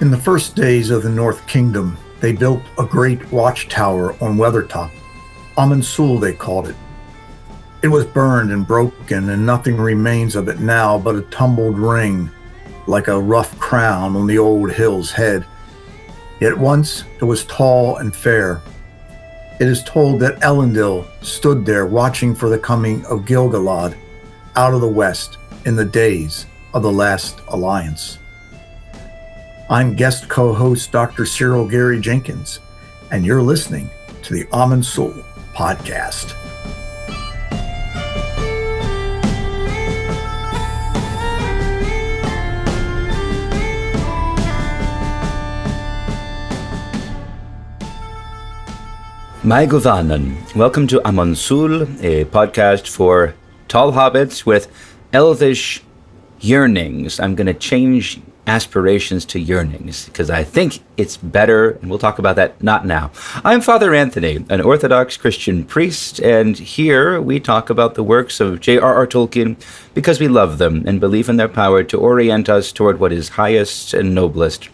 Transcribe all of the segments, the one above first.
In the first days of the North Kingdom, they built a great watchtower on Weathertop. Amon Sûl, they called it. It was burned and broken, and nothing remains of it now but a tumbled ring, like a rough crown on the old hill's head. Yet once it was tall and fair. It is told that Elendil stood there watching for the coming of Gil-galad out of the west in the days of the last alliance. I'm guest co-host Dr. Cyril Gary Jenkins, and you're listening to the Amon Sûl podcast. Mai Govanan, welcome to Amon Sûl, a podcast for tall hobbits with elvish yearnings. I'm going to change aspirations to yearnings because I think it's better, and we'll talk about that not now. I'm Father Anthony, an Orthodox Christian priest, and here we talk about the works of J.R.R. Tolkien because we love them and believe in their power to orient us toward what is highest and noblest.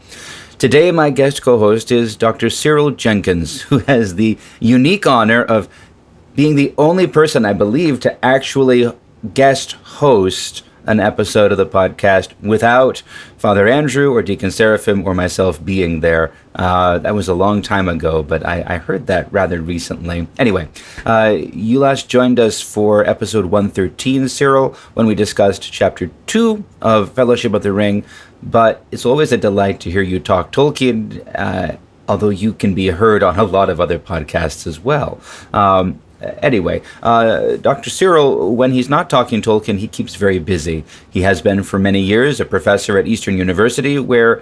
Today, my guest co-host is Dr. Cyril Jenkins, who has the unique honor of being the only person, I believe, to actually guest host an episode of the podcast without Father Andrew or Deacon Seraphim or myself being there. That was a long time ago, but I heard that rather recently. Anyway, you last joined us for episode 113, Cyril, when we discussed chapter 2 of Fellowship of the Ring, but it's always a delight to hear you talk Tolkien, although you can be heard on a lot of other podcasts as well. Anyway, Dr. Cyril, when he's not talking Tolkien, he keeps very busy. He has been for many years a professor at Eastern University, where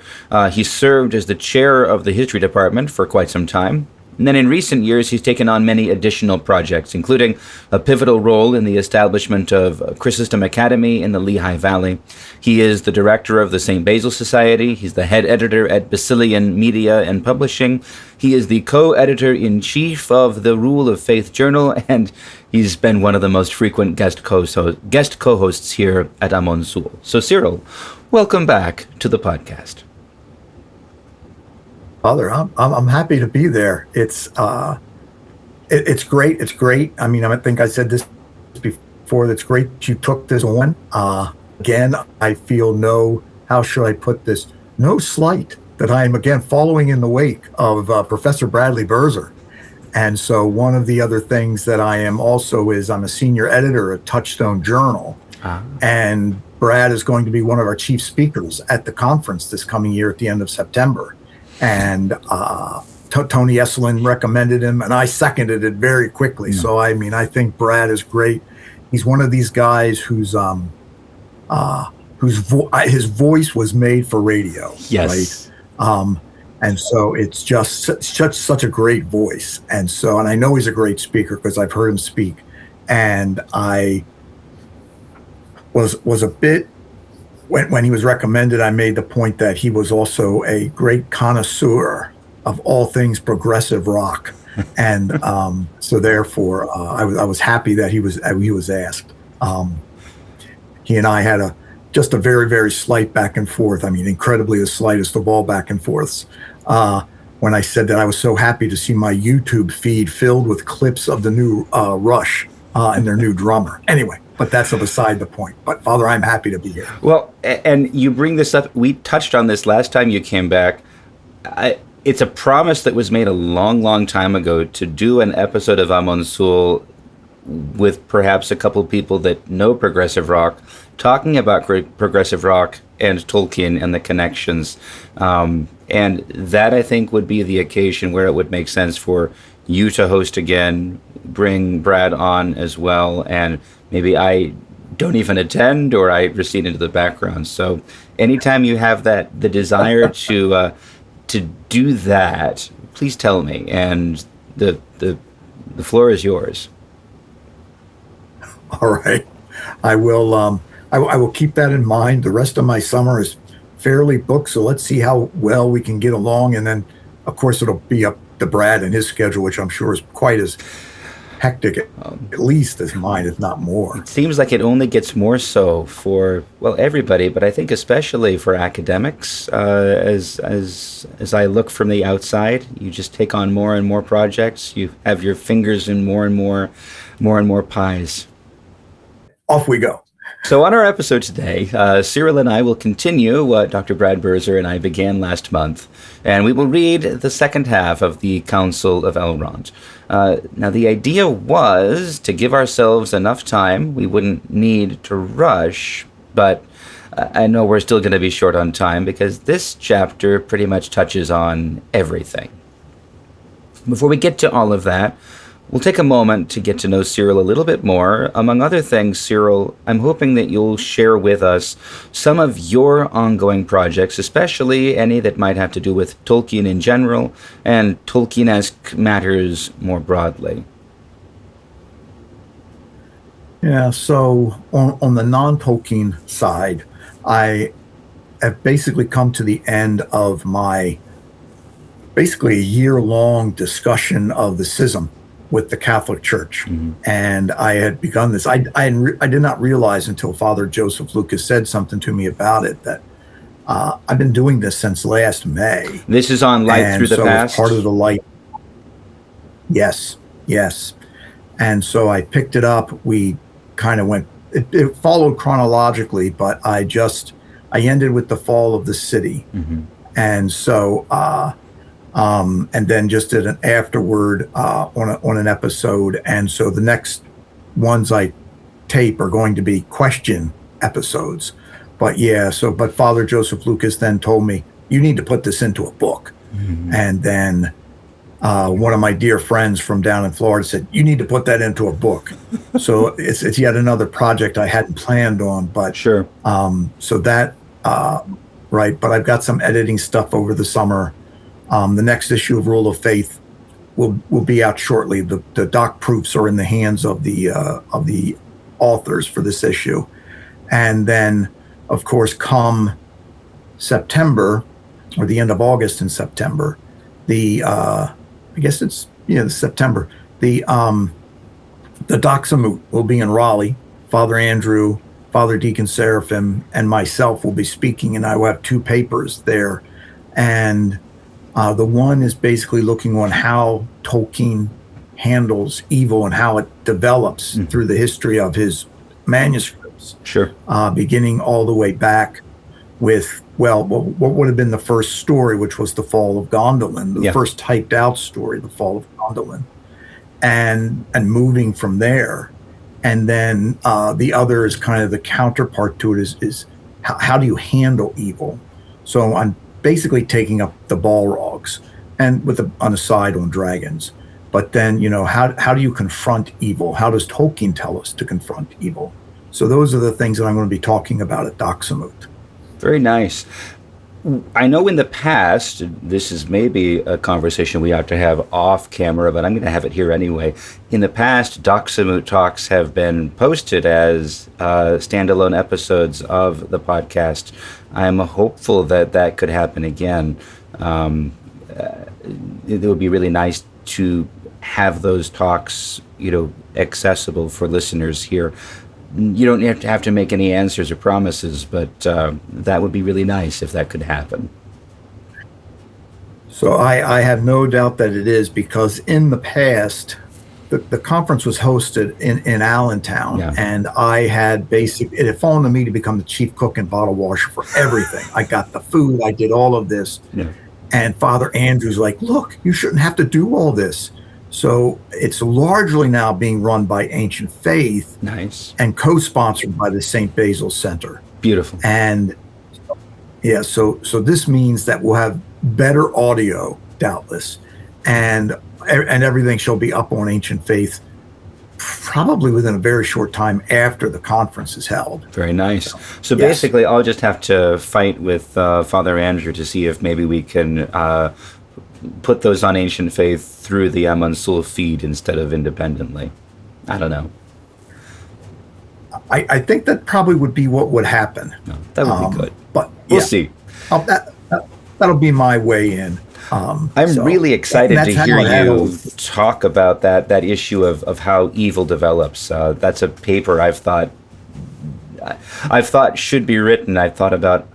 he served as the chair of the history department for quite some time. And then in recent years, he's taken on many additional projects, including a pivotal role in the establishment of Chrysostom Academy in the Lehigh Valley. He is the director of the St. Basil Society. He's the head editor at Basilian Media and Publishing. He is the co-editor-in-chief of the Rule of Faith Journal, and he's been one of the most frequent guest co-hosts here at Amon Sûl. So, Cyril, welcome back to the podcast. Father, I'm happy to be there. It's great. It's great. I mean, I think I said this before. It's great that you took this on. Again, I feel no slight that I am again following in the wake of Professor Bradley Berzer. And so one of the other things that I am also is I'm a senior editor at Touchstone Journal. And Brad is going to be one of our chief speakers at the conference this coming year at the end of September. And Tony Esselin recommended him, and I seconded it very quickly. Yeah. So, I mean, I think Brad is great. He's one of these guys whose his voice was made for radio. Yes. Right? And so it's just such a great voice. And I know he's a great speaker because I've heard him speak. And I was a bit, when he was recommended, I made the point that he was also a great connoisseur of all things progressive rock, and so therefore I was happy that he was asked. He and I had just a very, very slight back and forth. I mean, incredibly the slightest of all back and forths. When I said that I was so happy to see my YouTube feed filled with clips of the new Rush and their new drummer. Anyway. But that's beside the point. But Father, I'm happy to be here. Well, and you bring this up. We touched on this last time you came back. It's a promise that was made a long, long time ago to do an episode of Amon Sûl with perhaps a couple people that know progressive rock, talking about progressive rock and Tolkien and the connections. And that, I think, would be the occasion where it would make sense for you to host again, bring Brad on as well, and maybe I don't even attend or I recede into the background. So anytime you have the desire to do that, please tell me, and the floor is yours. All right, I will. I will keep that in mind. The rest of my summer is fairly booked, so let's see how well we can get along, and then of course it'll be up to Brad and his schedule, which I'm sure is quite as hectic, at least as mine, if not more. It seems like it only gets more so for, well, everybody, but I think especially for academics. As I look from the outside, you just take on more and more projects. You have your fingers in more and more pies. Off we go. So on our episode today, Cyril and I will continue what Dr. Brad Berzer and I began last month, and we will read the second half of the Council of Elrond. Now, the idea was to give ourselves enough time. We wouldn't need to rush, but I know we're still going to be short on time because this chapter pretty much touches on everything. Before we get to all of that, we'll take a moment to get to know Cyril a little bit more. Among other things, Cyril, I'm hoping that you'll share with us some of your ongoing projects, especially any that might have to do with Tolkien in general and Tolkien-esque matters more broadly. Yeah, so on the non-Tolkien side, I have basically come to the end of my basically a year-long discussion of the schism with the Catholic Church. Mm-hmm. And I had begun this. I did not realize until Father Joseph Lucas said something to me about it that I've been doing this since last May. This is on Light Through the Past? It's part of the Light. Yes. And so I picked it up. We kind of went, it followed chronologically, but I ended with the fall of the city. Mm-hmm. And so, and then just did an afterward on an episode. And so the next ones I tape are going to be question episodes. But but Father Joseph Lucas then told me, you need to put this into a book. Mm-hmm. And then one of my dear friends from down in Florida said, you need to put that into a book. So it's yet another project I hadn't planned on, but sure. So that, right. But I've got some editing stuff over the summer. The next issue of Rule of Faith will be out shortly. The doc proofs are in the hands of the authors for this issue. And then, of course, come September, or the end of August and September, I guess it's September. The Doxamut will be in Raleigh. Father Andrew, Father Deacon Seraphim, and myself will be speaking, and I will have 2 papers there. And the one is basically looking on how Tolkien handles evil and how it develops through the history of his manuscripts. Sure. Beginning all the way back with, what would have been the first story, which was the fall of Gondolin, the first typed out story, the fall of Gondolin, and moving from there. And then the other is kind of the counterpart to it is how do you handle evil? So I'm basically taking up the Balrogs and on a side on dragons. But then, how do you confront evil? How does Tolkien tell us to confront evil? So those are the things that I'm going to be talking about at Doxamut. Very nice. I know in the past, this is maybe a conversation we ought to have off camera, but I'm going to have it here anyway. In the past, Doxamut Talks have been posted as standalone episodes of the podcast. I'm hopeful that could happen again. It would be really nice to have those talks, accessible for listeners here. You don't have to make any answers or promises, but that would be really nice if that could happen. So I have no doubt that it is, because in the past, the conference was hosted in Allentown, and I had it had fallen to me to become the chief cook and bottle washer for everything. I got the food, I did all of this. Yeah. And Father Andrew's like, look, you shouldn't have to do all this. So it's largely now being run by Ancient Faith. Nice. And co-sponsored by the St. Basil Center. Beautiful. And so this means that we'll have better audio, doubtless, and everything shall be up on Ancient Faith probably within a very short time after the conference is held. Very nice. So basically, I'll just have to fight with Father Andrew to see if maybe we can put those on Ancient Faith through the Amon Sûl feed instead of independently. I don't know. I think that probably would be what would happen. No, that would be good. But we'll see. That'll be my way in. I'm really excited to hear you you. talk about that issue of how evil develops. That's a paper I've thought should be written. I've thought about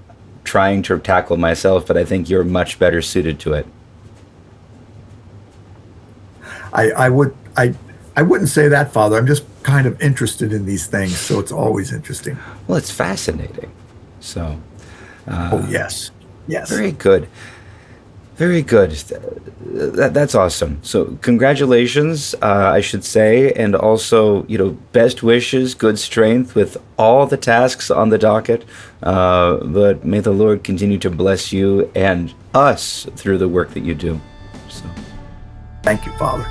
trying to tackle myself, but I think you're much better suited to it. I wouldn't say that, Father. I'm just kind of interested in these things, so it's always interesting. Well, it's fascinating. So, Oh, yes. Yes. very good. Very good. That's awesome. So congratulations, I should say, and also, best wishes, good strength with all the tasks on the docket. But may the Lord continue to bless you and us through the work that you do. So, Thank you, Father.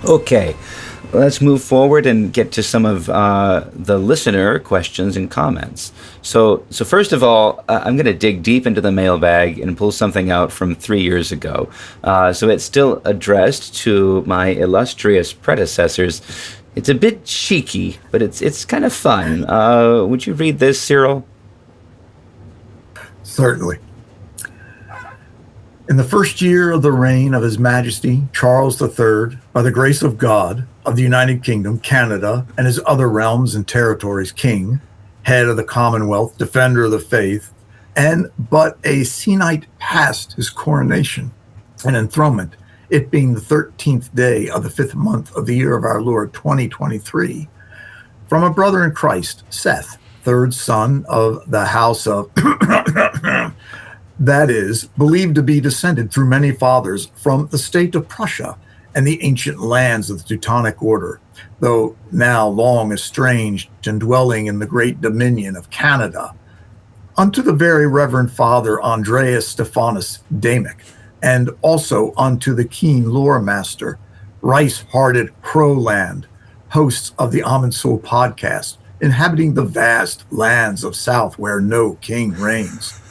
okay, let's move forward and get to some of the listener questions and comments. So first of all, I'm going to dig deep into the mailbag and pull something out from 3 years ago. So it's still addressed to my illustrious predecessors. It's a bit cheeky, but it's kind of fun. Would you read this, Cyril? Certainly. In the first year of the reign of His Majesty Charles III, by the grace of God, of the United Kingdom, Canada, and his other realms and territories, King, head of the Commonwealth, defender of the faith, and but a senate past his coronation and enthronement, it being the 13th day of the 5th month of the year of our Lord 2023, from a brother in Christ, Seth, third son of the house of that is, believed to be descended through many fathers from the state of Prussia and the ancient lands of the Teutonic Order, though now long estranged and dwelling in the great dominion of Canada, unto the very Reverend Father Andreas Stephanus Damick, and also unto the keen lore master, rice-hearted Crowland, hosts of the Amon Sûl podcast, inhabiting the vast lands of South where no king reigns.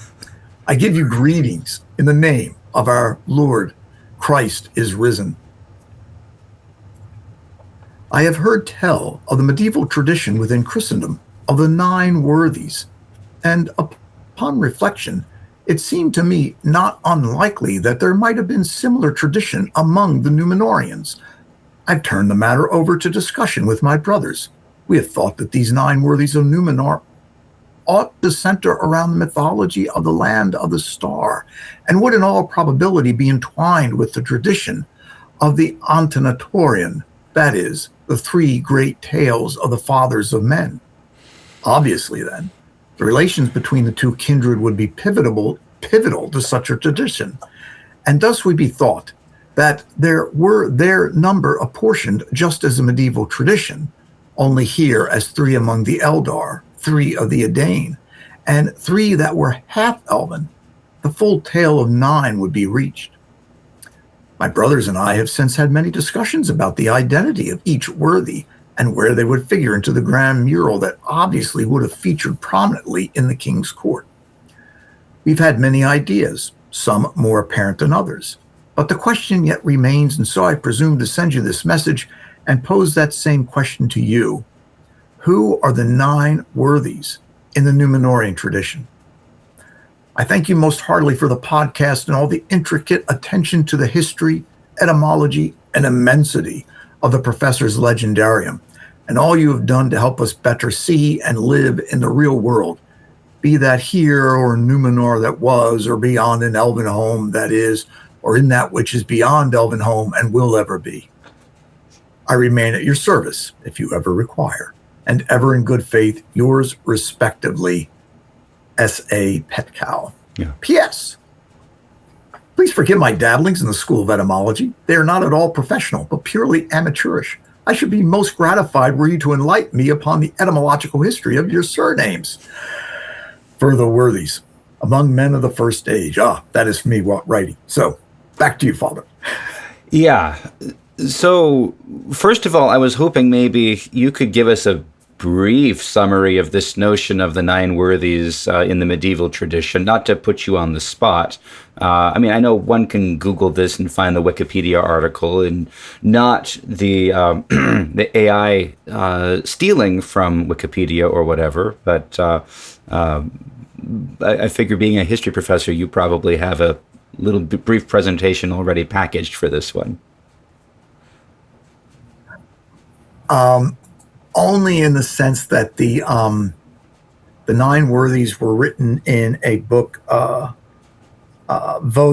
I give you greetings in the name of our Lord. Christ is risen. I have heard tell of the medieval tradition within Christendom of the 9 worthies, and upon reflection, it seemed to me not unlikely that there might have been similar tradition among the Numenorians. I've turned the matter over to discussion with my brothers. We have thought that these 9 worthies of Numenor ought to center around the mythology of the land of the star, and would in all probability be entwined with the tradition of the Antenatorian, that is, the 3 great tales of the fathers of men. Obviously, then, the relations between the 2 kindred would be pivotal to such a tradition, and thus would be thought that there were their number apportioned just as a medieval tradition, only here as 3 among the Eldar, 3 of the Edain, and 3 that were half-elven. The full tale of 9 would be reached. My brothers and I have since had many discussions about the identity of each worthy and where they would figure into the grand mural that obviously would have featured prominently in the king's court. We've had many ideas, some more apparent than others, but the question yet remains, and so I presume to send you this message and pose that same question to you. Who are the 9 worthies in the Numenorian tradition? I thank you most heartily for the podcast and all the intricate attention to the history, etymology, and immensity of the professor's legendarium, and all you have done to help us better see and live in the real world, be that here or Numenor that was, or beyond in Elvenhome that is, or in that which is beyond Elvenhome and will ever be. I remain at your service if you ever require, and ever in good faith, yours respectively, S.A. Petcow. Yeah. P.S. Please forgive my dabblings in the School of Etymology. They are not at all professional, but purely amateurish. I should be most gratified were you to enlighten me upon the etymological history of your surnames. Further worthies, among men of the first age. That is for me writing. So, back to you, Father. Yeah. So, first of all, I was hoping maybe you could give us a brief summary of this notion of the nine worthies in the medieval tradition, not to put you on the spot. I mean, I know one can Google this and find the Wikipedia article, and not the the AI stealing from Wikipedia or whatever. But I figure, being a history professor, you probably have a little brief presentation already packaged for this one. Only in the sense that the nine worthies were written in a book, Vaux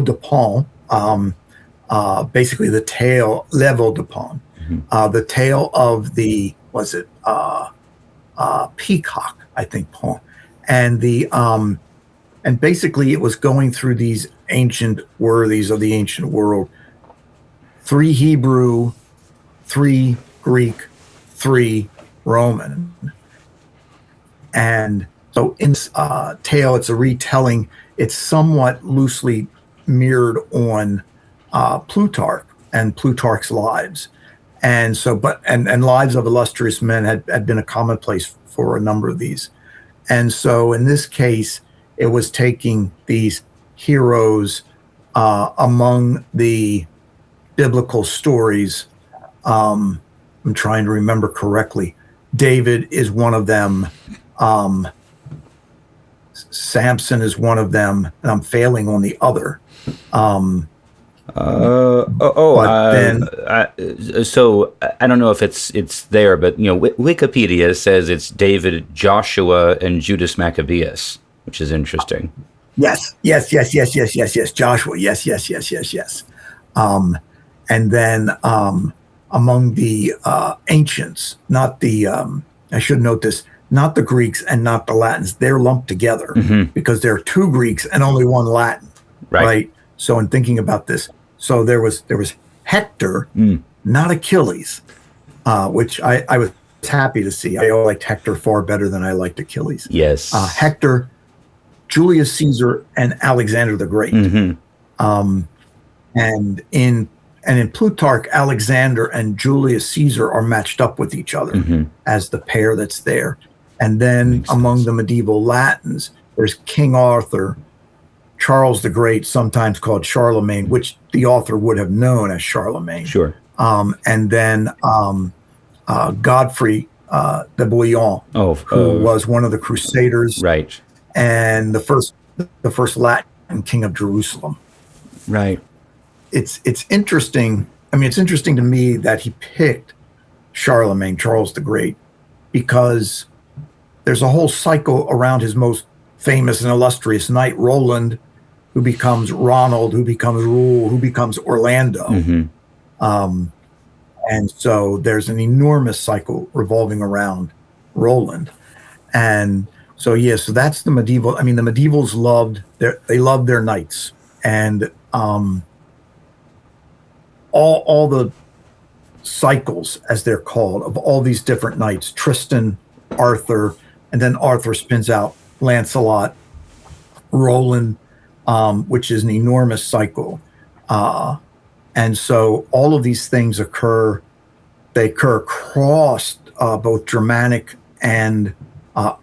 de Pont, basically the tale, Le Vaux de Pont, the tale of the, was it peacock, I think, Pont, and the and basically it was going through these ancient worthies of the ancient world, 3 Hebrew, 3 Greek, 3 Roman. And so in this tale, it's a retelling. It's somewhat loosely mirrored on Plutarch and Plutarch's lives. And so, and lives of illustrious men had been a commonplace for a number of these. And so in this case, it was taking these heroes among the biblical stories. I'm trying to remember correctly. David is one of them. Samson is one of them, and I'm failing on the other. So I don't know if it's there, but Wikipedia says it's David, Joshua, and Judas Maccabeus, which is interesting. Yes. Joshua. Yes. And then among the ancients, not the, I should note this, not the Greeks and not the Latins. They're lumped together because there are 2 Greeks and only 1 Latin, right? So in thinking about this, so there was Hector, not Achilles, which I was happy to see. I liked Hector far better than I liked Achilles. Yes. Hector, Julius Caesar, and Alexander the Great. And in Plutarch, Alexander and Julius Caesar are matched up with each other as the pair that's there. And then among the medieval Latins, there's King Arthur, Charles the Great, sometimes called Charlemagne, which the author would have known as Charlemagne. Sure. And then Godfrey de Bouillon, who was one of the Crusaders, right, and the first Latin king of Jerusalem. Right. It's interesting. I mean, it's interesting to me that he picked Charlemagne, Charles the Great, because there's a whole cycle around his most famous and illustrious knight, Roland, who becomes Ronald, who becomes Rule, who becomes Orlando. And so there's an enormous cycle revolving around Roland. And so, so that's the medieval. I mean, the medievals loved their knights, and all the cycles, as they're called, of all these different knights, Tristan, Arthur, and then Arthur spins out Lancelot, Roland, which is an enormous cycle. And so all of these things occur across both Germanic and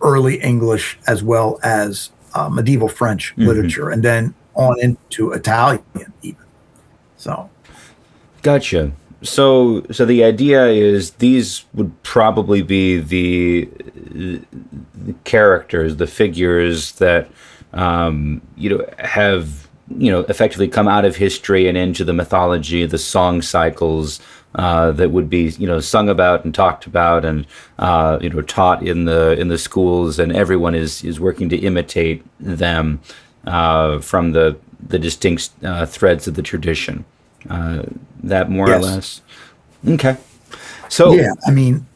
early English, as well as medieval French literature, and then on into Italian even. So. Gotcha. So the idea is these would probably be the characters, the figures that have effectively come out of history and into the mythology, the song cycles that would be sung about and talked about and taught in the schools, and everyone is working to imitate them from the distinct threads of the tradition. That more or less. Okay. So I mean,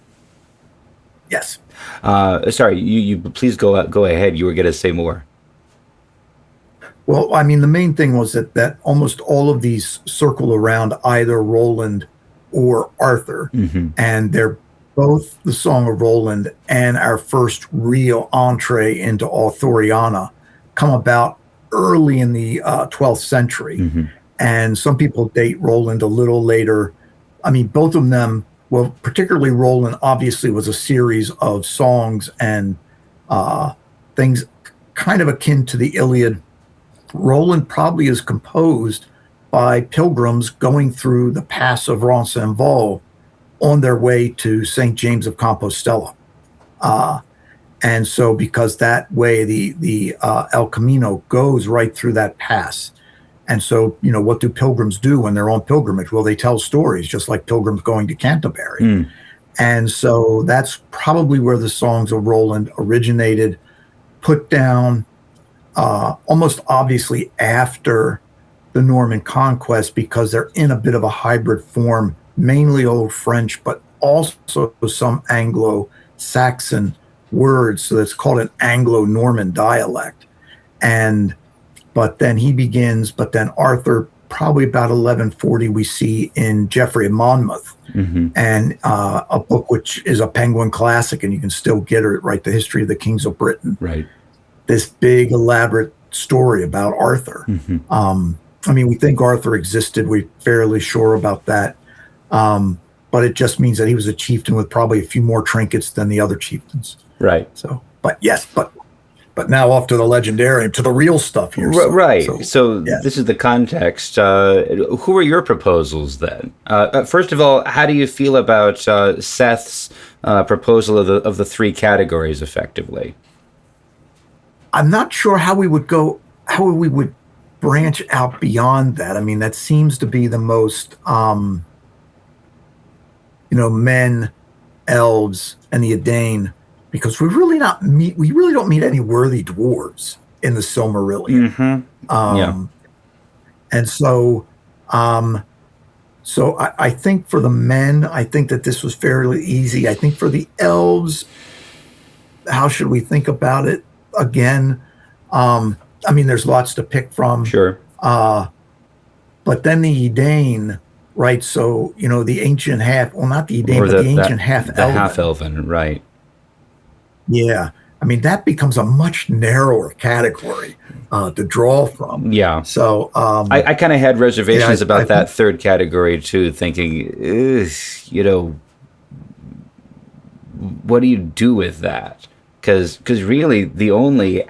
yes. Sorry, you please go ahead. You were going to say more. Well, I mean, the main thing was that almost all of these circle around either Roland or Arthur, and they're both the Song of Roland and our first real entree into Arthuriana come about early in the 12th century. And some people date Roland a little later. I mean, both of them well, particularly Roland obviously was a series of songs and things kind of akin to the Iliad. Roland probably is composed by pilgrims going through the pass of Roncesvalles on their way to St. James of Compostela. And so because that way, the El Camino goes right through that pass. And so, what do pilgrims do when they're on pilgrimage? Well, they tell stories, just like pilgrims going to Canterbury. And so that's probably where the songs of Roland originated, put down almost obviously after the Norman conquest, because they're in a bit of a hybrid form, mainly Old French, but also some Anglo-Saxon words. So it's called an Anglo-Norman dialect. But then Arthur, probably about 1140, we see in Geoffrey of Monmouth, and a book which is a Penguin classic, and you can still get it, right? The History of the Kings of Britain. Right. This big, elaborate story about Arthur. We think Arthur existed. We're fairly sure about that. But it just means that he was a chieftain with probably a few more trinkets than the other chieftains. Right. So, but yes, but now off to the legendarium, to the real stuff here. Right. So yes. This is the context. Who are your proposals then? First of all, how do you feel about Seth's proposal of the three categories effectively? I'm not sure how we would branch out beyond that. That seems to be the most, men, elves, and the Edain, because we really don't meet any worthy dwarves in the Silmarillion. And so, I think for the men, I think that this was fairly easy. I think for the elves, how should we think about it? Again, there's lots to pick from. Sure. But then the Edain, right? So, the ancient not the Edain, but the ancient half-elven. The half-elven, right. Yeah. That becomes a much narrower category to draw from. Yeah. So I kind of had reservations about that third category too, thinking, what do you do with that? Because really the only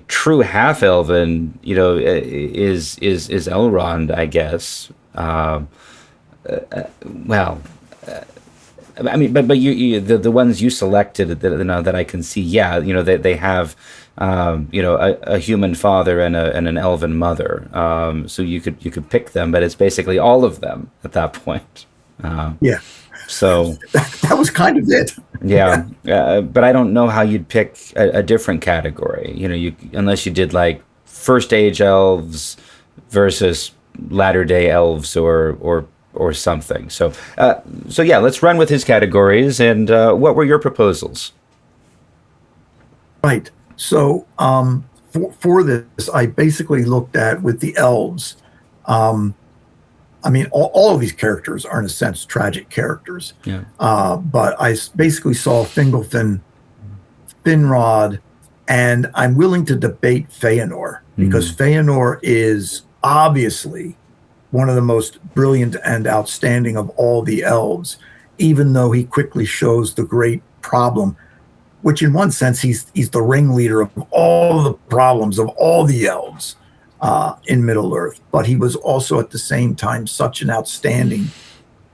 true half-elven, is Elrond, I guess. But you the ones you selected that I can see, they have a human father and an elven mother. So you could pick them, but it's basically all of them at that point. Yeah. So that was kind of it. Yeah. But I don't know how you'd pick a different category. Unless you did like First Age elves versus Latter Day elves or something. So let's run with his categories. And what were your proposals? Right. So for this, I basically looked at with the elves. All of these characters are in a sense tragic characters. Yeah. But I basically saw Fingolfin, Finrod, and I'm willing to debate Feanor, because Feanor is obviously one of the most brilliant and outstanding of all the elves, even though he quickly shows the great problem, which in one sense he's the ringleader of all the problems of all the elves in Middle-earth. But he was also at the same time such an outstanding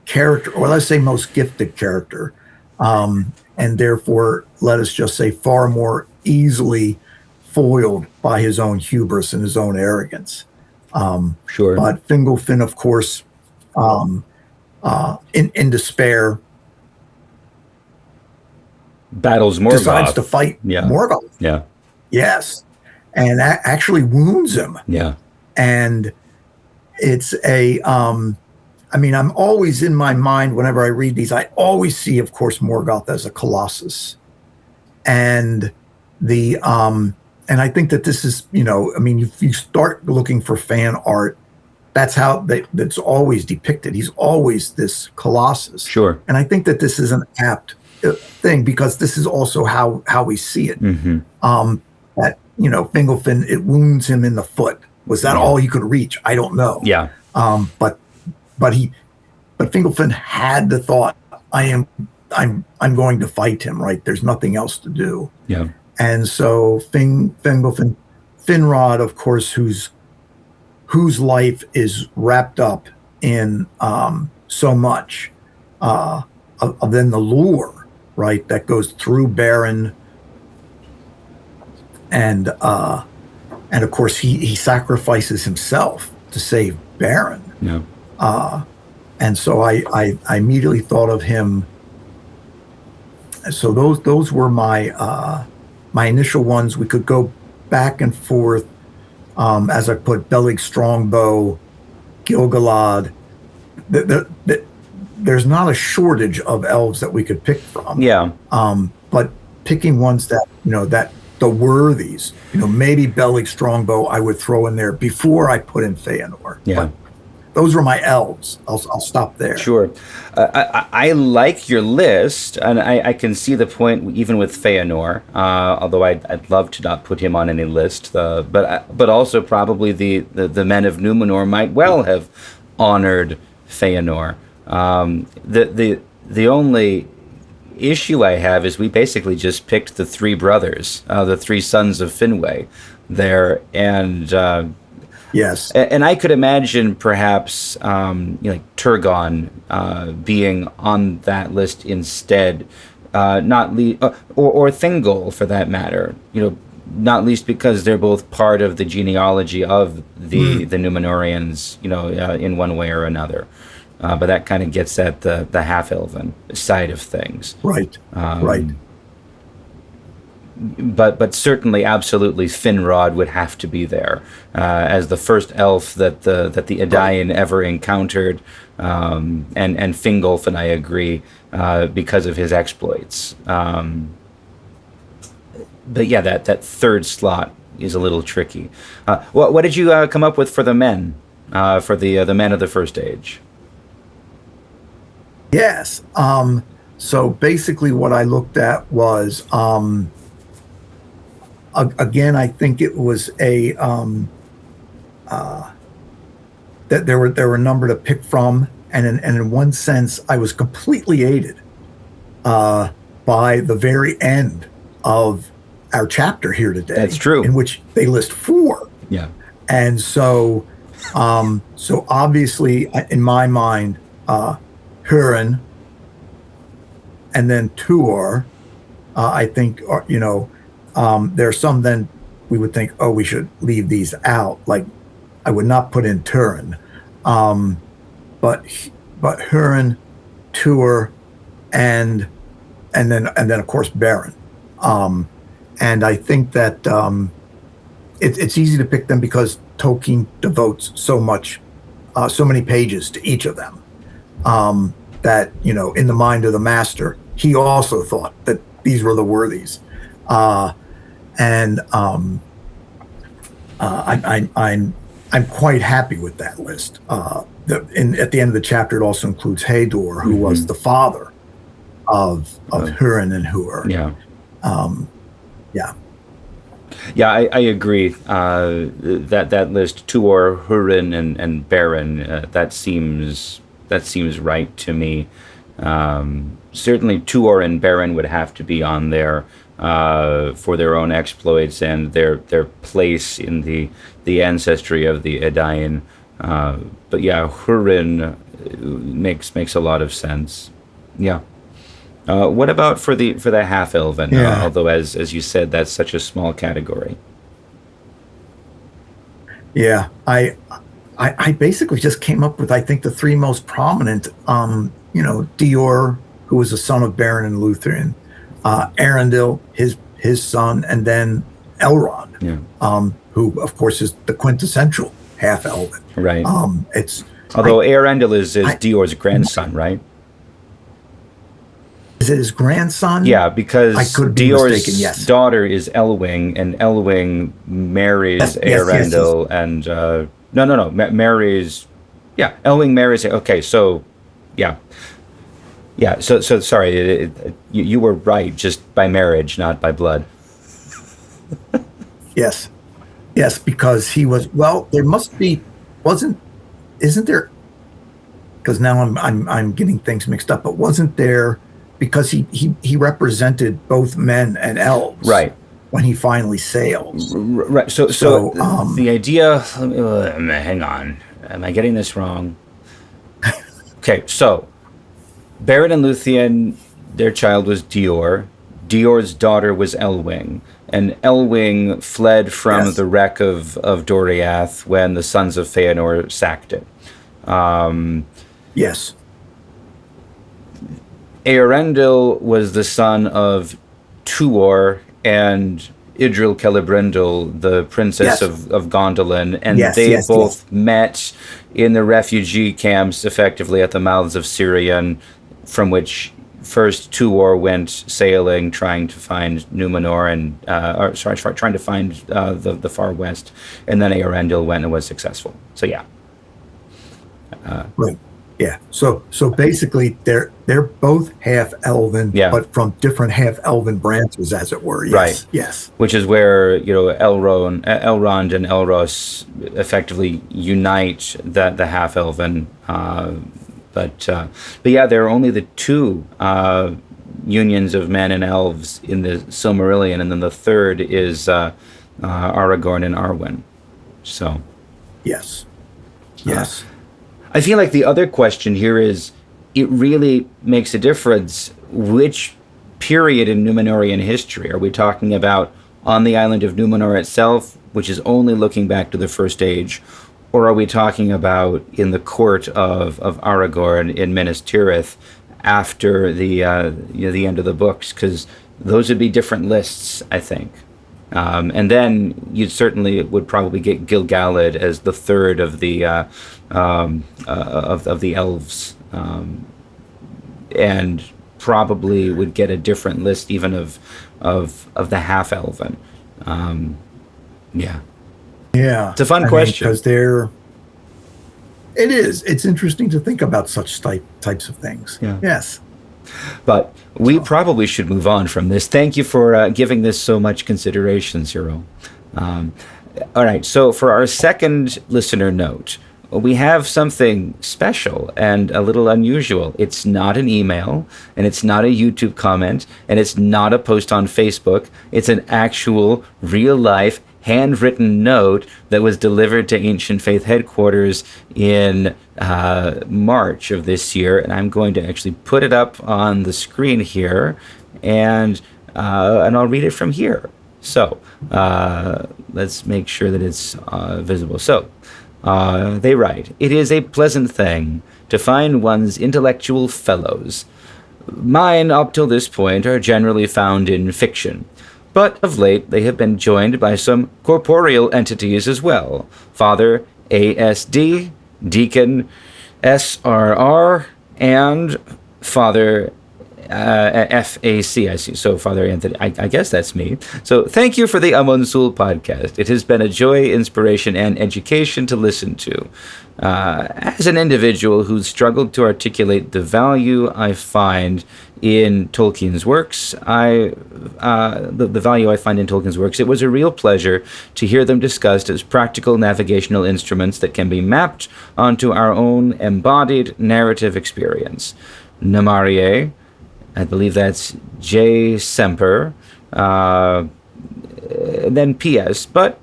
character, or let's say most gifted character, and therefore, let us just say, far more easily foiled by his own hubris and his own arrogance. Sure. But Fingolfin, of course, in despair, battles Morgoth. Decides to fight Morgoth. Yeah. Yes. And that actually wounds him. Yeah. And it's I'm always in my mind, whenever I read these, I always see, of course, Morgoth as a colossus. And and I think that this is, if you start looking for fan art, that's how that's always depicted. He's always this colossus. Sure. And I think that this is an apt thing, because this is also how we see it. That, Fingolfin, it wounds him in the foot. Was that all he could reach? I don't know. Yeah. But but Fingolfin had the thought, I'm going to fight him, right? There's nothing else to do. Yeah. And so Fingolfin, Finrod, of course, whose life is wrapped up in so much of then the lure, right, that goes through Beren, and of course he sacrifices himself to save Beren. Yeah. And so I immediately thought of him. So those were my initial ones. We could go back and forth, as I put Belig Strongbow, Gil-galad. There's not a shortage of elves that we could pick from. Yeah. But picking ones that, that the worthies, maybe Belig Strongbow I would throw in there before I put in Feanor. Yeah. But those were my elves. I'll stop there. Sure. I like your list, and I can see the point even with Feanor, although I'd love to not put him on any list. But also probably the men of Numenor might well have honored Feanor. The only issue I have is we basically just picked the three brothers, the three sons of Finwë there, and yes, and I could imagine perhaps like Turgon being on that list instead, not or Thingol for that matter. Not least because they're both part of the genealogy of the Numenorians, in one way or another. But that kind of gets at the half-elven side of things. Right. Right. But certainly, absolutely, Finrod would have to be there as the first elf that the Edain ever encountered, and Fingolfin, I agree, because of his exploits. But yeah, that third slot is a little tricky. What did you come up with for the men, for the men of the First Age? Yes. So basically, what I looked at was. Again, I think it was that there were a number to pick from, and in one sense, I was completely aided by the very end of our chapter here today. That's true. In which they list 4. Yeah. And so obviously, in my mind, Hurin, and then Tuor, I think, there are some then we would think, we should leave these out. Like, I would not put in Turin, but Hurin, Tuor, and then of course Beren, and I think that it's easy to pick them because Tolkien devotes so many pages to each of them, that in the mind of the master, he also thought that these were the worthies. And I'm quite happy with that list. At the end of the chapter, it also includes Hador, who was the father of Hurin and Huor. Yeah. Yeah. Yeah, I agree. That list, Tuor, Hurin, and Beren, that seems right to me. Certainly, Tuor and Beren would have to be on there. For their own exploits and their place in the ancestry of the Edain, but yeah, Hurin makes a lot of sense. Yeah. What about for the half-elven? Yeah. Although as you said, that's such a small category. Yeah, I basically just came up with, I think, the 3 most prominent. Dior, who was the son of Beren and Luthien. Arundel, his son, and then Elrond, who of course is the quintessential half-elven. Right. Although Arundel is Dior's grandson, right? Is it his grandson? Yeah, because I could be Dior's mistaken, yes. daughter is Elwing, and Elwing marries Arundel, yes. And no, marries. Yeah, Elwing marries. Okay, so yeah. Yeah, so sorry, you were right, just by marriage, not by blood. Yes, because he was, there must be, isn't there, because now I'm getting things mixed up. But wasn't there, because he represented both men and elves, Right, when he finally sailed. right. So the idea. Hang on, am I getting this wrong? Okay, so Beren and Luthien, their child was Dior. Dior's daughter was Elwing, and Elwing fled from the wreck of Doriath when the sons of Feanor sacked it. Yes. Eärendil was the son of Tuor and Idril Celebrimbor, the princess of Gondolin, and they both met in the refugee camps, effectively at the mouths of Sirion, from which first Tuor went sailing, trying to find Numenor, and trying to find the far west, and then Eärendil went and was successful. So yeah. Right. Yeah. So basically, they're both half elven, but from different half elven branches, as it were. Yes. Right. Yes. Which is where Elrond and Elros effectively unite the half elven. But yeah, there are only the two unions of men and elves in the Silmarillion, and then the third is Aragorn and Arwen. So. Yes. Yes. I feel like the other question here is, it really makes a difference which period in Númenórean history. Are we talking about on the island of Númenor itself, which is only looking back to the First Age, or are we talking about in the court of Aragorn in Minas Tirith after the end of the books? Because those would be different lists, I think. And then you certainly would probably get Gil-galad as the third of the elves, and probably would get a different list even of the half elven. Yeah. It's a fun question, because it's interesting to think about such types of things. Yeah. Yes. But we probably should move on from this. Thank you for giving this so much consideration, Cyril. All right, so for our second listener note, we have something special and a little unusual. It's not an email, and it's not a YouTube comment, and it's not a post on Facebook. It's an actual, real-life, handwritten note that was delivered to Ancient Faith headquarters in March of this year, and I'm going to actually put it up on the screen here, and I'll read it from here. So let's make sure that it's visible. So they write, "It is a pleasant thing to find one's intellectual fellows. Mine, up till this point, are generally found in fiction. But of late they have been joined by some corporeal entities as well. Father ASD, Deacon SRR, and Father FAC, I see. So Father Anthony, I guess that's me. So thank you for the Amon Sûl podcast. It has been a joy, inspiration, and education to listen to. As an individual who's struggled to articulate the value I find in Tolkien's works, the value I find in Tolkien's works, it was a real pleasure to hear them discussed as practical navigational instruments that can be mapped onto our own embodied narrative experience. Namarie, I believe that's J. Semper, then P.S. But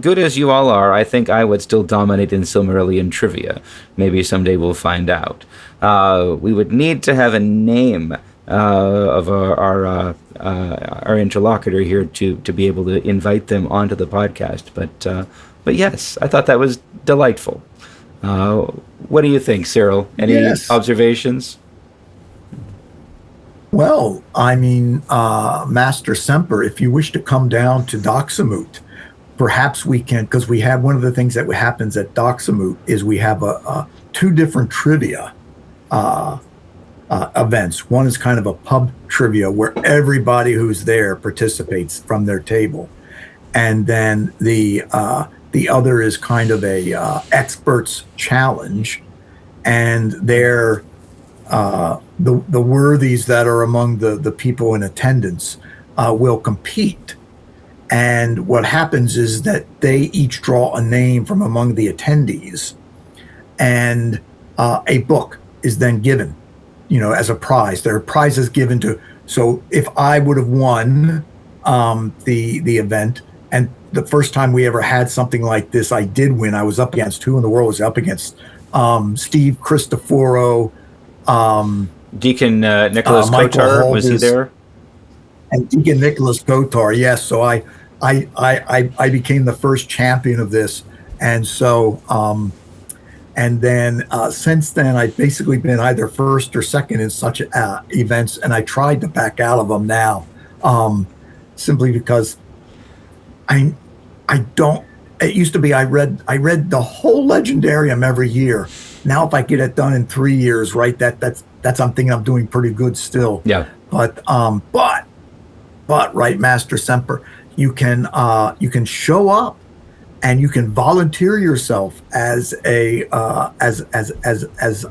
good as you all are, I think I would still dominate in Silmarillion trivia. Maybe someday we'll find out. We would need to have a name of our interlocutor here to be able to invite them onto the podcast. But yes, I thought that was delightful. What do you think, Cyril? Any observations? Well, I mean, Master Semper, if you wish to come down to Doxamut, perhaps we can, because we have one of the things that happens at Doxamut is we have two different trivia events. One is kind of a pub trivia where everybody who's there participates from their table, and then the other is kind of a experts challenge, and they're the worthies that are among the people in attendance will compete. And what happens is that they each draw a name from among the attendees. And a book is then given, as a prize. There are prizes given to. So if I would have won the event, and the first time we ever had something like this, I did win. I was up against who in the world was I up against? Steve Cristoforo, Deacon Nicholas Kotar, was he there? And Deacon Nicholas Kotar, yes. So I became the first champion of this, and so and then since then I've basically been either first or second in such events, and I tried to back out of them now, simply because I don't. It used to be I read the whole Legendarium every year. Now if I get it done in 3 years, right, that's I'm thinking I'm doing pretty good still. Yeah. But right, Master Semper, you can show up and you can volunteer yourself as a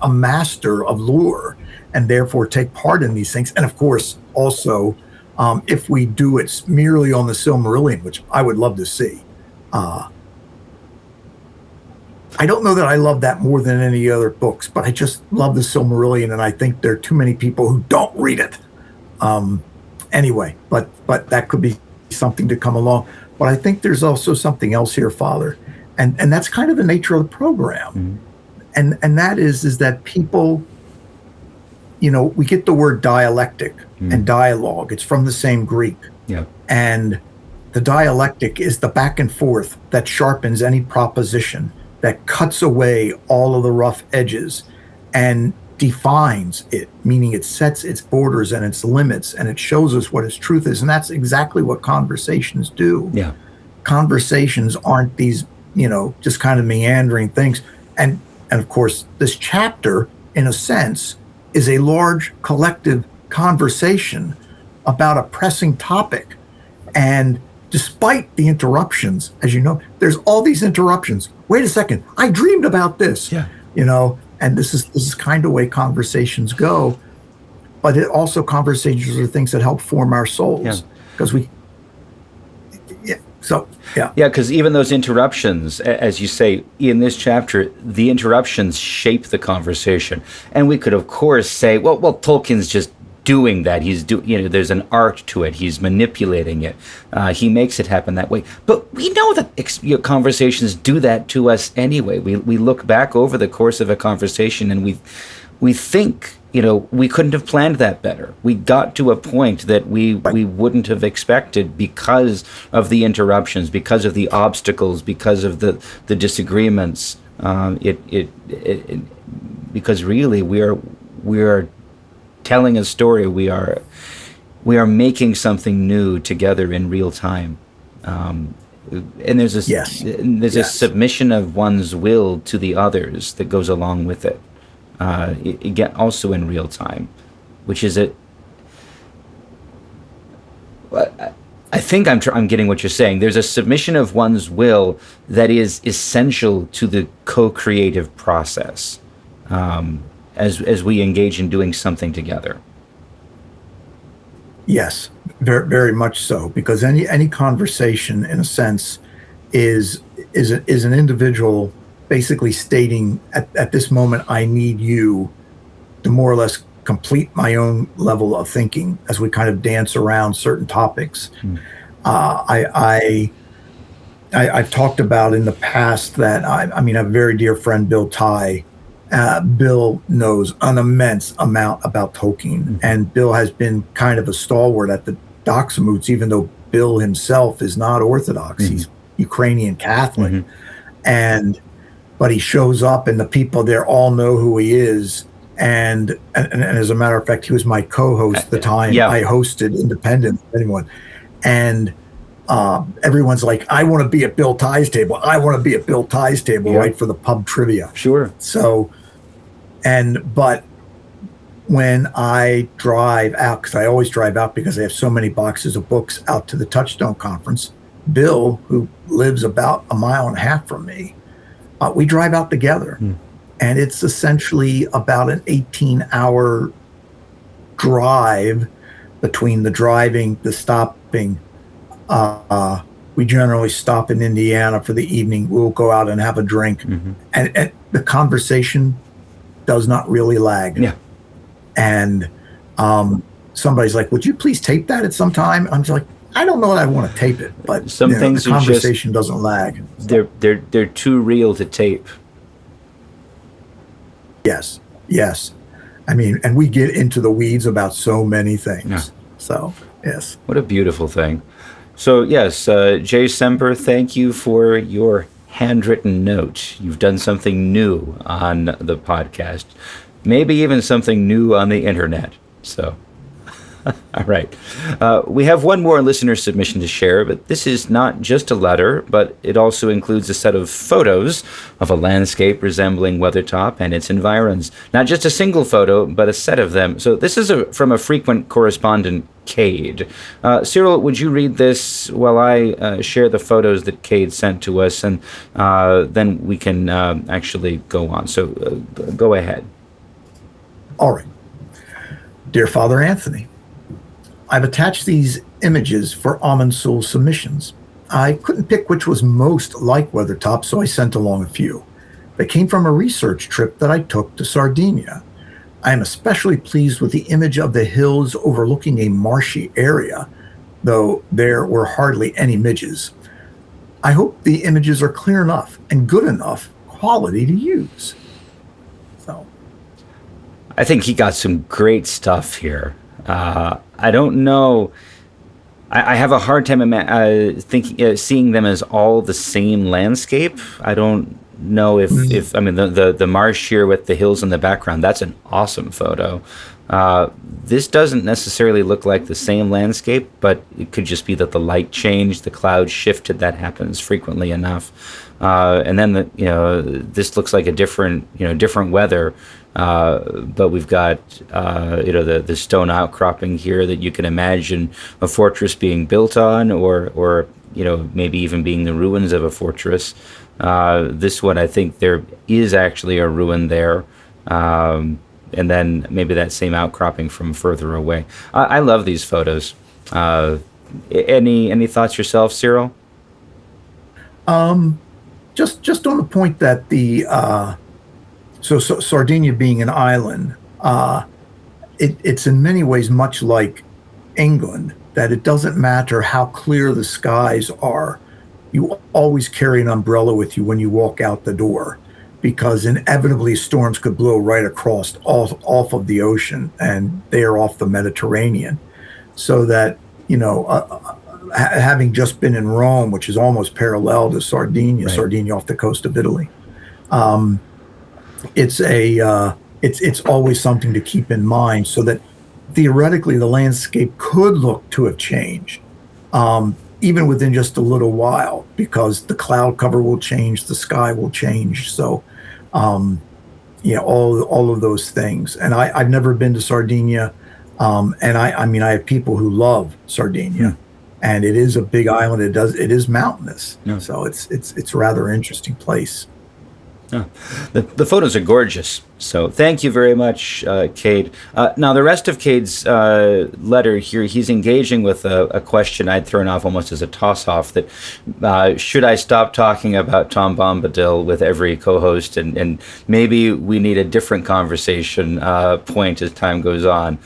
master of lore, and therefore take part in these things. And of course, also, if we do it merely on the Silmarillion, which I would love to see. I don't know that I love that more than any other books, but I just love the Silmarillion, and I think there are too many people who don't read it. Anyway, but that could be something to come along. But I think there's also something else here, Father, and that's kind of the nature of the program, and that is that people, we get the word dialectic and dialogue. It's from the same Greek, and the dialectic is the back and forth that sharpens any proposition, that cuts away all of the rough edges and defines it, meaning it sets its borders and its limits, and it shows us what its truth is. And that's exactly what conversations do. Yeah. Conversations aren't these, just kind of meandering things. And of course, this chapter, in a sense, is a large collective conversation about a pressing topic. And despite the interruptions, as you know, there's all these interruptions. Wait a second, I dreamed about this. Yeah. And this is kind of the way conversations go. But conversations are things that help form our souls. Because because even those interruptions, as you say, in this chapter, the interruptions shape the conversation. And we could, of course, say, well, Tolkien's just doing that. He's there's an art to it. He's manipulating it. He makes it happen that way. But we know that conversations do that to us anyway. We look back over the course of a conversation and we think, we couldn't have planned that better. We got to a point that we wouldn't have expected because of the interruptions, because of the obstacles, because of the disagreements. Because really we are telling a story. We are making something new together in real time, and there's a submission of one's will to the others that goes along with it. Again, also in real time, which is it. I think I'm getting what you're saying. There's a submission of one's will that is essential to the co-creative process. As we engage in doing something together. Yes, very, very much so. Because any conversation, in a sense, is an individual basically stating, at this moment, I need you to more or less complete my own level of thinking as we kind of dance around certain topics. I've talked about in the past that I mean, a very dear friend, Bill Tye. Bill knows an immense amount about Tolkien, and Bill has been kind of a stalwart at the Doxamuts, even though Bill himself is not Orthodox. He's Ukrainian Catholic, but he shows up, and the people there all know who he is. And as a matter of fact, he was my co-host at the time. I hosted Independent, anyone, and everyone's like, I want to be at Bill Tye's table. I want to be at Bill Tye's table, right, for the pub trivia. Sure. So, but when I drive out, because I always drive out because I have so many boxes of books out to the Touchstone Conference, Bill, who lives about 1.5 miles from me, we drive out together. And it's essentially about an 18-hour drive between the driving, the stopping. We generally stop in Indiana for the evening. We'll go out and have a drink. And the conversation does not really lag. Yeah. And somebody's like, would you please tape that at some time? I'm just like, I don't know that I want to tape it, but some things the conversation doesn't lag. They're too real to tape. Yes. I mean, and we get into the weeds about so many things. Yeah. So, yes. What a beautiful thing. So, yes, Jay Semper, thank you for your handwritten note. You've done something new on the podcast, maybe even something new on the internet. So, all right. We have one more listener submission to share, but this is not just a letter, but it also includes a set of photos of a landscape resembling Weathertop and its environs. Not just a single photo, but a set of them. So this is from a frequent correspondent, Cade. Cyril, would you read this while I share the photos that Cade sent to us, and then we can actually go on. So go ahead. All right. Dear Father Anthony, I've attached these images for Amon Sûl submissions. I couldn't pick which was most like Weathertop, so I sent along a few. They came from a research trip that I took to Sardinia. I am especially pleased with the image of the hills overlooking a marshy area, though there were hardly any midges. I hope the images are clear enough and good enough quality to use. So, I think he got some great stuff here. I don't know. I have a hard time seeing them as all the same landscape. I don't know if I mean the marsh here with the hills in the background. That's an awesome photo. This doesn't necessarily look like the same landscape, but it could just be that the light changed, the clouds shifted. That happens frequently enough. And then this looks like a different weather. But we've got the stone outcropping here that you can imagine a fortress being built on, or maybe even being the ruins of a fortress. This one, I think there is actually a ruin there, and then maybe that same outcropping from further away. I love these photos. Any thoughts yourself, Cyril? Just on the point that the so Sardinia being an island, it's in many ways much like England, that it doesn't matter how clear the skies are. You always carry an umbrella with you when you walk out the door, because inevitably storms could blow right across off of the ocean, and they are off the Mediterranean. So that, having just been in Rome, which is almost parallel to Sardinia, right. Sardinia off the coast of Italy, it's always something to keep in mind, so that theoretically the landscape could look to have changed, even within just a little while, because the cloud cover will change, the sky will change. So, all of those things. And I've never been to Sardinia, and I have people who love Sardinia, and it is a big island. It is mountainous, so it's a rather interesting place. Oh, the photos are gorgeous. So thank you very much, Cade. Now, the rest of Cade's letter here, he's engaging with a question I'd thrown off almost as a toss-off, that should I stop talking about Tom Bombadil with every co-host, and maybe we need a different conversation point as time goes on.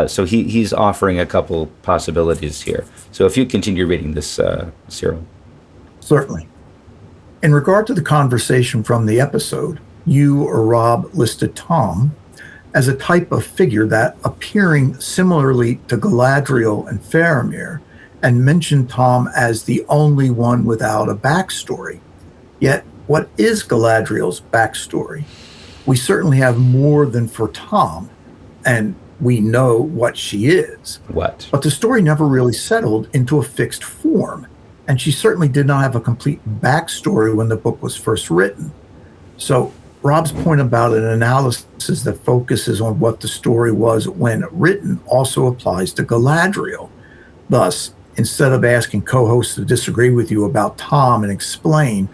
So he's offering a couple possibilities here. So if you continue reading this, Cyril. Certainly. In regard to the conversation from the episode, you or Rob listed Tom as a type of figure that, appearing similarly to Galadriel and Faramir, and mentioned Tom as the only one without a backstory. Yet, what is Galadriel's backstory? We certainly have more than for Tom, and we know what she is. What? But the story never really settled into a fixed form, and she certainly did not have a complete backstory when the book was first written. So Rob's point about an analysis that focuses on what the story was when written also applies to Galadriel. Thus, instead of asking co-hosts to disagree with you about Tom and explain,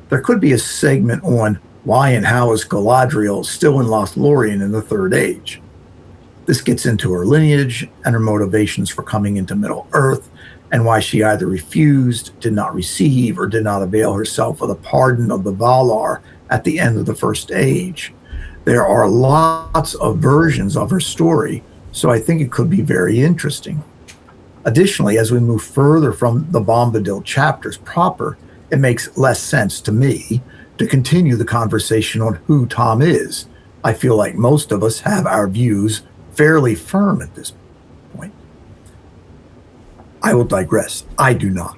there could be a segment on why and how is Galadriel still in Lothlorien in the Third Age. This gets into her lineage and her motivations for coming into Middle-earth, and why she either refused, did not receive, or did not avail herself of the pardon of the Valar at the end of the First Age. There are lots of versions of her story, so I think it could be very interesting. Additionally, as we move further from the Bombadil chapters proper, it makes less sense to me to continue the conversation on who Tom is. I feel like most of us have our views fairly firm at this point. I will digress. I do not.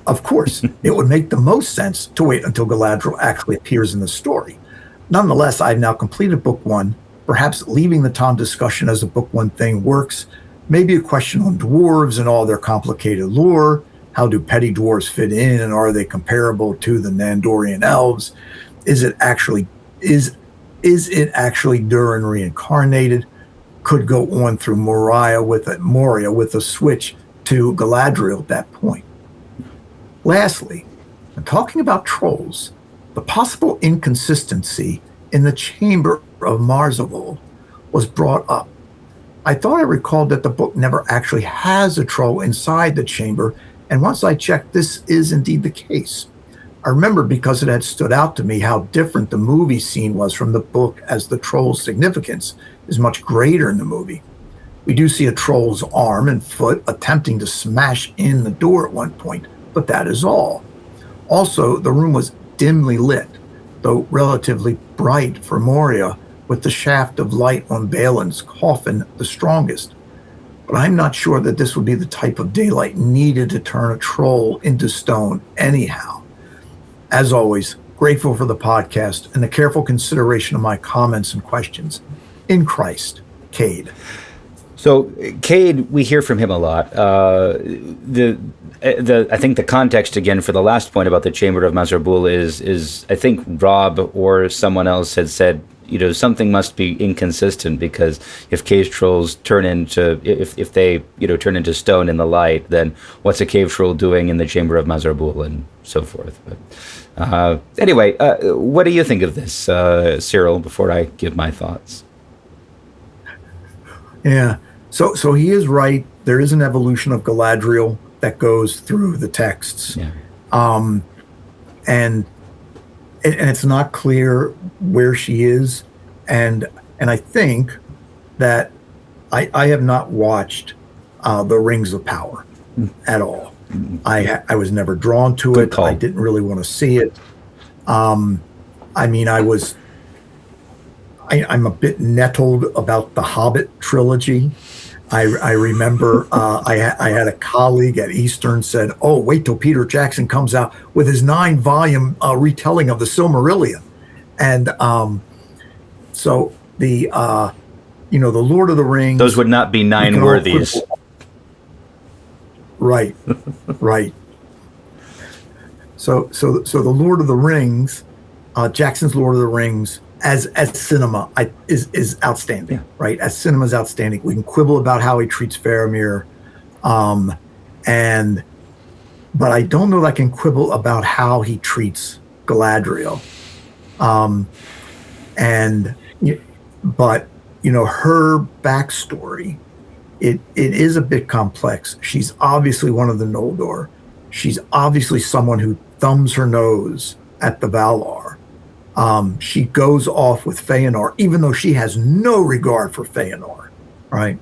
Of course, it would make the most sense to wait until Galadriel actually appears in the story. Nonetheless, I've now completed book one. Perhaps leaving the Tom discussion as a book one thing works. Maybe a question on dwarves and all their complicated lore. How do petty dwarves fit in, and are they comparable to the Nandorian elves? Is it actually Durin reincarnated? Could go on through Moria with a switch to Galadriel at that point. Lastly, when talking about trolls, the possible inconsistency in the chamber of Marzavul was brought up. I thought I recalled that the book never actually has a troll inside the chamber, and once I checked, this is indeed the case. I remember because it had stood out to me how different the movie scene was from the book, as the troll's significance is much greater in the movie. We do see a troll's arm and foot attempting to smash in the door at one point, but that is all. Also, the room was dimly lit, though relatively bright for Moria, with the shaft of light on Balin's coffin the strongest. But I'm not sure that this would be the type of daylight needed to turn a troll into stone anyhow. As always, grateful for the podcast and the careful consideration of my comments and questions. In Christ, Cade. So Cade, we hear from him a lot. I think the context again for the last point about the Chamber of Marzavul is I think Rob or someone else had said, something must be inconsistent, because if cave trolls turn into turn into stone in the light, then what's a cave troll doing in the Chamber of Marzavul and so forth. But anyway, what do you think of this, Cyril? Before I give my thoughts. Yeah. So he is right. There is an evolution of Galadriel that goes through the texts. Yeah. And it's not clear where she is. And I think that I have not watched The Rings of Power at all. I was never drawn to Good it. call. I didn't really want to see it. I'm a bit nettled about the Hobbit trilogy. I remember I had a colleague at Eastern said, "Oh, wait till Peter Jackson comes out with his 9-volume retelling of the Silmarillion," and so the Lord of the Rings. Those would not be 9 worthies. Right, right. So the Lord of the Rings, Jackson's Lord of the Rings, as cinema is outstanding, right? As cinema is outstanding. We can quibble about how he treats Faramir, but I don't know that I can quibble about how he treats Galadriel. But her backstory, it is a bit complex. She's obviously one of the Noldor. She's obviously someone who thumbs her nose at the Valar. She goes off with Feanor, even though she has no regard for Feanor, right?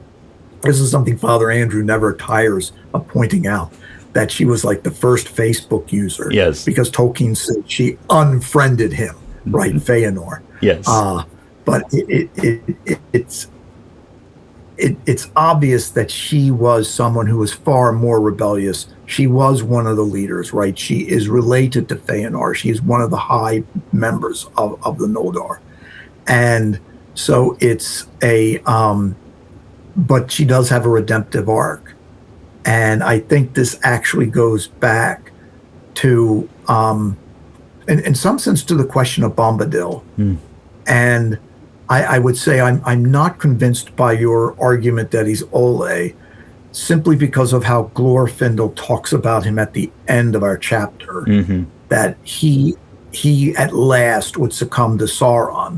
This is something Father Andrew never tires of pointing out, that she was like the first Facebook user. Yes. Because Tolkien said she unfriended him, right? Feanor. Yes. But it's obvious that she was someone who was far more rebellious. She was one of the leaders, right? She is related to Feanor. She is one of the high members of the Noldor. And so it's but she does have a redemptive arc. And I think this actually goes back to, in some sense, to the question of Bombadil. And I would say I'm not convinced by your argument that he's Ole, simply because of how Glorfindel talks about him at the end of our chapter, that he at last would succumb to Sauron.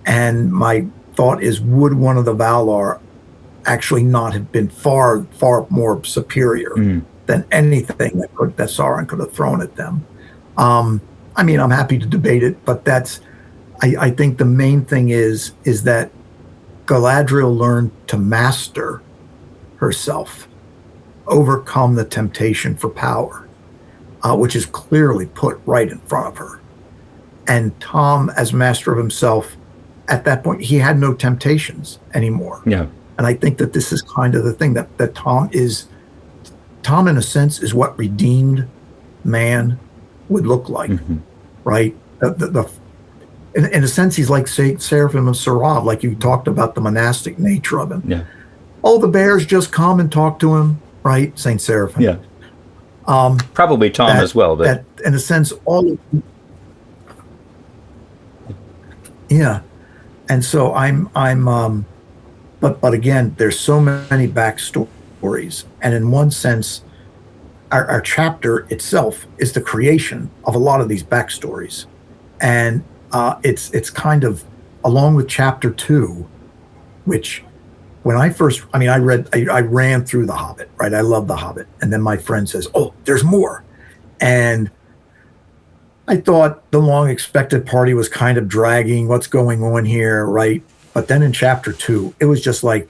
And my thought is, would one of the Valar actually not have been far more superior than anything that Sauron could have thrown at them? I'm happy to debate it, but that's I think the main thing is that Galadriel learned to master herself, overcome the temptation for power, which is clearly put right in front of her. And Tom, as master of himself, at that point, he had no temptations anymore. Yeah. And I think that this is kind of the thing that Tom, in a sense, is what redeemed man would look like, right? In a sense, he's like Seraphim of Sarov, like you talked about the monastic nature of him. Yeah. All the bears just come and talk to him, right? Saint Seraphim. Yeah. Probably Tom as well, but that, in a sense, yeah. And so but again, there's so many backstories, and in one sense, our chapter itself is the creation of a lot of these backstories, and it's kind of along with chapter 2, which when I ran through The Hobbit, right? I love The Hobbit, and then my friend says, "Oh, there's more," and I thought the long expected party was kind of dragging. What's going on here, right? But then in chapter 2, it was just like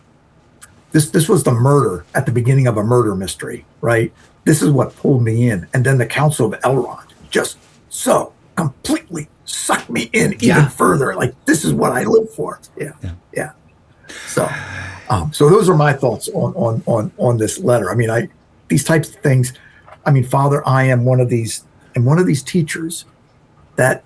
this was the murder at the beginning of a murder mystery, right? This is what pulled me in. And then the Council of Elrond just so completely sucked me in even further. Like, this is what I live for. Yeah. So those are my thoughts on this letter. I mean, these types of things. I mean, Father, I am one of these teachers that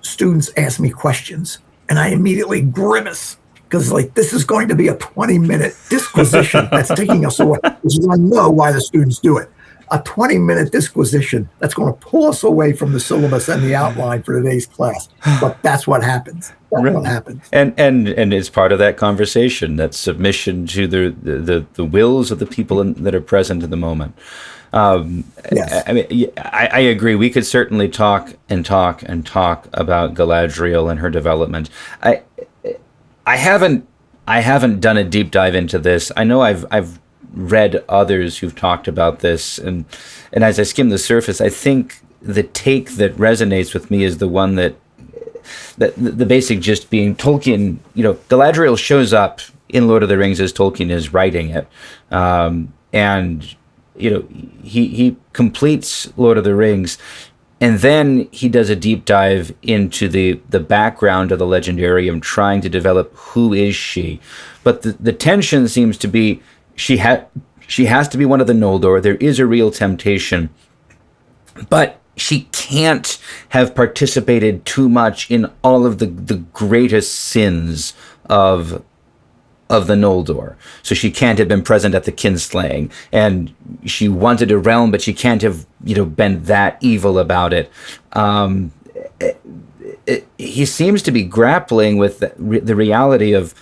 students ask me questions and I immediately grimace because, like, this is going to be a 20-minute disquisition that's taking us away, which is, I know why the students do it. A 20-minute disquisition that's going to pull us away from the syllabus and the outline for today's class. But that's what happens. That's what happens. And it's part of that conversation, that submission to the wills of the people that are present in the moment. Yes. I mean, I agree. We could certainly talk about Galadriel and her development. I haven't done a deep dive into this. I know I've read others who've talked about this, and as I skim the surface, I think the take that resonates with me is the one that the basic gist being Tolkien. Galadriel shows up in Lord of the Rings as Tolkien is writing it, and he completes Lord of the Rings, and then he does a deep dive into the background of the legendarium, trying to develop who is she. But the tension seems to be she has to be one of the Noldor. There is a real temptation, but she can't have participated too much in all of the greatest sins of the Noldor. So she can't have been present at the kinslaying, and she wanted a realm, but she can't have, been that evil about it. He seems to be grappling with the reality of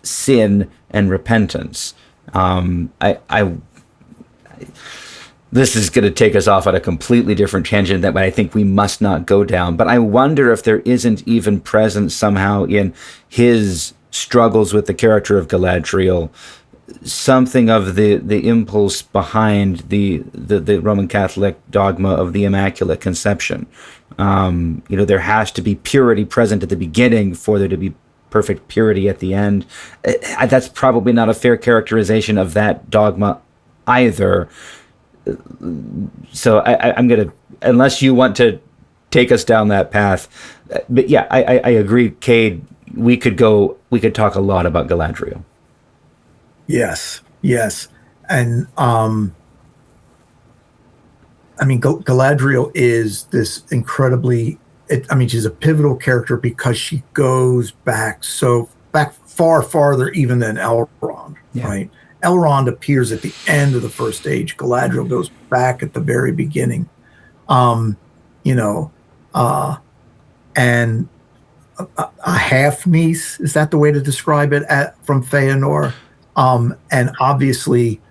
sin and repentance. This is going to take us off on a completely different tangent that I think we must not go down. But I wonder if there isn't even present somehow in his struggles with the character of Galadriel something of the impulse behind the Roman Catholic dogma of the Immaculate Conception. There has to be purity present at the beginning for there to be perfect purity at the end. That's probably not a fair characterization of that dogma either. So I'm going to, unless you want to take us down that path. But yeah, I agree, Cade. We could talk a lot about Galadriel. Yes. And Galadriel is this incredibly, she's a pivotal character because she goes back far farther even than Elrond, right? Elrond appears at the end of the First Age. Galadriel goes back at the very beginning. And a half niece, is that the way to describe it, from Feanor? And obviously,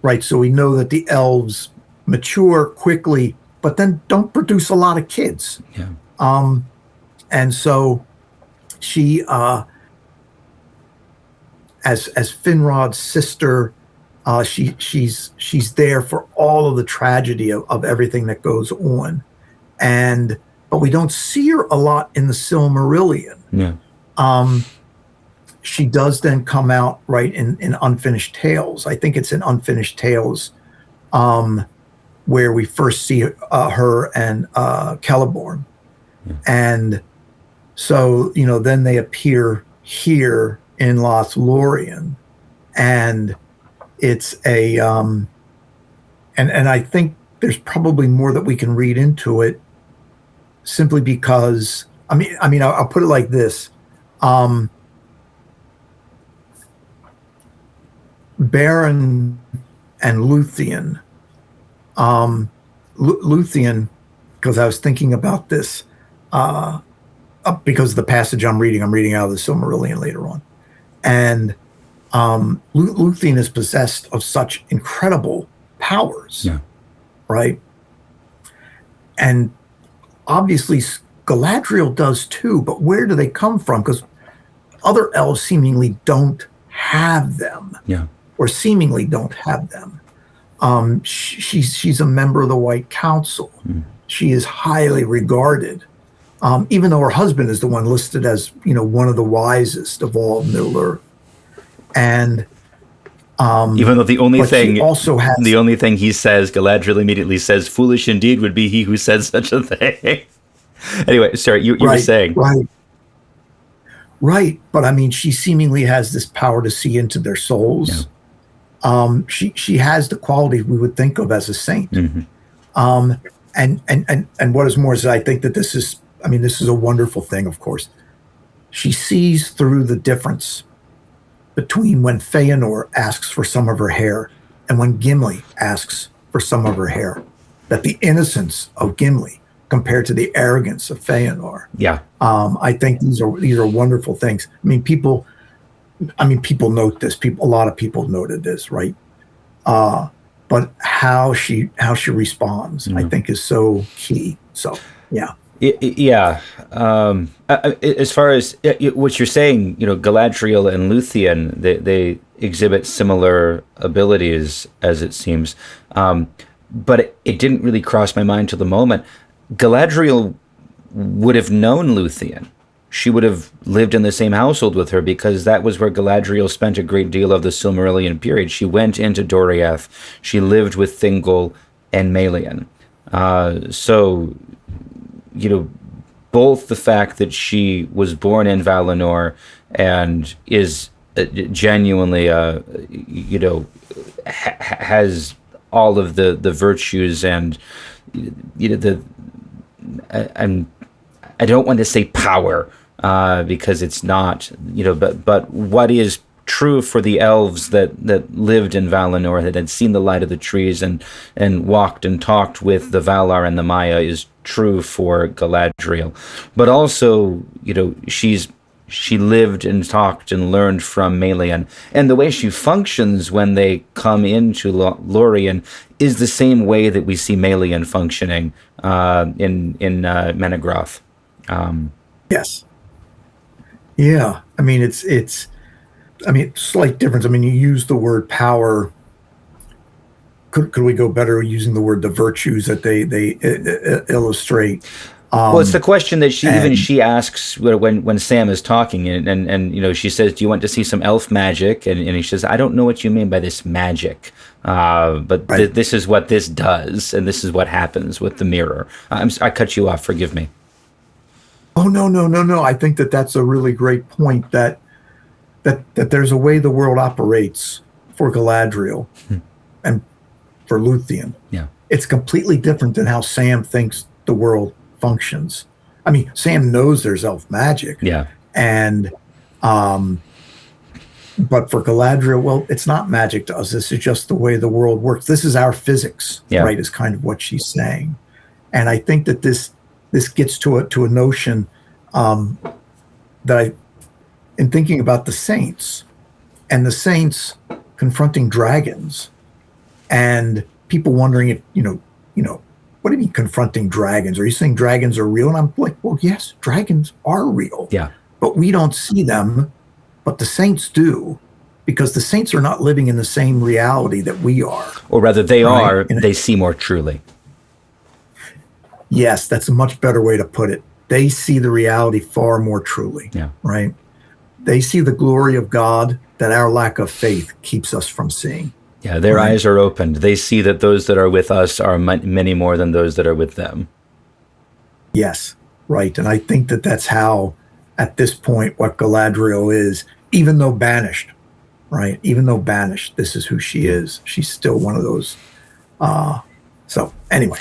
right, so we know that the elves mature quickly, but then don't produce a lot of kids. Yeah. And so she, as Finrod's sister, she's there for all of the tragedy of everything that goes on. And but we don't see her a lot in the Silmarillion. Yeah. She does then come out, right, in Unfinished Tales. I think it's in Unfinished Tales where we first see her and Celeborn. Yeah. And so, then they appear here in Lothlorien. And it's a, and I think there's probably more that we can read into it simply because, I'll put it like this. Beren and Luthien. Luthien, because I was thinking about this, because of the passage I'm reading out of the Silmarillion later on. And Luthien is possessed of such incredible powers, right? And obviously Galadriel does too, but where do they come from? Because other elves seemingly don't have them. Yeah. Or seemingly don't have them. She's a member of the White Council. She is highly regarded, even though her husband is the one listed as one of the wisest of all Middle-earth. And even though the only thing he says, Galadriel immediately says, "Foolish indeed would be he who said such a thing." Anyway, sorry, you were saying. Right. But she seemingly has this power to see into their souls. Yeah. She has the quality we would think of as a saint. And what is more is I think that this is a wonderful thing, of course. She sees through the difference between when Feanor asks for some of her hair and when Gimli asks for some of her hair, that the innocence of Gimli compared to the arrogance of Feanor. Yeah. I think these are wonderful things. People note this. A lot of people noted this, right? But how she responds, I think, is so key. So, yeah. As far as what you're saying, Galadriel and Luthien, they exhibit similar abilities, as it seems. But it didn't really cross my mind till the moment. Galadriel would have known Luthien. She would have lived in the same household with her because that was where Galadriel spent a great deal of the Silmarillion period. She went into Doriath. She lived with Thingol and Melian. So, both the fact that she was born in Valinor and is genuinely, has all of the virtues and, I don't want to say power, because it's not, but what is true for the elves that lived in Valinor, that had seen the light of the trees and walked and talked with the Valar and the Maya, is true for Galadriel. But also, she lived and talked and learned from Melian, and the way she functions when they come into Lorien is the same way that we see Melian functioning in Menegroth. Yes. Yeah. It's slight difference. You use the word power. Could we go better using the word the virtues that they illustrate? Well, it's the question that she asks when Sam is talking, and she says, "Do you want to see some elf magic?" And he says, "I don't know what you mean by this magic, but this is what this does, and this is what happens with the mirror." I cut you off. Forgive me. Oh, no. I think that's a really great point, that there's a way the world operates for Galadriel and for Luthien. Yeah. It's completely different than how Sam thinks the world functions. Sam knows there's elf magic. Yeah. And but for Galadriel, well, it's not magic to us. This is just the way the world works. This is our physics, right? Is kind of what she's saying. And I think that this gets to a notion that in thinking about the saints confronting dragons, and people wondering if, what do you mean confronting dragons? Are you saying dragons are real? And I'm like, well, yes, dragons are real. Yeah. But we don't see them, but the saints do, because the saints are not living in the same reality that we are. Or rather, they are, they see more truly. Yes, that's a much better way to put it. They see the reality far more truly, right? They see the glory of God that our lack of faith keeps us from seeing. Yeah, their eyes are opened. They see that those that are with us are many more than those that are with them. Yes, right. And I think that that's how, at this point, what Galadriel is, even though banished, right? Even though banished, this is who she is. She's still one of those. So anyway.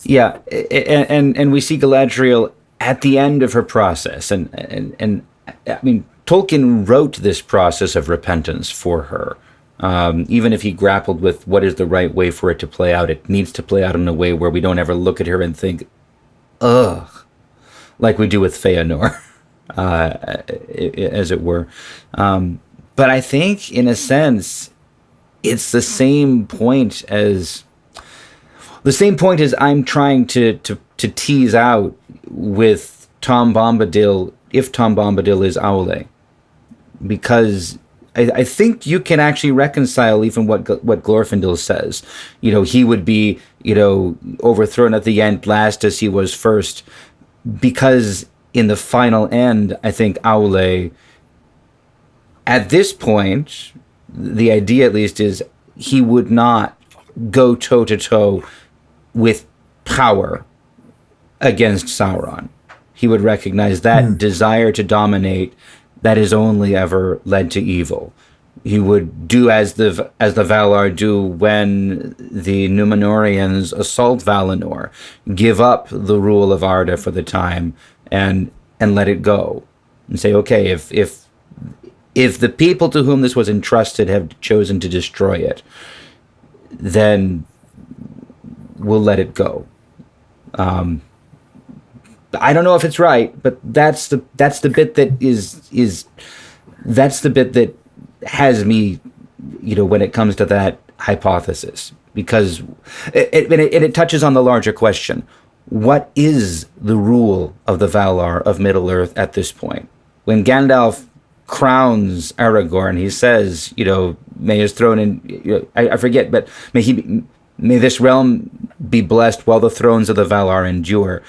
Yeah, and we see Galadriel at the end of her process. And I mean, Tolkien wrote this process of repentance for her. Even if he grappled with what is the right way for it to play out, it needs to play out in a way where we don't ever look at her and think, ugh, like we do with Feanor, as it were. But I think, in a sense, it's the same point as I'm trying to tease out with Tom Bombadil, if Tom Bombadil is Aule, because I think you can actually reconcile even what Glorfindel says. He would be, overthrown at the end last as he was first, because in the final end, I think Aule, at this point, the idea at least is he would not go toe-to-toe with power against Sauron. He would recognize that desire to dominate that has only ever led to evil. He would do as the Valar do when the Númenóreans assault Valinor, give up the rule of Arda for the time and let it go, and say, okay, if the people to whom this was entrusted have chosen to destroy it, then we'll let it go. I don't know if it's right, but that's the bit that that's the bit that has me, when it comes to that hypothesis, because it touches on the larger question: what is the rule of the Valar of Middle-earth at this point? When Gandalf crowns Aragorn, he says, may his throne and I forget, but may this realm be blessed while the thrones of the Valar endure.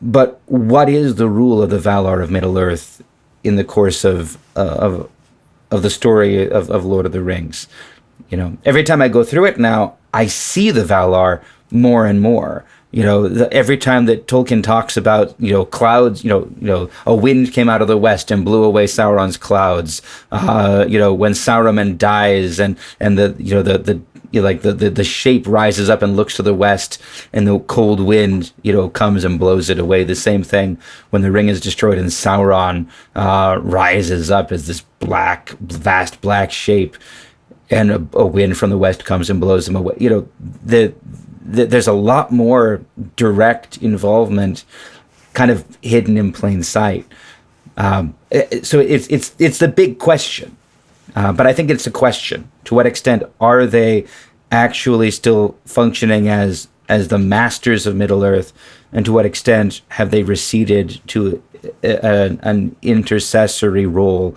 But what is the rule of the Valar of Middle-earth in the course of the story of Lord of the Rings? Every time I go through it now, I see the Valar more and more. Every time that Tolkien talks about, clouds, a wind came out of the west and blew away Sauron's clouds. When Saruman dies and the shape rises up and looks to the west, and the cold wind, comes and blows it away. The same thing when the ring is destroyed and Sauron rises up as this vast black shape, and a wind from the west comes and blows them away. There's a lot more direct involvement, kind of hidden in plain sight. So it's the big question. But I think it's a question: to what extent are they actually still functioning as the masters of Middle-earth, and to what extent have they receded to an intercessory role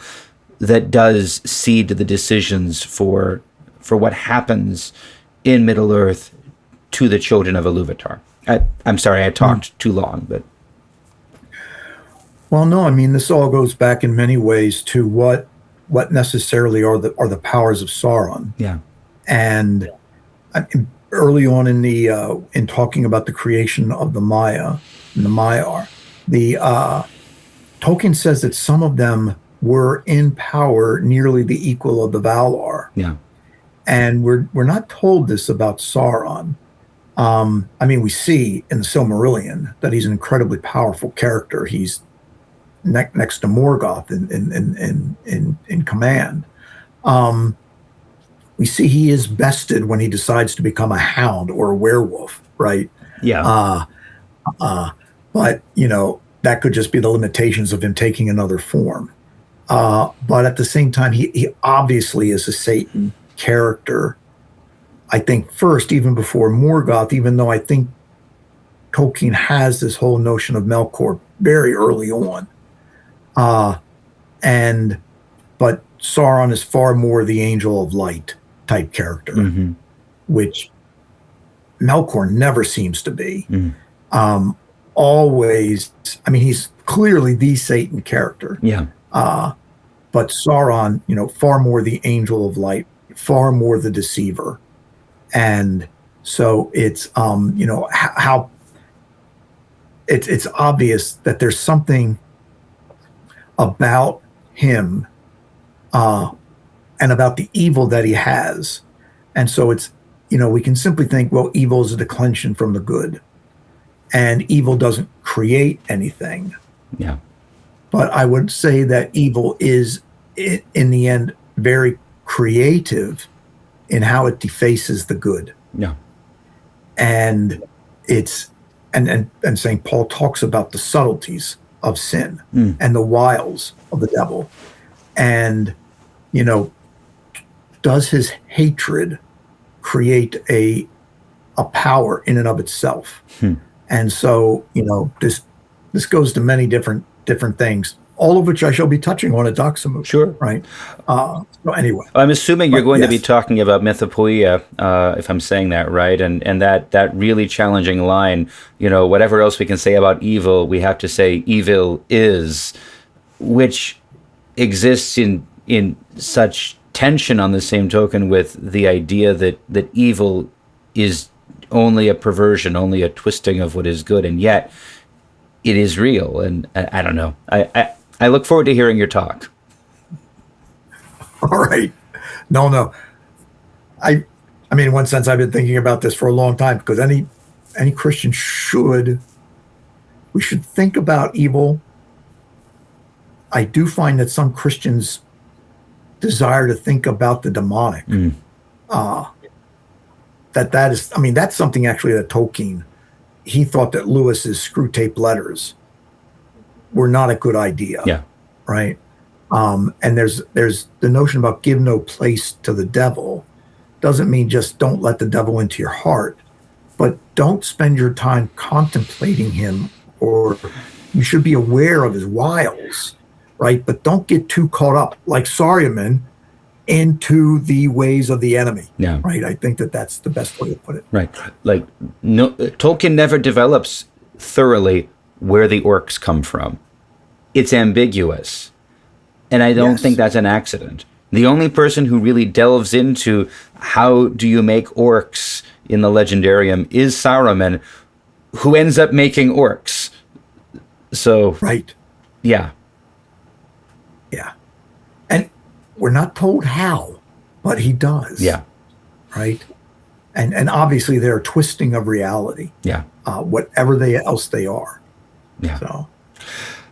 that does cede the decisions for what happens in Middle-earth to the children of Ilúvatar? I'm sorry, I talked too long, but... Well, no, I mean, this all goes back in many ways to what necessarily are the powers of Sauron. Yeah. And early on in talking about the creation of the Maya and the Maiar, Tolkien says that some of them were in power nearly the equal of the Valar. Yeah. And we're not told this about Sauron. We see in the Silmarillion that he's an incredibly powerful character. He's next to Morgoth in command. We see he is bested when he decides to become a hound or a werewolf, right? Yeah. But that could just be the limitations of him taking another form. But at the same time, he obviously is a Satan character. I think first, even before Morgoth, even though I think Tolkien has this whole notion of Melkor very early on. But Sauron is far more the angel of light type character, which Melkor never seems to be. always, I mean, he's clearly the Satan character. Yeah. But Sauron, far more the angel of light, far more the deceiver. And so it's, how it's obvious that there's something about him and about the evil that he has. And so it's, we can simply think, well, evil is a declension from the good, and evil doesn't create anything. Yeah. But I would say that evil is, in the end, very creative in how it defaces the good. Yeah. And it's, and St. Paul talks about the subtleties of sin and the wiles of the devil. And, does his hatred create a power in and of itself? And so, this goes to many different things, all of which I shall be touching on at Doxamut. Sure. Right. So anyway. I'm assuming you're going to be yes. talking about mythopoeia, if I'm saying that right, and that really challenging line, whatever else we can say about evil, we have to say evil is, which exists in such tension on the same token with the idea that evil is only a perversion, only a twisting of what is good, and yet it is real. And I don't know. I look forward to hearing your talk. All right. No. I mean, in one sense, I've been thinking about this for a long time, because any Christian we should think about evil. I do find that some Christians desire to think about the demonic. That is, I mean, that's something actually that Tolkien, he thought that Lewis's screw tape letters were not a good idea. Yeah. Right. And there's the notion about give no place to the devil. Doesn't mean just don't let the devil into your heart, but don't spend your time contemplating him, or you should be aware of his wiles, right? But don't get too caught up, like Saruman, into the ways of the enemy. Yeah. Right. I think that's the best way to put it. Right. Like, no, Tolkien never develops thoroughly where the orcs come from. It's ambiguous. And I don't think that's an accident. The only person who really delves into how do you make orcs in the Legendarium is Saruman, who ends up making orcs. So, right. Yeah. Yeah. And we're not told how, but he does. Yeah. Right. And obviously they're a twisting of reality. Yeah. Whatever else they are. Yeah. So.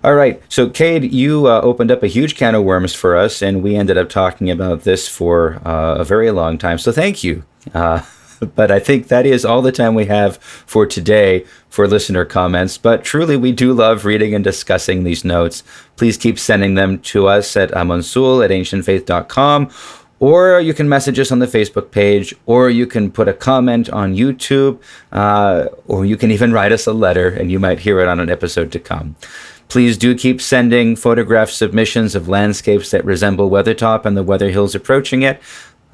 All right. So, Cade, you opened up a huge can of worms for us, and we ended up talking about this for a very long time. So thank you. But I think that is all the time we have for today for listener comments. But truly, we do love reading and discussing these notes. Please keep sending them to us at Amon Sûl at ancientfaith.com, or you can message us on the Facebook page, or you can put a comment on YouTube, or you can even write us a letter, and you might hear it on an episode to come. Please do keep sending photograph submissions of landscapes that resemble Weathertop and the Weather Hills approaching it.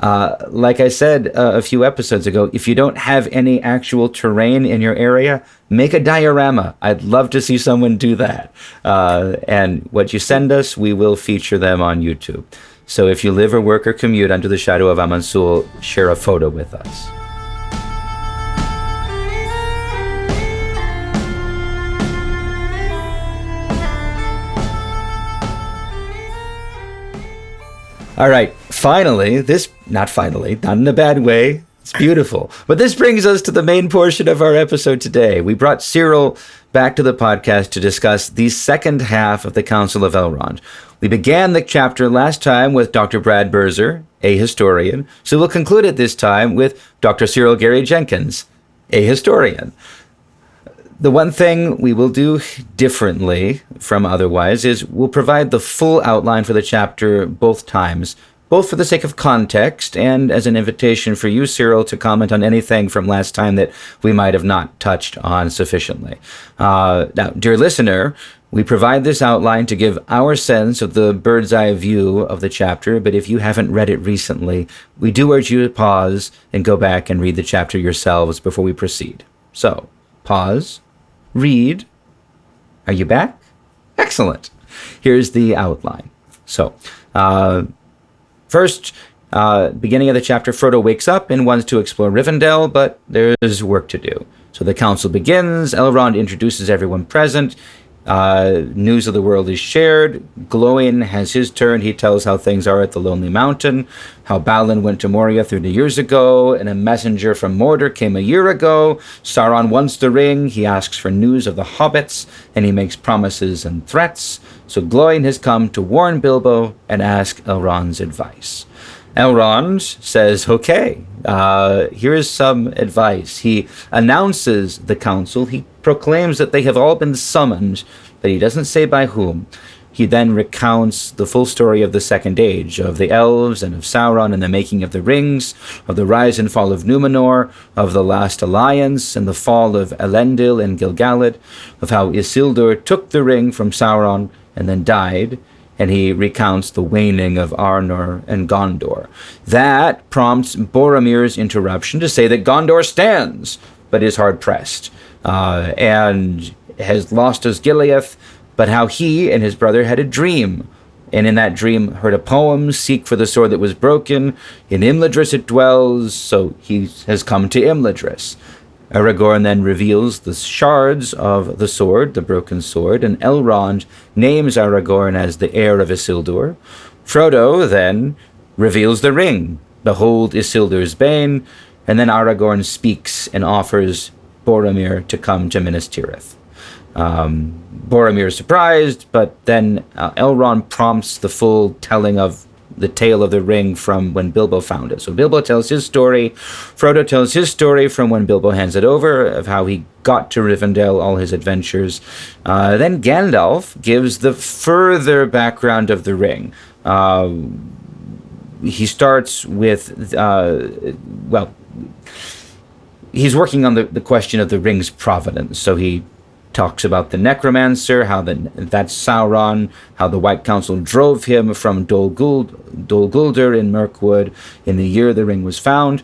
Like I said a few episodes ago, if you don't have any actual terrain in your area, make a diorama. I'd love to see someone do that. And what you send us, we will feature them on YouTube. So if you live or work or commute under the shadow of Amon Sûl, share a photo with us. All right, finally, not in a bad way, it's beautiful. But this brings us to the main portion of our episode today. We brought Cyril back to the podcast to discuss the second half of the Council of Elrond. We began the chapter last time with Dr. Brad Berzer, a historian, so we'll conclude it this time with Dr. Cyril Gary Jenkins, a historian. The one thing we will do differently from otherwise is we'll provide the full outline for the chapter both times, both for the sake of context and as an invitation for you, Cyril, to comment on anything from last time that we might have not touched on sufficiently. Now, dear listener, we provide this outline to give our sense of the bird's eye view of the chapter, but if you haven't read it recently, we do urge you to pause and go back and read the chapter yourselves before we proceed. So, pause. read. Are you back? Excellent. Here's the outline. So, first, beginning of the chapter, Frodo wakes up and wants to explore Rivendell, but there's work to do. So the council begins. Elrond introduces everyone present. News of the world is shared. Glóin has his turn. He tells how things are at the Lonely Mountain, how Balin went to Moria 30 years ago, and a messenger from Mordor came a year ago. Sauron wants the ring. He asks for news of the hobbits, and he makes promises and threats. So Glóin has come to warn Bilbo and ask Elrond's advice. Elrond says, okay, here's some advice. He announces the council. He proclaims that they have all been summoned, but he doesn't say by whom. He then recounts the full story of the Second Age, of the elves and of Sauron and the making of the rings, of the rise and fall of Númenor, of the last alliance and the fall of Elendil and Gil-galad, of how Isildur took the ring from Sauron and then died, and he recounts the waning of Arnor and Gondor. That prompts Boromir's interruption to say that Gondor stands, but is hard-pressed, and has lost Osgiliath, but how he and his brother had a dream, and in that dream heard a poem, seek for the sword that was broken. In Imladris it dwells, so he has come to Imladris. Aragorn then reveals the shards of the sword, the broken sword, and Elrond names Aragorn as the heir of Isildur. Frodo then reveals the ring, behold Isildur's bane, and then Aragorn speaks and offers Boromir to come to Minas Tirith. Boromir is surprised, but then Elrond prompts the full telling of the tale of the ring from when Bilbo found it. So Bilbo tells his story. Frodo tells his story from when Bilbo hands it over, of how he got to Rivendell, all his adventures. Then Gandalf gives the further background of the ring. He starts with, he's working on the question of the ring's provenance. So he talks about the necromancer, how that's Sauron, how the White Council drove him from Dol Guldur in Mirkwood in the year the ring was found.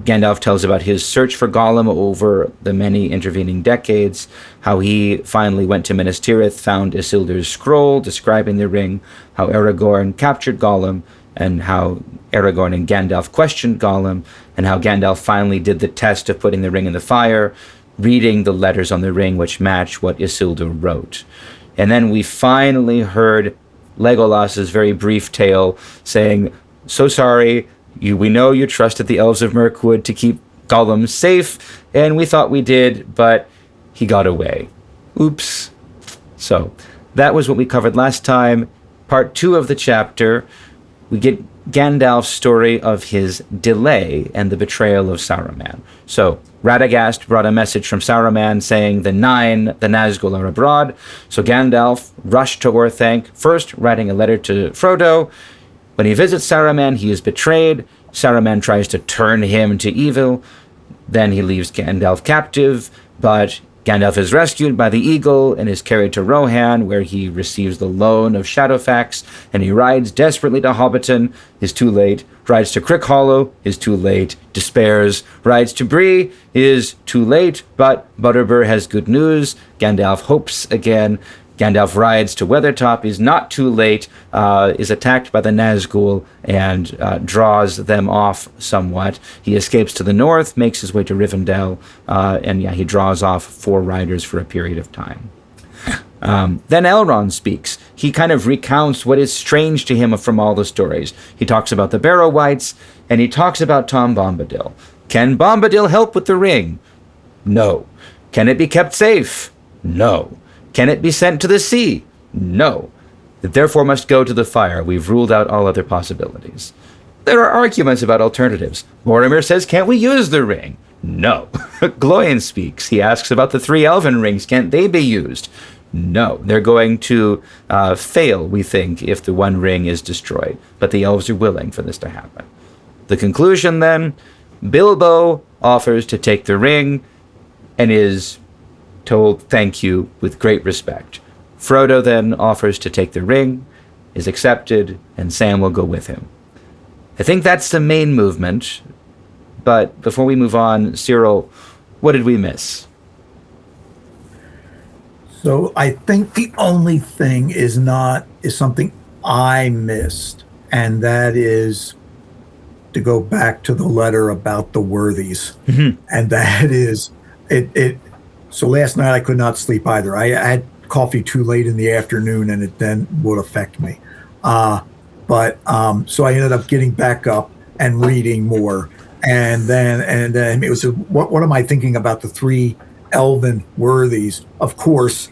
Gandalf tells about his search for Gollum over the many intervening decades, how he finally went to Minas Tirith, found Isildur's scroll describing the ring, how Aragorn captured Gollum, and how Aragorn and Gandalf questioned Gollum, and how Gandalf finally did the test of putting the ring in the fire, reading the letters on the ring which match what Isildur wrote. And then we finally heard Legolas's very brief tale saying, so sorry, we know you trusted the elves of Mirkwood to keep Gollum safe, and we thought we did, but he got away. Oops. So that was what we covered last time. Part 2 of the chapter, we get Gandalf's story of his delay and the betrayal of Saruman. So Radagast brought a message from Saruman saying the Nazgul are abroad. So Gandalf rushed to Orthanc, first writing a letter to Frodo. When he visits Saruman, he is betrayed. Saruman tries to turn him to evil. Then he leaves Gandalf captive, but Gandalf is rescued by the eagle and is carried to Rohan, where he receives the loan of Shadowfax, and he rides desperately to Hobbiton, is too late, rides to Crickhollow, is too late, despairs, rides to Bree, is too late, but Butterbur has good news. Gandalf hopes again. Gandalf rides to Weathertop, is not too late, is attacked by the Nazgul, and draws them off somewhat. He escapes to the north, makes his way to Rivendell, and he draws off 4 riders for a period of time. Then Elrond speaks. He kind of recounts what is strange to him from all the stories. He talks about the Barrow Wights, and he talks about Tom Bombadil. Can Bombadil help with the ring? No. Can it be kept safe? No. Can it be sent to the sea? No. It therefore must go to the fire. We've ruled out all other possibilities. There are arguments about alternatives. Boromir says, can't we use the ring? No. Glóin speaks. He asks about the 3 elven rings. Can't they be used? No. They're going to fail, we think, if the one ring is destroyed. But the elves are willing for this to happen. The conclusion, then, Bilbo offers to take the ring and is told thank you with great respect. Frodo then offers to take the ring, is accepted, and Sam will go with him. I think that's the main movement, but before we move on, Cyril, what did we miss? So I think the only thing is something I missed, and that is to go back to the letter about the worthies. And that is it. So last night I could not sleep either. I had coffee too late in the afternoon, and it then would affect me. So I ended up getting back up and reading more, and then it was what am I thinking about the three elven worthies? Of course,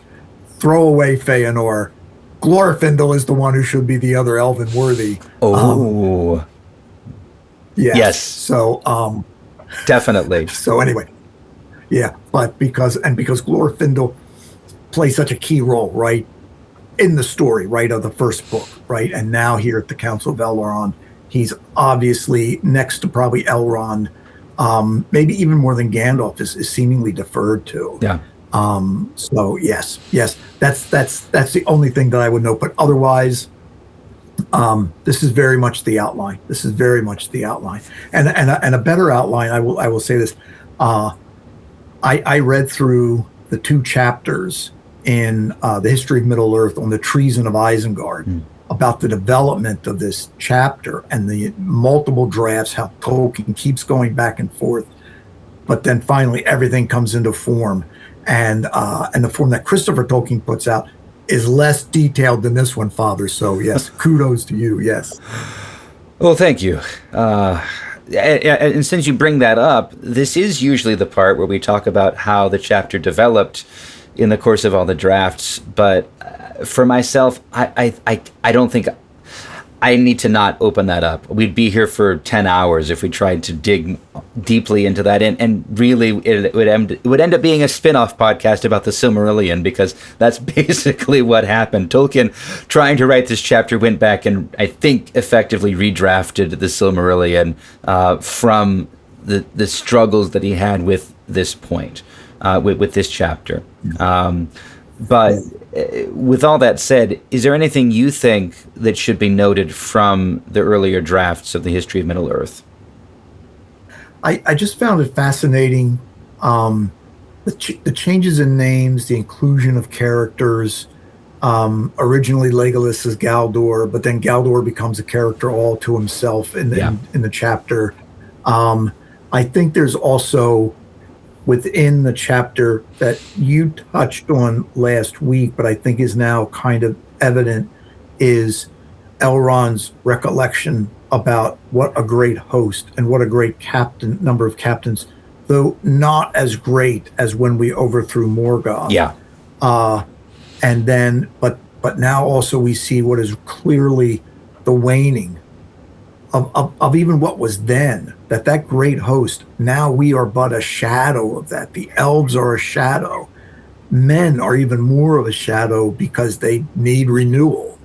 throw away Feanor. Glorfindel is the one who should be the other elven worthy. Oh, yes. So definitely. So anyway, yeah, but because Glorfindel plays such a key role, right, in the story, right, of the first book, right, and now here at the Council of Elrond, he's obviously next to probably Elrond, maybe even more than Gandalf is seemingly deferred to. Yeah. So yes, that's the only thing that I would know. But otherwise, this is very much the outline. And a better outline. I will say this. I read through the 2 chapters in the History of Middle Earth on the treason of Isengard about the development of this chapter and the multiple drafts, how Tolkien keeps going back and forth, but then finally everything comes into form. And the form that Christopher Tolkien puts out is less detailed than this one, Father. So yes, kudos to you. Yes. Well, thank you. And since you bring that up, this is usually the part where we talk about how the chapter developed in the course of all the drafts. But for myself, I don't think I need to not open that up. We'd be here for 10 hours if we tried to dig deeply into that. And really, it would end up being a spin-off podcast about the Silmarillion, because that's basically what happened. Tolkien, trying to write this chapter, went back and I think effectively redrafted the Silmarillion from the struggles that he had with this point, with this chapter. But with all that said, is there anything you think that should be noted from the earlier drafts of the History of Middle-earth? I just found it fascinating, the changes in names, the inclusion of characters. Originally Legolas is Galdor, but then Galdor becomes a character all to himself in the chapter. I think there's also within the chapter that you touched on last week, but I think is now kind of evident, is Elrond's recollection about what a great host and what a great number of captains, though not as great as when we overthrew Morgoth. Yeah. And then, but now also we see what is clearly the waning of even what was then, that great host. Now we are but a shadow of that. The elves are a shadow. Men are even more of a shadow because they need renewal.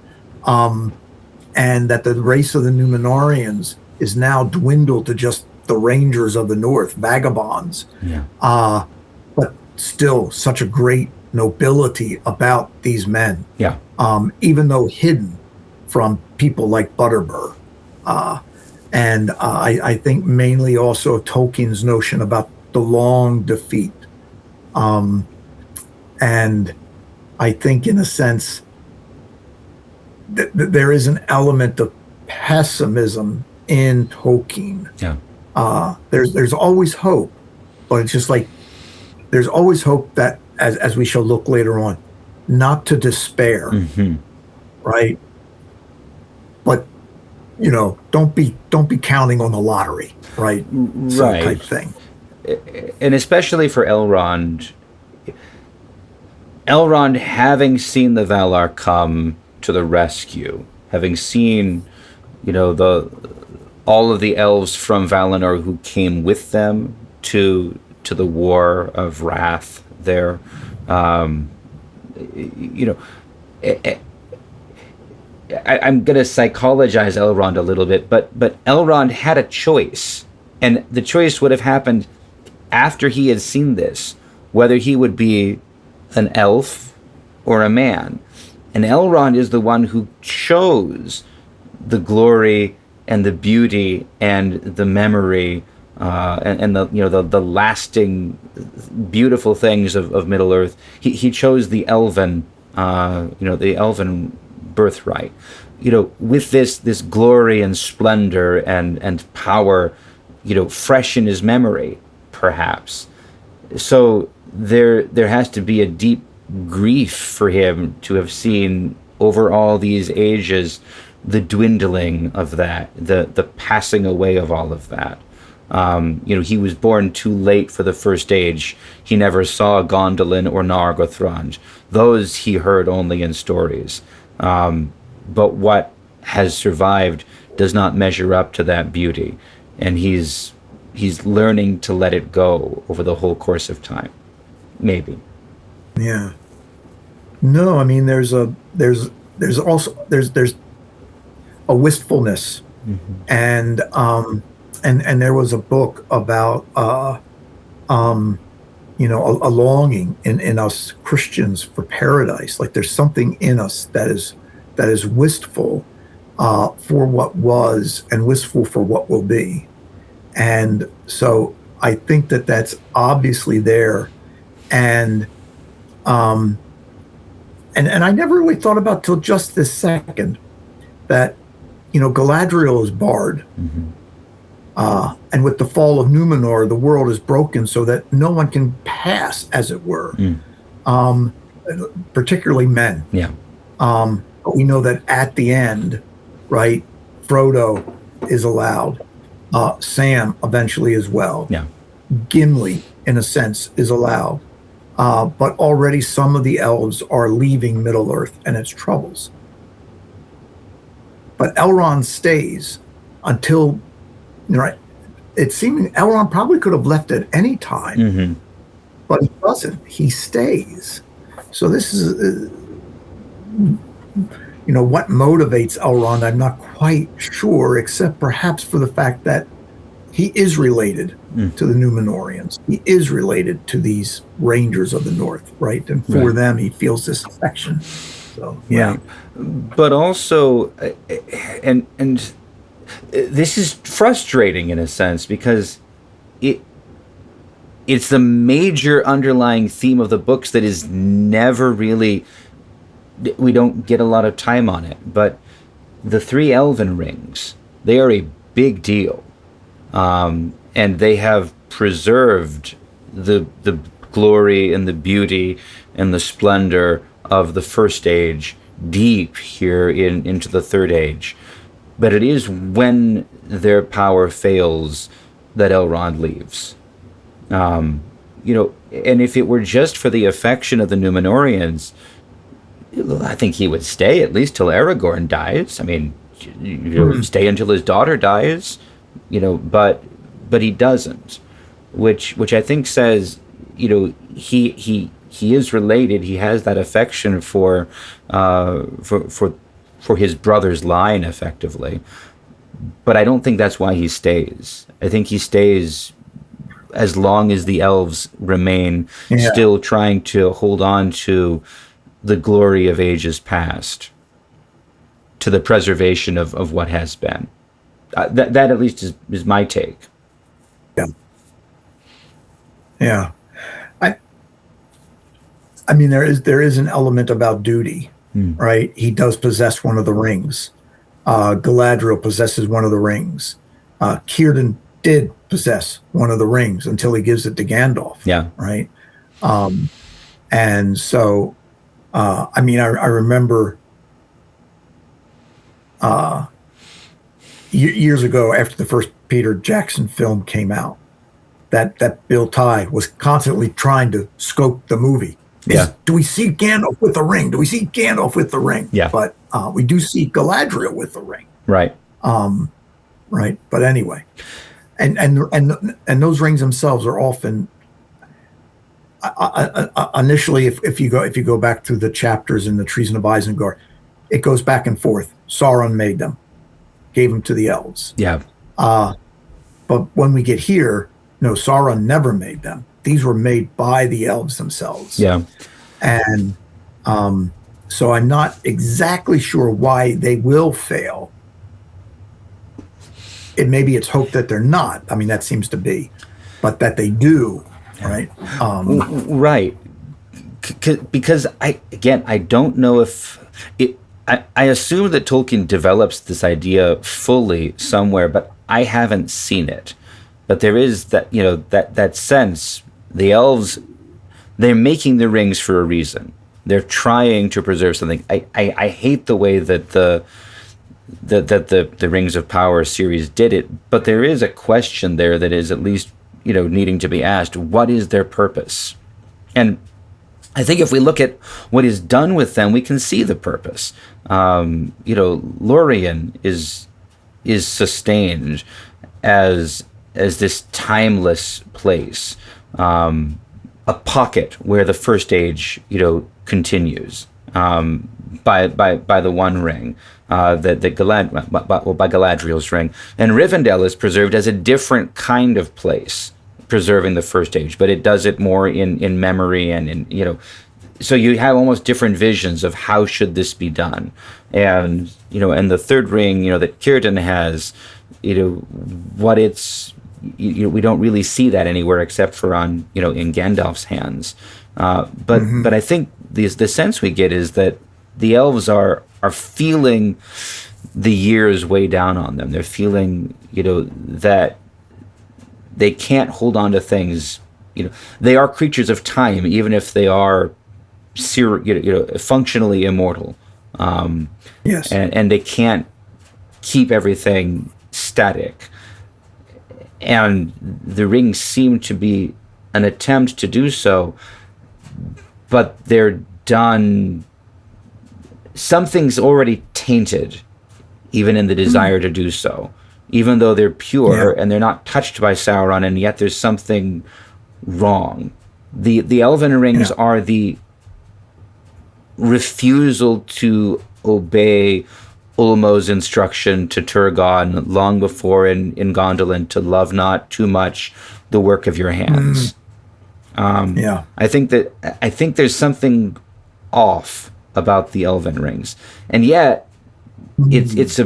And that the race of the Númenóreans is now dwindled to just the rangers of the north, vagabonds. Yeah. But still such a great nobility about these men. Yeah. Even though hidden from people like Butterbur. And I think mainly also Tolkien's notion about the long defeat. And I think in a sense that there is an element of pessimism in Tolkien. Yeah. There's always hope, but it's just like there's always hope that, as we shall look later on, not to despair, right? But don't be counting on the lottery, right? Right. Type thing. And especially for Elrond having seen the Valar come to the rescue, having seen, all of the elves from Valinor who came with them to the war of wrath there, I'm going to psychologize Elrond a little bit, but Elrond had a choice, and the choice would have happened after he had seen this, whether he would be an elf or a man. And Elrond is the one who chose the glory and the beauty and the memory and the lasting, beautiful things of Middle Earth. He chose the elven, the elven birthright. With this glory and splendor and power, fresh in his memory, perhaps. So there has to be a deep grief for him to have seen over all these ages the dwindling of that, the passing away of all of that. He was born too late for the first age. He never saw Gondolin or Nargothrond. Those he heard only in stories. But what has survived does not measure up to that beauty, and he's learning to let it go over the whole course of time. Maybe. Yeah. No, I mean there's also a wistfulness, and there was a book about a longing in us Christians for paradise. Like there's something in us that is wistful for what was and wistful for what will be. And so I think that's obviously there. And I never really thought about till just this second that, Galadriel is barred. And with the fall of Numenor, the world is broken so that no one can pass, as it were, particularly men. Yeah. But we know that at the end, right, Frodo is allowed. Sam eventually as well. Yeah. Gimli, in a sense, is allowed. But already some of the elves are leaving Middle-earth and its troubles. But Elrond stays until, right, it seemed Elrond probably could have left at any time, but he doesn't. He stays. So this is, what motivates Elrond, I'm not quite sure, except perhaps for the fact that he is related to the Númenóreans. He is related to these Rangers of the North, right? And for them, he feels this affection. So, yeah. But also, and this is frustrating in a sense because it's the major underlying theme of the books that is never really, we don't get a lot of time on it. But the 3 elven rings, they are a big deal. And they have preserved the glory and the beauty and the splendor of the first age deep here into the third age. But it is when their power fails that Elrond leaves. And if it were just for the affection of the Númenóreans, I think he would stay at least till Aragorn dies. I mean, stay until his daughter dies. But he doesn't, which I think says, he is related. He has that affection for his brother's line, effectively. But I don't think that's why he stays. I think he stays as long as the elves remain still trying to hold on to the glory of ages past, to the preservation of what has been. That at least is my take. Yeah. I mean, there is an element about duty, right? He does possess one of the rings. Galadriel possesses one of the rings. Círdan did possess one of the rings until he gives it to Gandalf. Yeah. Right. And so, I remember years ago, after the first Peter Jackson film came out, that Bill Nye was constantly trying to scope the movie. Do we see Gandalf with the ring? Do we see Gandalf with the ring? Yeah. But we do see Galadriel with the ring. Right. Right. But anyway, and those rings themselves are often initially, if you go back through the chapters in the Treason of Isengard, it goes back and forth. Sauron made them, gave them to the elves. Yeah. But when we get here, no, Sauron never made them. These were made by the elves themselves. Yeah. And so I'm not exactly sure why they will fail. maybe it's hope that they're not. I mean, that seems to be, but that they do, right? Right. Because I don't know if it. I assume that Tolkien develops this idea fully somewhere, but I haven't seen it. But there is that, that sense. The elves, they're making the rings for a reason. They're trying to preserve something. I hate the way that the Rings of Power series did it, but there is a question there that is at least, needing to be asked. What is their purpose? And I think if we look at what is done with them, we can see the purpose. Lorien is sustained as this timeless place, a pocket where the First Age, continues by the One Ring, by Galadriel's ring, and Rivendell is preserved as a different kind of place, preserving the First Age, but it does it more in memory and in so you have almost different visions of how should this be done. And and the third ring that Círdan has, what it's we don't really see that anywhere except for on in Gandalf's hands, but I think the sense we get is that the elves are feeling the years weigh down on them. They're feeling that they can't hold on to things. They are creatures of time, even if they are, functionally immortal. Yes, and they can't keep everything static. And the rings seem to be an attempt to do so, but they're done. Something's already tainted, even in the desire to do so. Even though they're pure and they're not touched by Sauron, and yet there's something wrong. The elven rings are the refusal to obey Ulmo's instruction to Turgon long before in Gondolin to love not too much the work of your hands. I think there's something off about the elven rings, and yet it's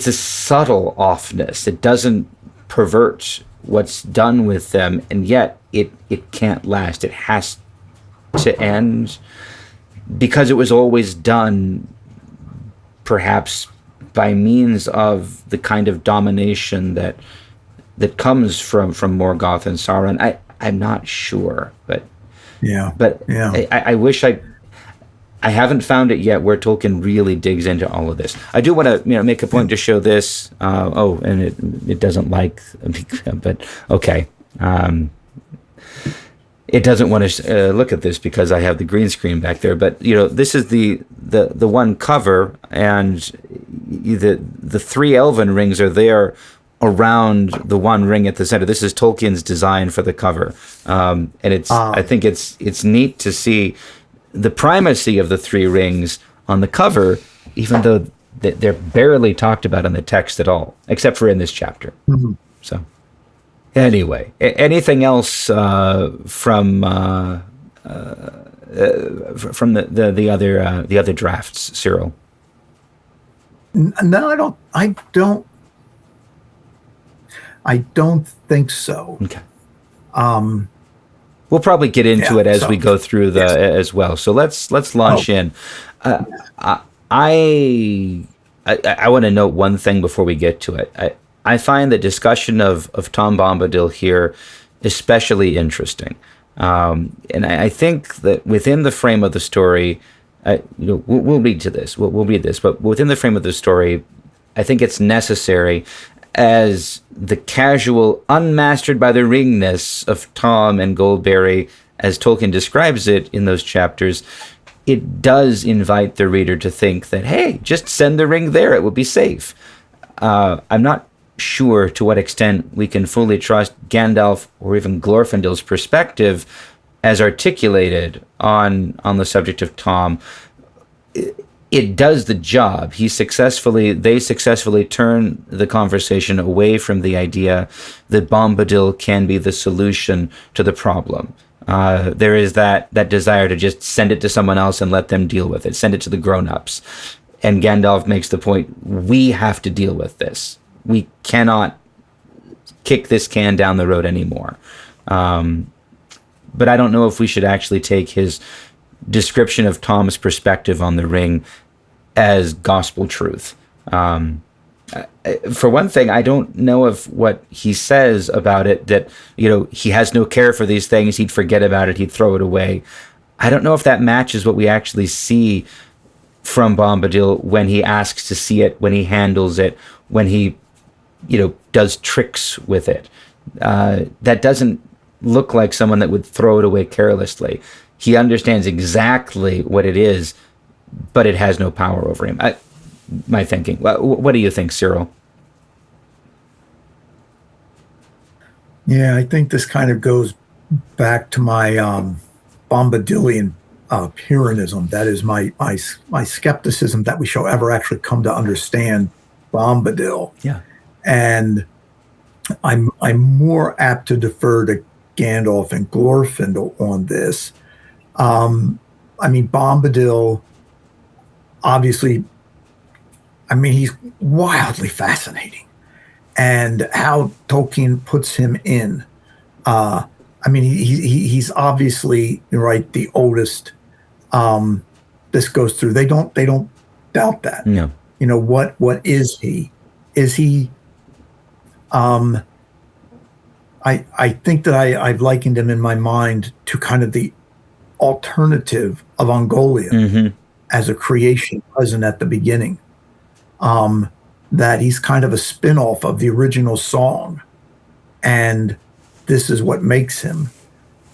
a subtle offness. It doesn't pervert what's done with them, and yet it can't last. It has to end because it was always done perhaps by means of the kind of domination that comes from Morgoth and Sauron. I'm not sure, but I wish I haven't found it yet where Tolkien really digs into all of this. I do want to make a point to show this. And it doesn't like, but okay. It doesn't want to look at this because I have the green screen back there. But this is the one cover, and the three elven rings are there around the one ring at the center. This is Tolkien's design for the cover, and it's I think it's neat to see the primacy of the three rings on the cover, even though they're barely talked about in the text at all, except for in this chapter. Mm-hmm. So, anyway, anything else from the other drafts, Cyril? No, I don't think so. Okay. We'll probably get into it as we go through as well. So let's launch in. I want to note one thing before we get to it. I find the discussion of Tom Bombadil here especially interesting, and I think that within the frame of the story, we'll read to this. We'll read this, but within the frame of the story, I think it's necessary. As the casual, unmastered by the ringness of Tom and Goldberry, as Tolkien describes it in those chapters, it does invite the reader to think that, hey, just send the ring there, it will be safe. I'm not sure to what extent we can fully trust Gandalf or even Glorfindel's perspective as articulated on the subject of Tom. It does the job. They successfully turn the conversation away from the idea that Bombadil can be the solution to the problem. There is that desire to just send it to someone else and let them deal with it. Send it to the grown-ups. And Gandalf makes the point, we have to deal with this. We cannot kick this can down the road anymore. But I don't know if we should actually take his description of Tom's perspective on the ring as gospel truth. For one thing, I don't know if what he says about it, that, he has no care for these things, he'd forget about it, he'd throw it away. I don't know if that matches what we actually see from Bombadil when he asks to see it, when he handles it, when he, does tricks with it. That doesn't look like someone that would throw it away carelessly. He understands exactly what it is, but it has no power over him. My thinking. What do you think, Cyril? Yeah, I think this kind of goes back to my Bombadilian Pyrrhonism. That is my skepticism that we shall ever actually come to understand Bombadil. Yeah. And I'm more apt to defer to Gandalf and Glorfindel on this. Bombadil, obviously, he's wildly fascinating. And how Tolkien puts him in. He's obviously, right, the oldest this goes through. They don't doubt that. No. What is he? Is he I think that I've likened him in my mind to kind of the alternative of Ungoliant as a creation present at the beginning. That he's kind of a spin-off of the original song. And this is what makes him.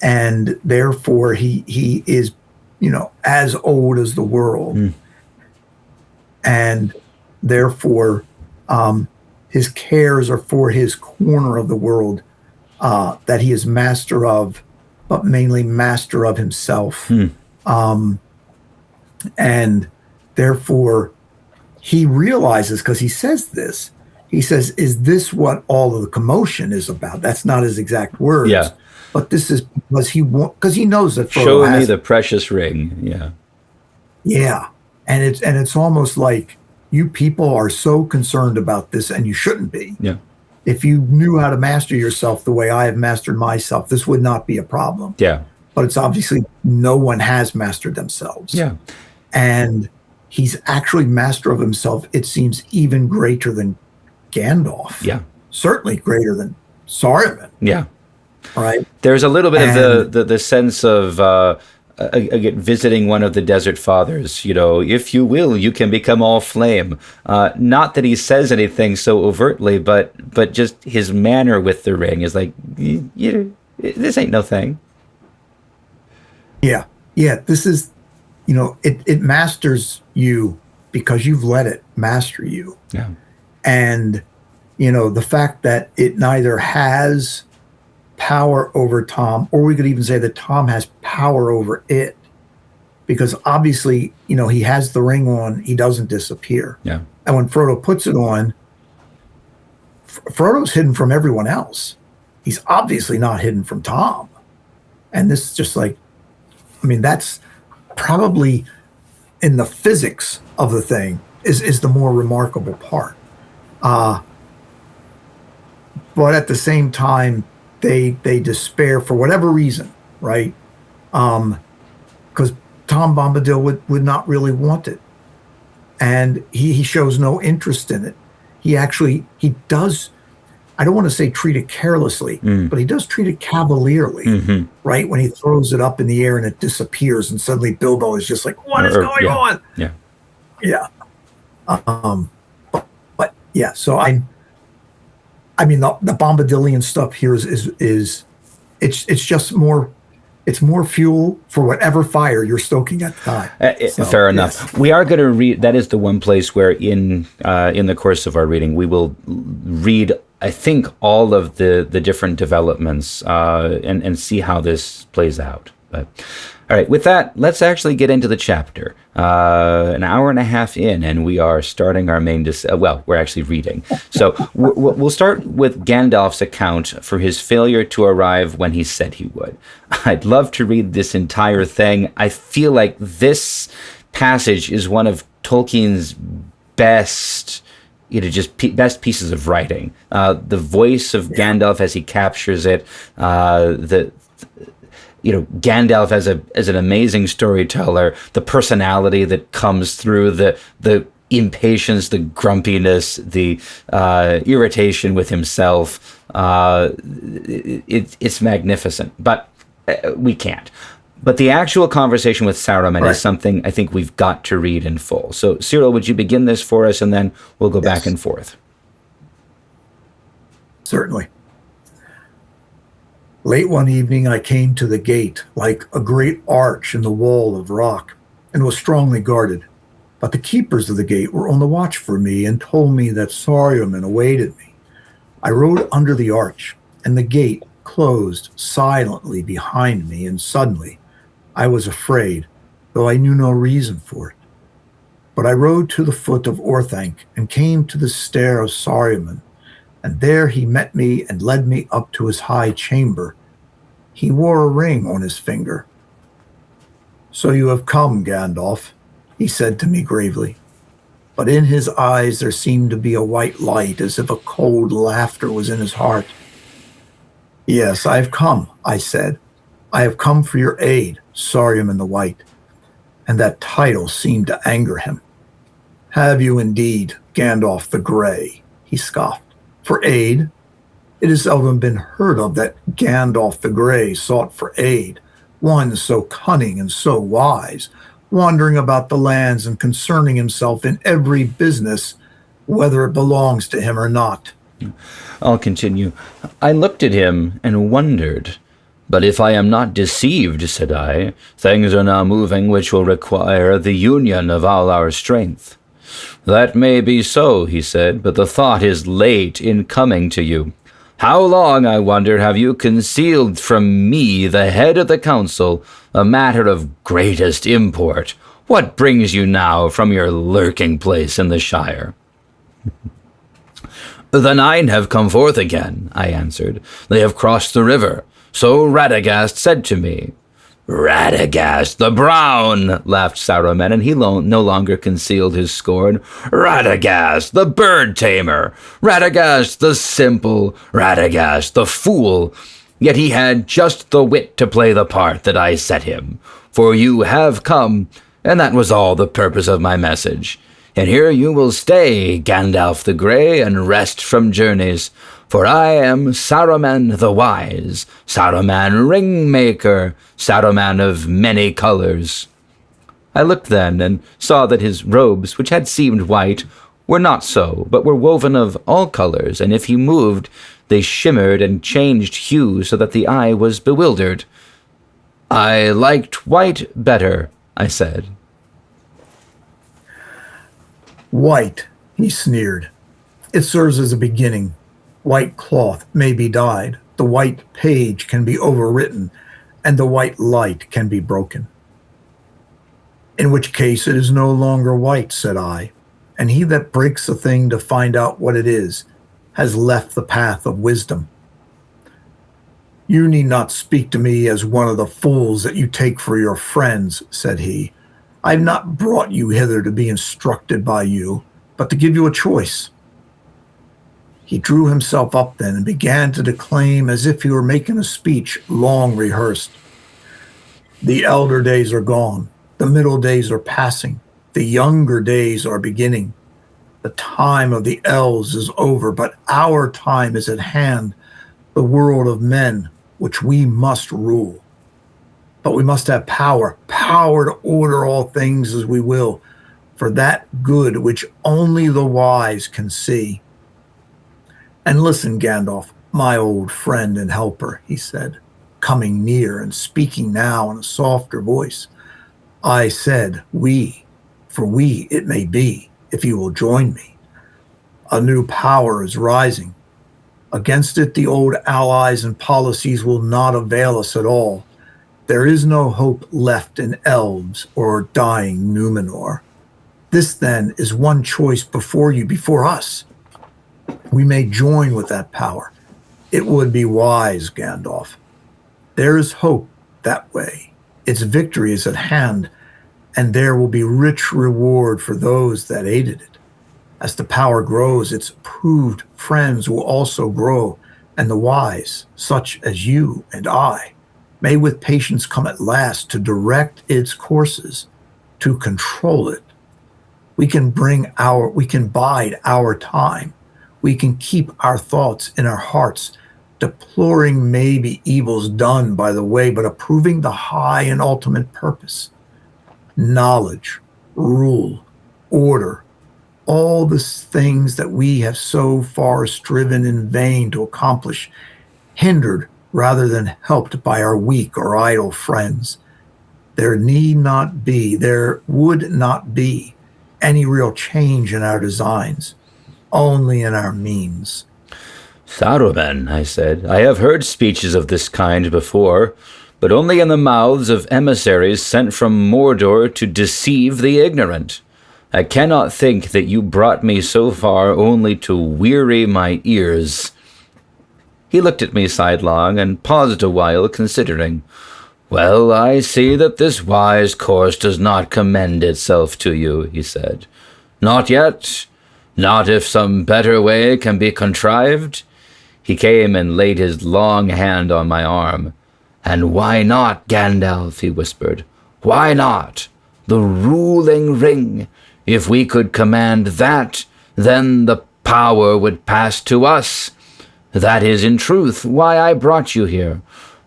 And therefore he is, as old as the world. And therefore his cares are for his corner of the world that he is master of, but mainly master of himself. And therefore he realizes, because he says this, he says, is this what all of the commotion is about? That's not his exact words. Yeah. But this is because he knows that Frodo show has me the precious ring. Yeah. Yeah. And it's almost like you people are so concerned about this, and you shouldn't be. Yeah. If you knew how to master yourself the way I have mastered myself, this would not be a problem. Yeah. But it's obviously no one has mastered themselves. Yeah. And he's actually master of himself, it seems, even greater than Gandalf. Yeah. Certainly greater than Saruman. Yeah. Right. There's a little bit of the sense of again, visiting one of the Desert Fathers. If you will, you can become all flame. Not that he says anything so overtly, but just his manner with the ring is like, this ain't no thing. Yeah. Yeah. This is, it masters you because you've let it master you. Yeah. And, the fact that it neither has power over Tom, or we could even say that Tom has power over it, because obviously, he has the ring on, he doesn't disappear. Yeah. And when Frodo puts it on, Frodo's hidden from everyone else. He's obviously not hidden from Tom. And this is just like, that's probably, in the physics of the thing, is the more remarkable part. But at the same time, they despair for whatever reason, right? Because Tom Bombadil would not really want it. And he shows no interest in it. He does, I don't want to say treat it carelessly, but he does treat it cavalierly, right? When he throws it up in the air and it disappears, and suddenly Bilbo is just like, what is going on? Yeah. Yeah. But yeah, so the Bombadilian stuff here is it's just more, it's more fuel for whatever fire you're stoking at the time. Fair enough. Yes. We are going to read. That is the one place where in the course of our reading, we will read, I think, all of the different developments and see how this plays out. But all right, with that, let's actually get into the chapter. An hour and a half in, and we are starting our main. We're actually reading. So we'll start with Gandalf's account for his failure to arrive when he said he would. I'd love to read this entire thing. I feel like this passage is one of Tolkien's best, best pieces of writing. The voice of Gandalf as he captures it, Gandalf as an amazing storyteller, the personality that comes through, the impatience, the grumpiness, the irritation with himself. It's magnificent, but we can't. But the actual conversation with Saruman is something I think we've got to read in full. So, Cyril, would you begin this for us, and then we'll go back and forth? Certainly. Late one evening, I came to the gate like a great arch in the wall of rock, and was strongly guarded. But the keepers of the gate were on the watch for me and told me that Saruman awaited me. I rode under the arch, and the gate closed silently behind me, and suddenly I was afraid, though I knew no reason for it. But I rode to the foot of Orthanc and came to the stair of Saruman, and there he met me and led me up to his high chamber. He wore a ring on his finger. "So you have come, Gandalf," he said to me gravely. But in his eyes there seemed to be a white light, as if a cold laughter was in his heart. "Yes, I have come," I said. "I have come for your aid, Saruman the White." And that title seemed to anger him. "Have you indeed, Gandalf the Grey?" he scoffed. "For aid? It has seldom been heard of that Gandalf the Grey sought for aid, one so cunning and so wise, wandering about the lands and concerning himself in every business, whether it belongs to him or not." I'll continue. "I looked at him and wondered. But if I am not deceived, said I, things are now moving which will require the union of all our strength. That may be so, he said, but the thought is late in coming to you. How long, I wonder, have you concealed from me, the head of the council, a matter of greatest import? What brings you now from your lurking place in the Shire? The 9 have come forth again, I answered. They have crossed the river. So Radagast said to me. Radagast the Brown, laughed Saruman, and he no longer concealed his scorn. Radagast the bird tamer, Radagast the simple, Radagast the fool. Yet he had just the wit to play the part that I set him. For you have come, and that was all the purpose of my message. And here you will stay, Gandalf the Grey, and rest from journeys. For I am Saruman the Wise, Saruman Ringmaker, Saruman of many colors. I looked then and saw that his robes, which had seemed white, were not so, but were woven of all colors, and if he moved, they shimmered and changed hue so that the eye was bewildered. I liked white better, I said. White, he sneered. It serves as a beginning. White cloth may be dyed, the white page can be overwritten, and the white light can be broken. In which case it is no longer white, said I, and he that breaks a thing to find out what it is has left the path of wisdom. You need not speak to me as one of the fools that you take for your friends, said he. I have not brought you hither to be instructed by you, but to give you a choice. He drew himself up then and began to declaim as if he were making a speech long rehearsed. The elder days are gone. The middle days are passing. The younger days are beginning. The time of the elves is over, but our time is at hand, the world of men, which we must rule. But we must have power to order all things as we will, for that good which only the wise can see. And listen, Gandalf, my old friend and helper, he said, coming near and speaking now in a softer voice. I said we, for we it may be, if you will join me. A new power is rising. Against it, the old allies and policies will not avail us at all. There is no hope left in elves or dying Numenor. This, then, is one choice before you, before us. We may join with that power. It would be wise, Gandalf. There is hope that way. Its victory is at hand, and there will be rich reward for those that aided it. As the power grows, its proved friends will also grow, and the wise, such as you and I, may with patience come at last to direct its courses, to control it. We can bide our time. We can keep our thoughts in our hearts, deploring maybe evils done by the way, but approving the high and ultimate purpose. Knowledge, rule, order, all the things that we have so far striven in vain to accomplish, hindered rather than helped by our weak or idle friends. There would not be any real change in our designs, only in our means. Saruman, I said, I have heard speeches of this kind before, but only in the mouths of emissaries sent from Mordor to deceive the ignorant. I cannot think that you brought me so far only to weary my ears. He looked at me sidelong and paused a while, considering. Well, I see that this wise course does not commend itself to you, he said. Not yet. Not if some better way can be contrived. He came and laid his long hand on my arm. And why not, Gandalf, he whispered. Why not? The ruling ring. If we could command that, then the power would pass to us. That is, in truth, why I brought you here.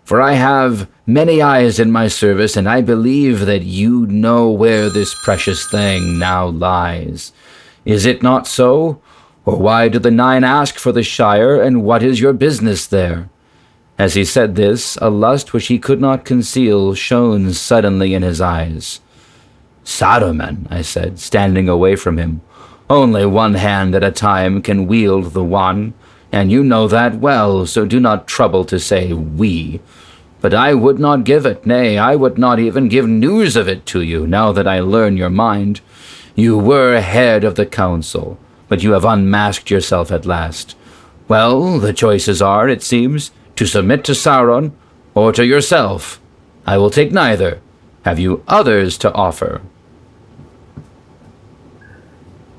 For I have many eyes in my service, and I believe that you know where this precious thing now lies. Is it not so? Or why do the Nine ask for the Shire, and what is your business there? As he said this, a lust which he could not conceal shone suddenly in his eyes. Saruman, I said, standing away from him. Only one hand at a time can wield the wand, and you know that well, so do not trouble to say we. But I would not give it, nay, I would not even give news of it to you, now that I learn your mind. You were head of the council, but you have unmasked yourself at last. Well, the choices are, it seems, to submit to Sauron, or to yourself. I will take neither. Have you others to offer?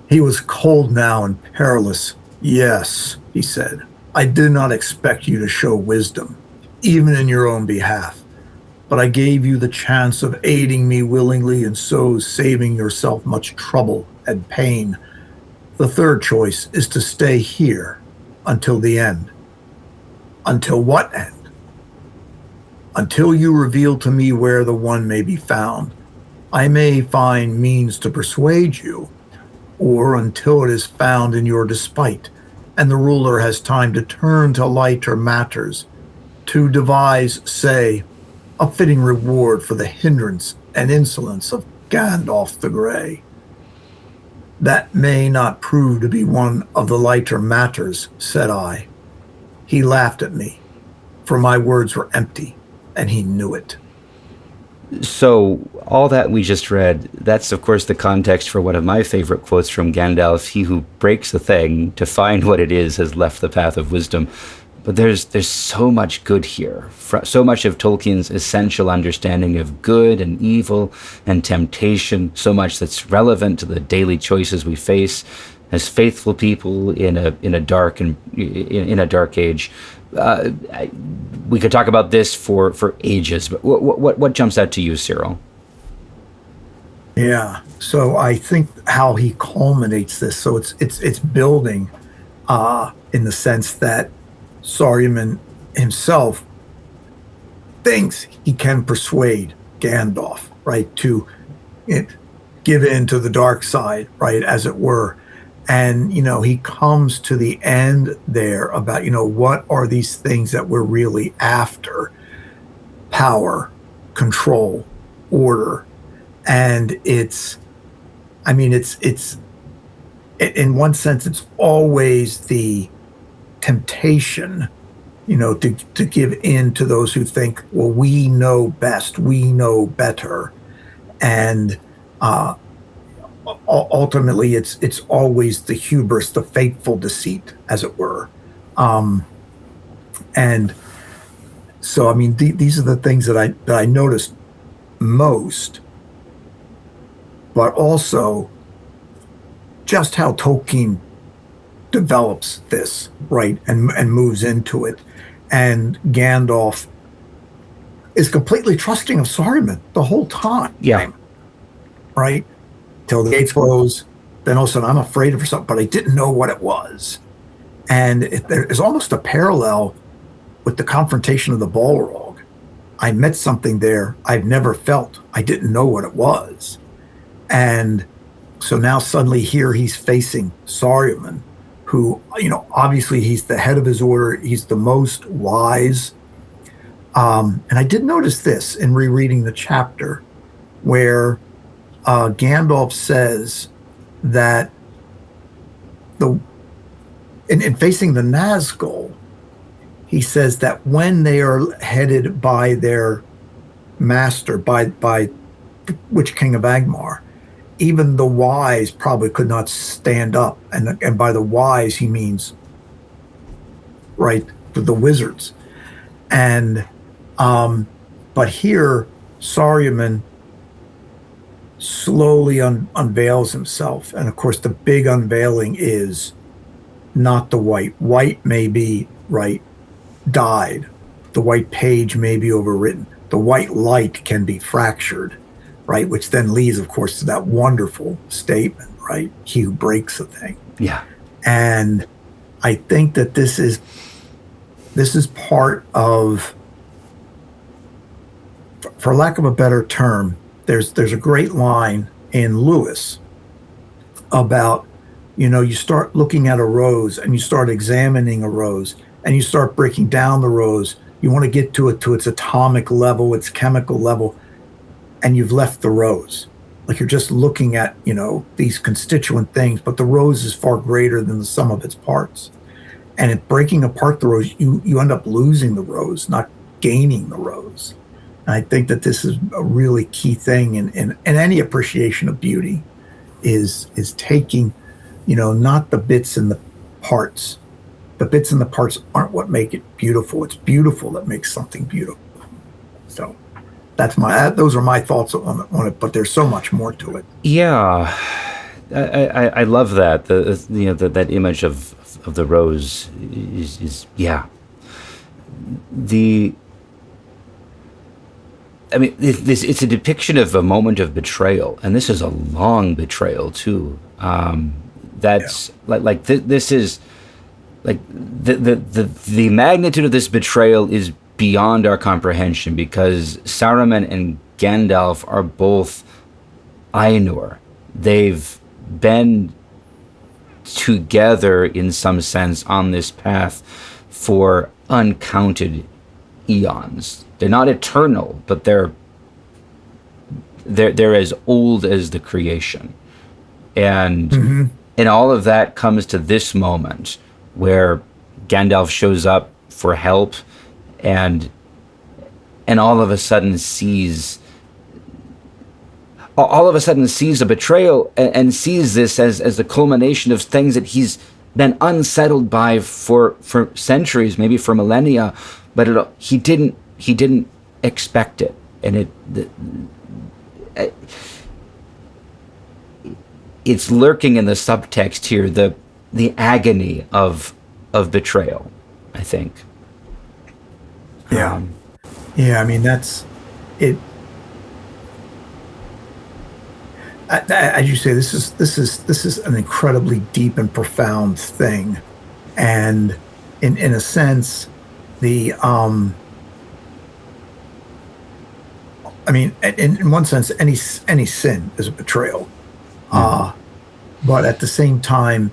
He was cold now and perilous. Yes, he said, I did not expect you to show wisdom, even in your own behalf. But I gave you the chance of aiding me willingly and so saving yourself much trouble and pain. The third choice is to stay here until the end. Until what end? Until you reveal to me where the one may be found. I may find means to persuade you, or until it is found in your despite, and the ruler has time to turn to lighter matters, to devise, say, a fitting reward for the hindrance and insolence of Gandalf the Grey. That may not prove to be one of the lighter matters, said I. He laughed at me, for my words were empty, and he knew it. So, all that we just read, that's of course the context for one of my favorite quotes from Gandalf. He who breaks a thing to find what it is has left the path of wisdom. But there's so much good here. So much of Tolkien's essential understanding of good and evil and temptation, so much that's relevant to the daily choices we face as faithful people in a dark age. We could talk about this for ages, but what jumps out to you, Cyril? Yeah. So I think how he culminates this. So it's building in the sense that Saruman himself thinks he can persuade Gandalf, right, to give in to the dark side, right, as it were. And, he comes to the end there about, what are these things that we're really after? Power, control, order. And it's in one sense, it's always the temptation, to give in to those who think, well, we know best, we know better. And, ultimately, it's always the hubris, the fateful deceit, as it were. And so, these are the things that I noticed most. but also just how Tolkien develops this, right, and moves into it. And Gandalf is completely trusting of Saruman the whole time. Yeah. Right? Till the gates close. Then all of a sudden, I'm afraid of something, but I didn't know what it was. And there is almost a parallel with the confrontation of the Balrog. I met something there I've never felt. I didn't know what it was. And so now suddenly here he's facing Saruman, who, obviously he's the head of his order. He's the most wise. And I did notice this in rereading the chapter where Gandalf says that in facing the Nazgul, he says that when they are headed by their master, by Witch King of Angmar, even the wise probably could not stand up. And by the wise, he means, right, the wizards. And, but here, Saruman slowly unveils himself. And of course, the big unveiling is not the white. White may be, right, dyed. The white page may be overwritten. The white light can be fractured, right? Which then leads, of course, to that wonderful statement, right? He who breaks a thing. Yeah. And I think that this is part of, for lack of a better term, there's a great line in Lewis about, you start looking at a rose and you start examining a rose and you start breaking down the rose. You want to get to its atomic level, its chemical level, and you've left the rose. Like you're just looking at, these constituent things, but the rose is far greater than the sum of its parts. And in breaking apart the rose, you end up losing the rose, not gaining the rose. And I think that this is a really key thing in any appreciation of beauty is taking, not the bits and the parts. The bits and the parts aren't what make it beautiful. It's beautiful that makes something beautiful. So those are my thoughts on it, but there's so much more to it. Yeah. I love that. That image of the rose is yeah. It's a depiction of a moment of betrayal, and this is a long betrayal too. This is like the magnitude of this betrayal is beyond our comprehension, because Saruman and Gandalf are both Ainur. They've been together in some sense on this path for uncounted eons. They're not eternal, but they're as old as the creation. And and all of that comes to this moment where Gandalf shows up for help and all of a sudden sees a betrayal and sees this as the culmination of things that he's been unsettled by for centuries, maybe for millennia, but he didn't expect it. And it's lurking in the subtext here, the agony of betrayal, I think. Yeah. That's it. As you say, this is an incredibly deep and profound thing, and in a sense, in one sense, any sin is a betrayal, but at the same time,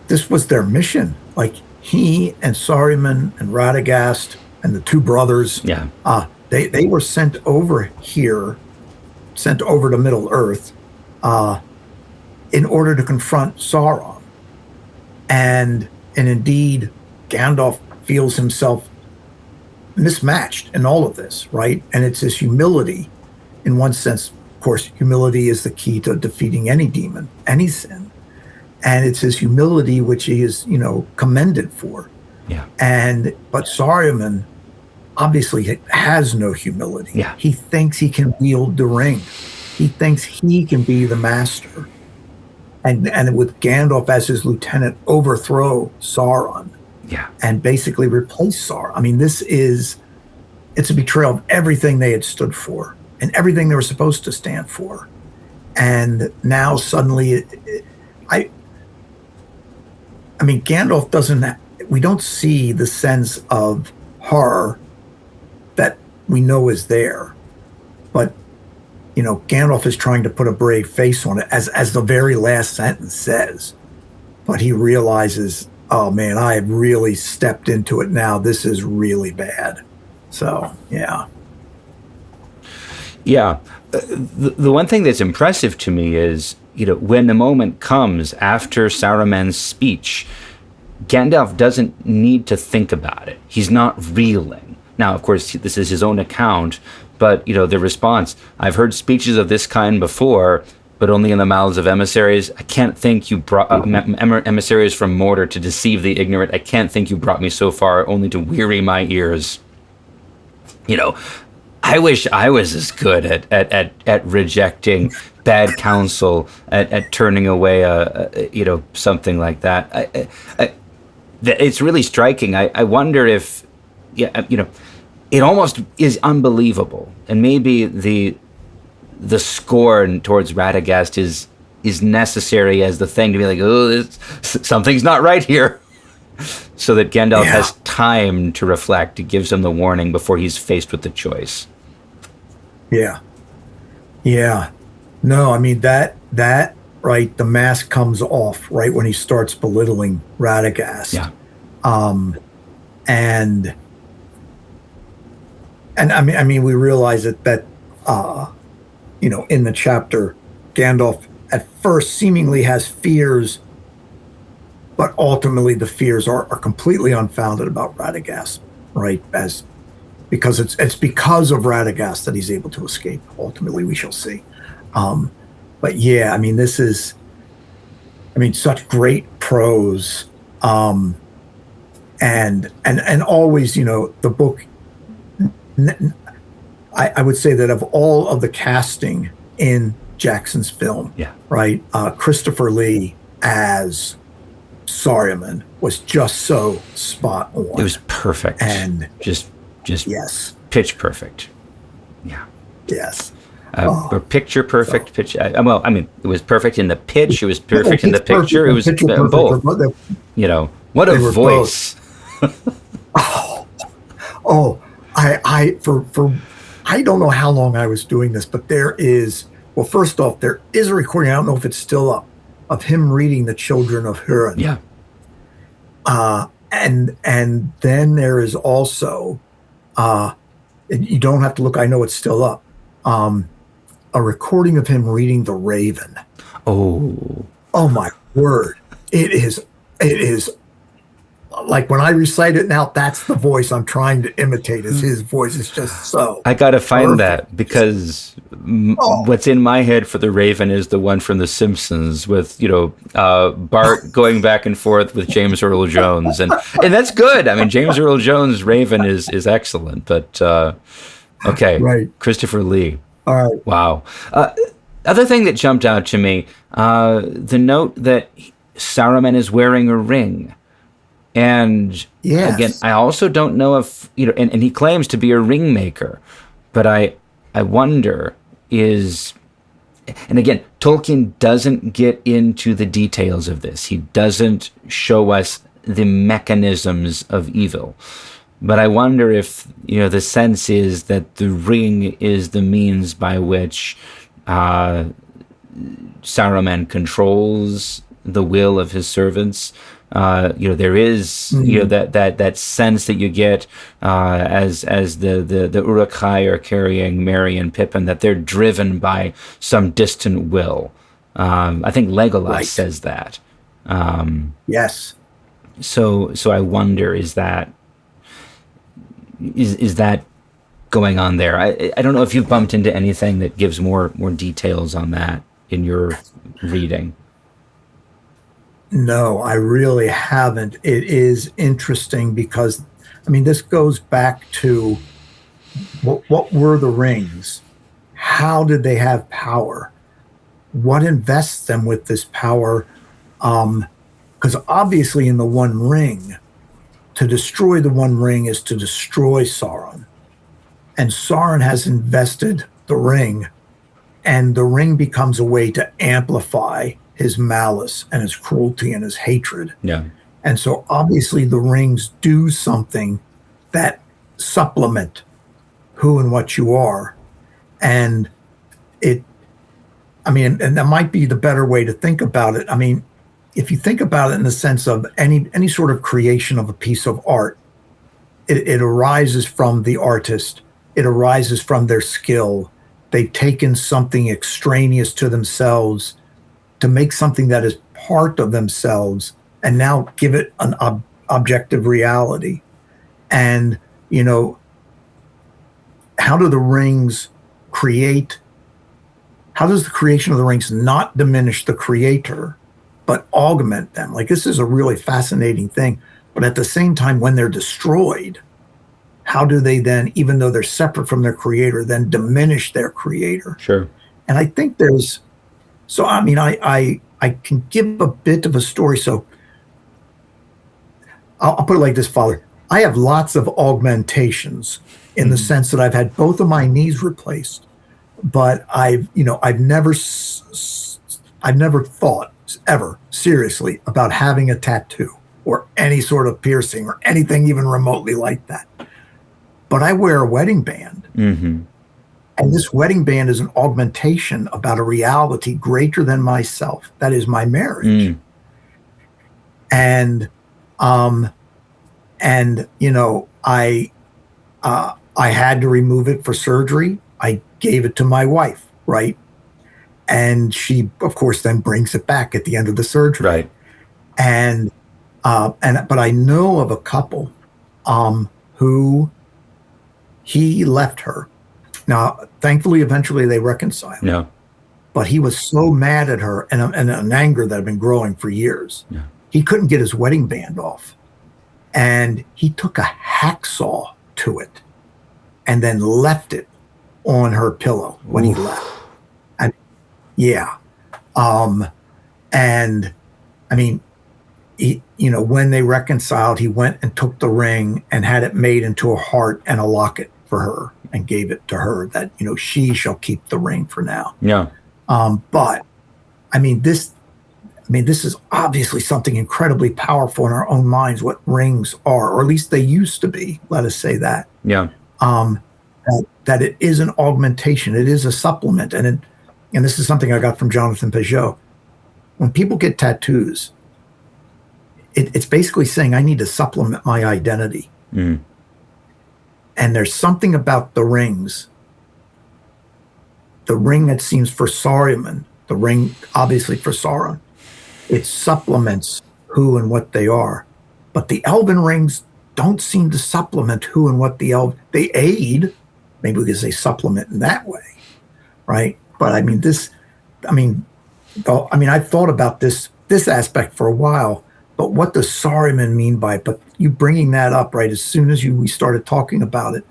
this was their mission. Like he and Saruman and Radagast and the two brothers, they were sent over to Middle Earth in order to confront Sauron. And indeed, Gandalf feels himself mismatched in all of this, right? And it's his humility. In one sense, of course, humility is the key to defeating any demon, any sin. And it's his humility which he is, commended for. Yeah. But Saruman obviously has no humility. Yeah. He thinks he can wield the ring. He thinks he can be the master, and with Gandalf as his lieutenant, overthrow Sauron. Yeah. And basically replace Sauron. I mean, it's a betrayal of everything they had stood for and everything they were supposed to stand for. And now suddenly, I mean, Gandalf we don't see the sense of horror that we know is there. But, Gandalf is trying to put a brave face on it, as the very last sentence says. But he realizes, oh man, I have really stepped into it now. This is really bad. So, yeah. Yeah. The one thing that's impressive to me is, when the moment comes after Saruman's speech, Gandalf doesn't need to think about it. He's not reeling. Now, of course, this is his own account, but, the response, I've heard speeches of this kind before, but only in the mouths of emissaries. I can't think you brought emissaries from Mordor to deceive the ignorant. I can't think you brought me so far only to weary my ears. I wish I was as good at rejecting bad counsel, at turning away something like that. It's really striking. I wonder if, it almost is unbelievable, and maybe the scorn towards Radagast is necessary as the thing to be like, oh, something's not right here. So that Gandalf has time to reflect. It gives him the warning before he's faced with the choice. Yeah. Yeah. No, I mean, that right, the mask comes off right when he starts belittling Radagast. Yeah. And I mean, we realize that in the chapter, Gandalf at first seemingly has fears, but ultimately the fears are completely unfounded about Radagast, right? Because it's because of Radagast that he's able to escape. Ultimately, we shall see. But yeah, I mean, this is, such great prose, and always, the book. I would say that of all of the casting in Jackson's film, right, Christopher Lee as Saruman was just so spot on. It was perfect, and just yes, pitch perfect. Yeah. Yes. Or picture perfect. Pitch. It was perfect in the pitch. It was perfect in the picture. It was both. What a voice. I don't know how long I was doing this, but first off, there is a recording. I don't know if it's still up, of him reading The Children of Hurin. Yeah. And then there is also, you don't have to look. I know it's still up. A recording of him reading The Raven. Oh my word! It is like when I recite it now. That's the voice I'm trying to imitate. Is his voice is just so. I gotta find that, because what's in my head for The Raven is the one from The Simpsons with Bart going back and forth with James Earl Jones, and that's good. I mean, James Earl Jones' Raven is excellent, but okay, right. Christopher Lee. All right. Wow. Other thing that jumped out to me, the note that Saruman is wearing a ring. And again, I also don't know if, and he claims to be a ring maker, but I wonder and again, Tolkien doesn't get into the details of this. He doesn't show us the mechanisms of evil. But I wonder if, the sense is that the ring is the means by which Saruman controls the will of his servants. There is, that sense that you get as the Uruk-hai are carrying Merry and Pippin, that they're driven by some distant will. I think Legolas says that. Yes. So I wonder, is that going on there? I don't know if you've bumped into anything that gives more details on that in your reading. No, I really haven't. It is interesting because, this goes back to what were the rings? how did they have power? What invests them with this power? Because obviously in the One Ring, to destroy the One Ring is to destroy Sauron. And Sauron has invested the ring, and the ring becomes a way to amplify his malice and his cruelty and his hatred. Yeah. And so obviously the rings do something that supplement who and what you are. And and that might be the better way to think about it. I mean, if you think about it in the sense of any sort of creation of a piece of art, it arises from the artist. It arises from their skill. They've taken something extraneous to themselves to make something that is part of themselves and now give it an objective reality. And, how do the rings create? How does the creation of the rings not diminish the creator, but augment them? Like, this is a really fascinating thing. But at the same time, when they're destroyed, how do they then, even though they're separate from their creator, then diminish their creator? Sure. And I think I can give a bit of a story. So I'll put it like this, Father. I have lots of augmentations in the sense that I've had both of my knees replaced, but I've never thought ever seriously about having a tattoo or any sort of piercing or anything even remotely like that. But I wear a wedding band. Mm-hmm. And this wedding band is an augmentation about a reality greater than myself. That is my marriage. And I had to remove it for surgery. I gave it to my wife, right? And she, of course, then brings it back at the end of the surgery. Right. But I know of a couple who he left her. Now, thankfully, eventually they reconciled. Yeah. But he was so mad at her and an anger that had been growing for years. Yeah. He couldn't get his wedding band off. And he took a hacksaw to it and then left it on her pillow when he left. And when they reconciled, he went and took the ring and had it made into a heart and a locket for her and gave it to her that, she shall keep the ring for now. Yeah. But this is obviously something incredibly powerful in our own minds, what rings are, or at least they used to be, let us say that. Yeah. That it is an augmentation. It is a supplement. And this is something I got from Jonathan Peugeot. When people get tattoos, it's basically saying, I need to supplement my identity. Mm. And there's something about the rings. The ring that seems for Saruman, the ring obviously for Sauron, it supplements who and what they are. But the elven rings don't seem to supplement who and what they aid, maybe because they supplement in that way, right? But I've thought about this aspect for a while, but what does Saruman mean by it? But you bringing that up, right, as soon as we started talking about it,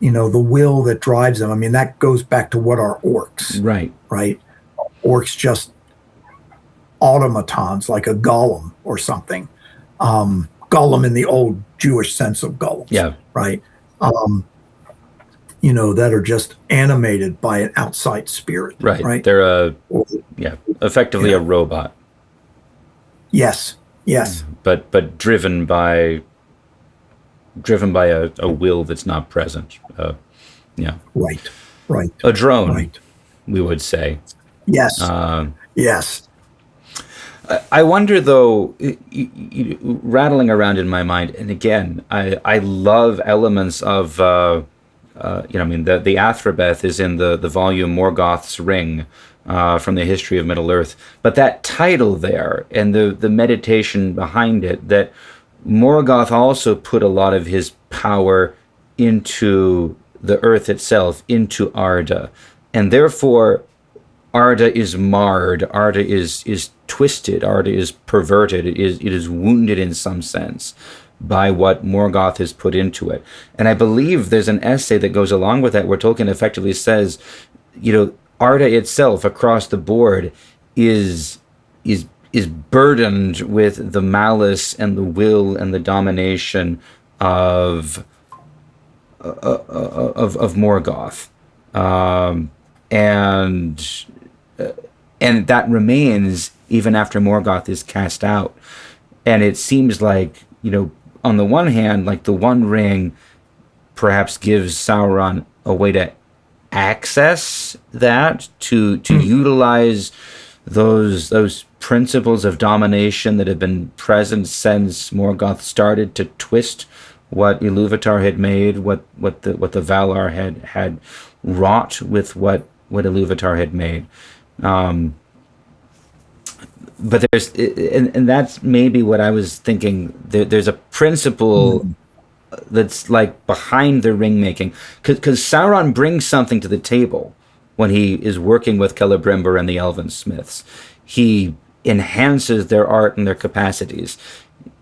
the will that drives them, that goes back to what are orcs. Right. Right? Orcs just automatons, like a golem or something. Golem in the old Jewish sense of golems. Yeah. Right? That are just animated by an outside spirit. Right. Right? They're effectively a robot. Yes. But driven by a will that's not present. Right. A drone, right. We would say. Yes. Yes. I wonder, though, rattling around in my mind, and again, I love elements of, the Athrabeth is in the volume Morgoth's Ring from the History of Middle-earth, but that title there and the meditation behind it, that Morgoth also put a lot of his power into the earth itself, into Arda, and therefore Arda is marred, Arda is twisted, Arda is perverted, it is wounded in some sense by what Morgoth has put into it. And I believe there's an essay that goes along with that where Tolkien effectively says Arda itself across the board is burdened with the malice and the will and the domination of Morgoth, and that remains even after Morgoth is cast out. And it seems like, on the one hand, like the One Ring perhaps gives Sauron a way to access that, to utilize those principles of domination that have been present since Morgoth started to twist what Ilúvatar had made, what the Valar had wrought with what Ilúvatar had made. But there's, and that's maybe what I was thinking. There's a principle that's like behind the ring making, because Sauron brings something to the table when he is working with Celebrimbor and the Elven Smiths. He enhances their art and their capacities,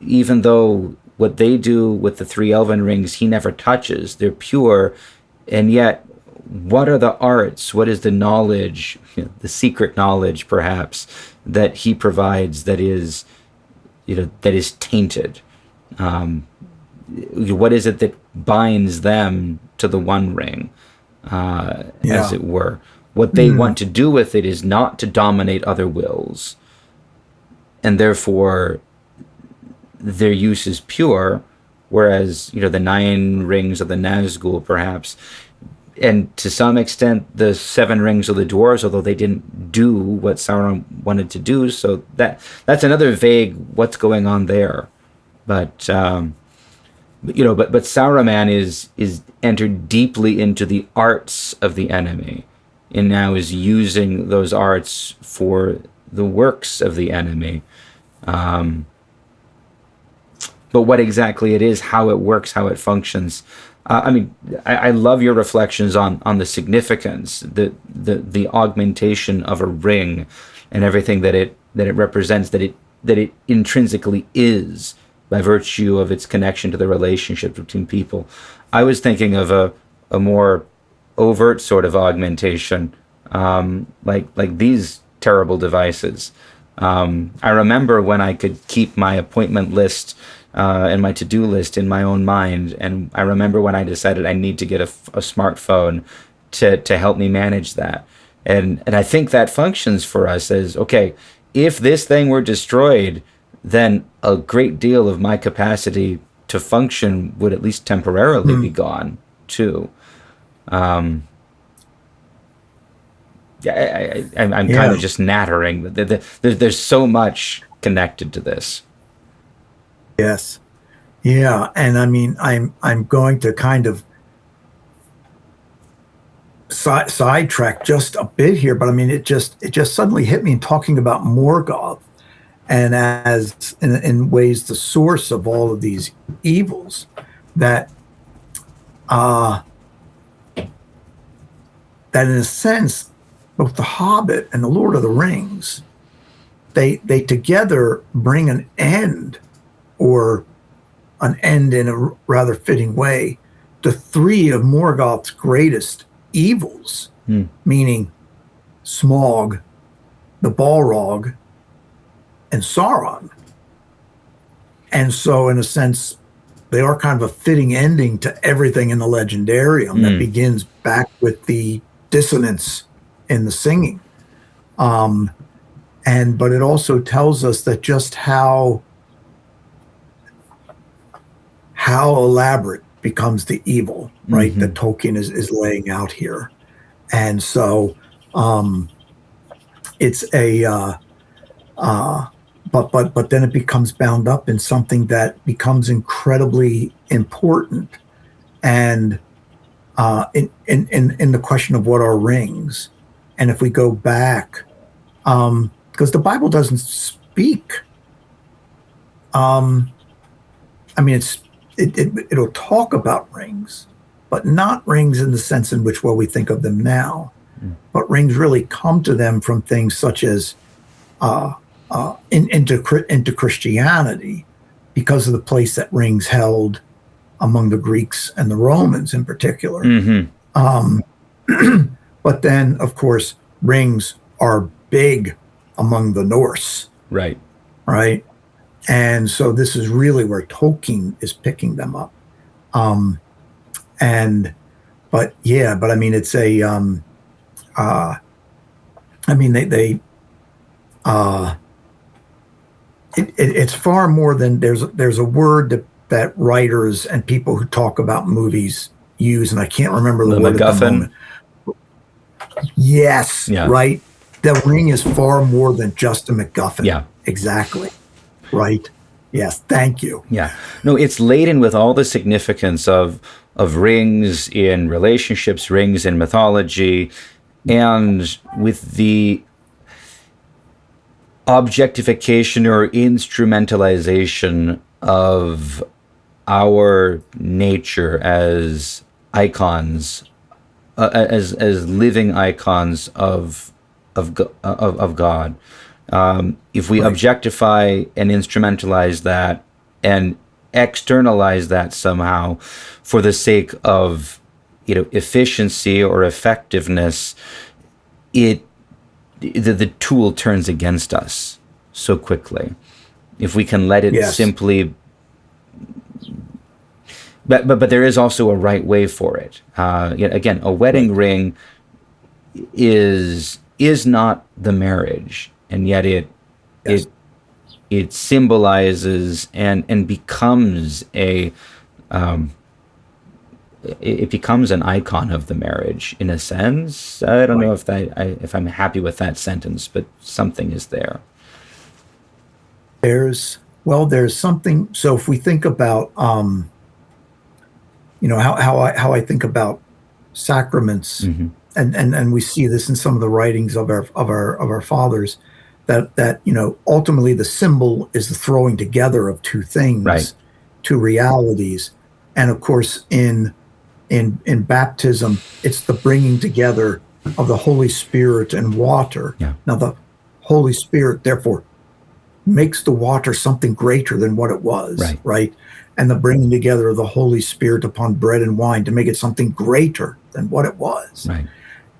even though what they do with the 3 Elven rings he never touches. They're pure, and yet what are the arts? What is the knowledge, the secret knowledge perhaps, that he provides that is tainted? What is it that binds them to the One Ring, as it were? What they want to do with it is not to dominate other wills, and therefore their use is pure, whereas the 9 rings of the Nazgul perhaps, and to some extent the 7 rings of the dwarves, although they didn't do what Sauron wanted to do. So that's another vague what's going on there. But Saruman is entered deeply into the arts of the enemy, and now is using those arts for the works of the enemy. But what exactly it is, how it works, how it functions. I love your reflections on the significance, the augmentation of a ring, and everything that it represents, that it intrinsically is, by virtue of its connection to the relationship between people. I was thinking of a more overt sort of augmentation, like these terrible devices. I remember when I could keep my appointment list and my to-do list in my own mind, and I remember when I decided I need to get a smartphone to help me manage that. And I think that functions for us as, okay, if this thing were destroyed, then a great deal of my capacity to function would at least temporarily be gone too. I'm kind of just nattering. There's so much connected to this. Yes. Yeah. And I'm going to kind of sidetrack just a bit here, but it just suddenly hit me in talking about Morgoth, and as in ways the source of all of these evils, that in a sense, both The Hobbit and The Lord of the Rings, they together bring an end, or an end in a rather fitting way, to 3 of Morgoth's greatest evils, meaning Smaug, the Balrog, and Sauron. And so, in a sense, they are kind of a fitting ending to everything in the Legendarium that begins back with the dissonance in the singing. But it also tells us that just how elaborate becomes the evil, right? That Tolkien is laying out here. And so it's a but then it becomes bound up in something that becomes incredibly important, and in the question of what are rings. And if we go back, because the Bible doesn't speak, it'll talk about rings, but not rings in the sense in which we think of them now. But rings really come to them from things such as into Christianity, because of the place that rings held among the Greeks and the Romans in particular. But then, of course, rings are big among the Norse, Right. right? And so this is really where Tolkien is picking them up. But I mean, it's a, I mean, it's far more than there's a word that writers and people who talk about movies use, and I can't remember the word at the MacGuffin. moment. Yes, Yeah. right. The ring is far more than just a MacGuffin. Yeah. Exactly. Right. Yes. Thank you. Yeah. No, it's laden with all the significance of rings in relationships, rings in mythology, and with the objectification or instrumentalization of our nature as icons, as living icons of God. If we objectify and instrumentalize that and externalize that somehow for the sake of efficiency or effectiveness, the tool turns against us so quickly. If we can let it simply, but there is also a right way for it. Again, a wedding ring is not the marriage, and yet it symbolizes and becomes it becomes an icon of the marriage in a sense. I don't know if I'm happy with that sentence, but something is there. There's something. So if we think about, how I think about sacraments, Mm-hmm. and we see this in some of the writings of our fathers, that ultimately the symbol is the throwing together of two things, Right. two realities, and of course in baptism it's the bringing together of the Holy Spirit and water. Yeah. Now the Holy Spirit therefore makes the water something greater than what it was, right? And the bringing together of the Holy Spirit upon bread and wine to make it something greater than what it was. Right.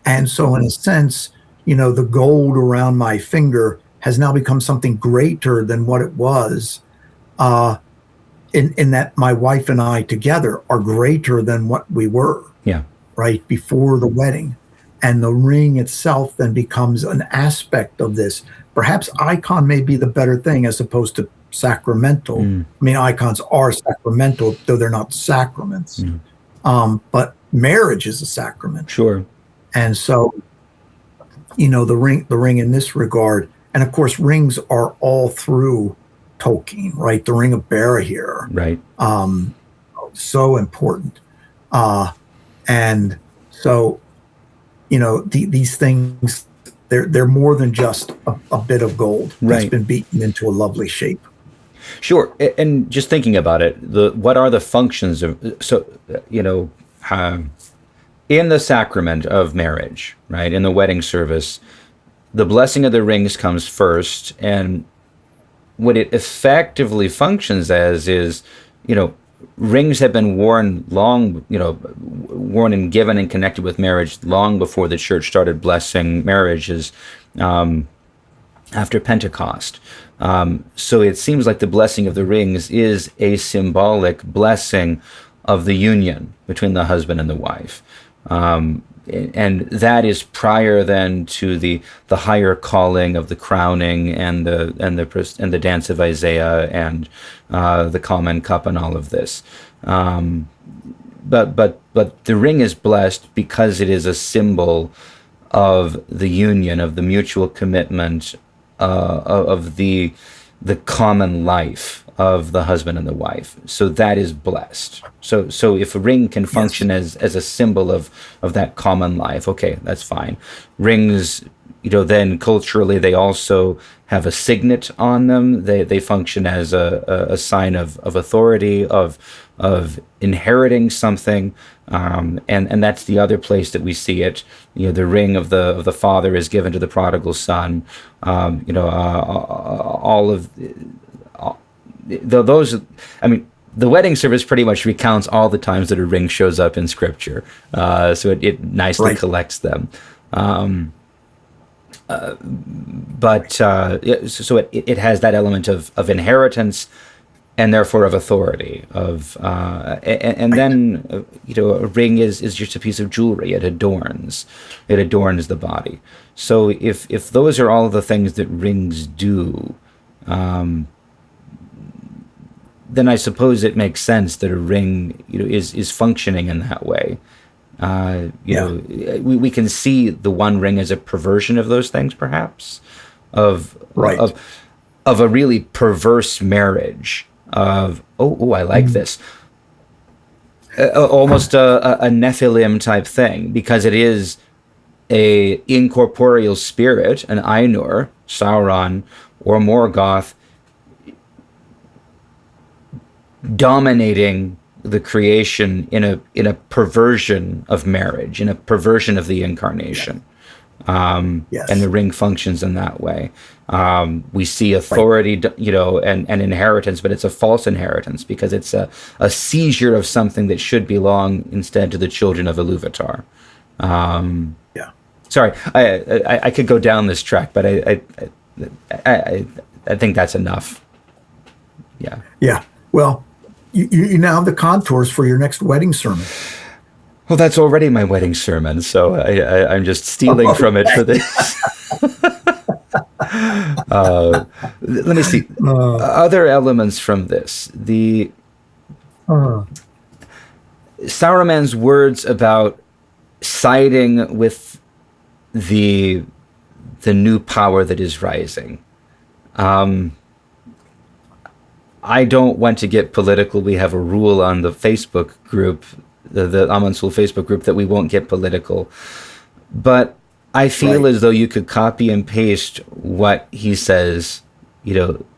And so in a sense, the gold around my finger has now become something greater than what it was, in that my wife and I together are greater than what we were, right, before the wedding. And the ring itself then becomes an aspect of this. Perhaps icon may be the better thing as opposed to sacramental. I mean, icons are sacramental, though they're not sacraments. But marriage is a sacrament. Sure. And so, the ring in this regard, and of course, rings are all through Tolkien, right? The Ring of Barahir, Right. So important. And so, these things, they're more than just a bit of gold that's been beaten into a lovely shape. Sure. And just thinking about it, what are the functions of, in the sacrament of marriage, right, in the wedding service, the blessing of the rings comes first, and what it effectively functions as is, rings have been worn long, worn and given and connected with marriage long before the church started blessing marriages after Pentecost. So it seems like the blessing of the rings is a symbolic blessing of the union between the husband and the wife. And that is prior then to the higher calling of the crowning and the dance of Isaiah and the common cup and all of this. But the ring is blessed because it is a symbol of the union, of the mutual commitment, of the common life of the husband and the wife. So that is blessed. So if a ring can function as a symbol of that common life, okay, that's fine. Rings, then culturally they also have a signet on them. They function as a sign of authority, of inheriting something, and that's the other place that we see it. The ring of the father is given to the prodigal son. All of those. I mean, the wedding service pretty much recounts all the times that a ring shows up in Scripture, so it nicely collects them. So it has that element of inheritance, and therefore of authority. Then a ring is just a piece of jewelry. It adorns the body. So if those are all the things that rings do, then I suppose it makes sense that a ring is functioning in that way. We can see the One Ring as a perversion of those things, perhaps, of a really perverse marriage. I like this. Almost a Nephilim type thing, because it is a incorporeal spirit, an Ainur, Sauron, or Morgoth, dominating the creation in a perversion of marriage, in a perversion of the incarnation. And the ring functions in that way. We see authority, and inheritance, but it's a false inheritance, because it's a seizure of something that should belong instead to the children of Iluvatar. Sorry, I could go down this track, but I think that's enough. Yeah. Well, you now have the contours for your next wedding sermon. Well, that's already my wedding sermon, so I'm just stealing from it for this. Let me see. Other elements from this. Saruman's words about siding with the new power that is rising. I don't want to get political. We have a rule on the Facebook group, the Amon Sûl Facebook group, that we won't get political. But I feel as though you could copy and paste what he says.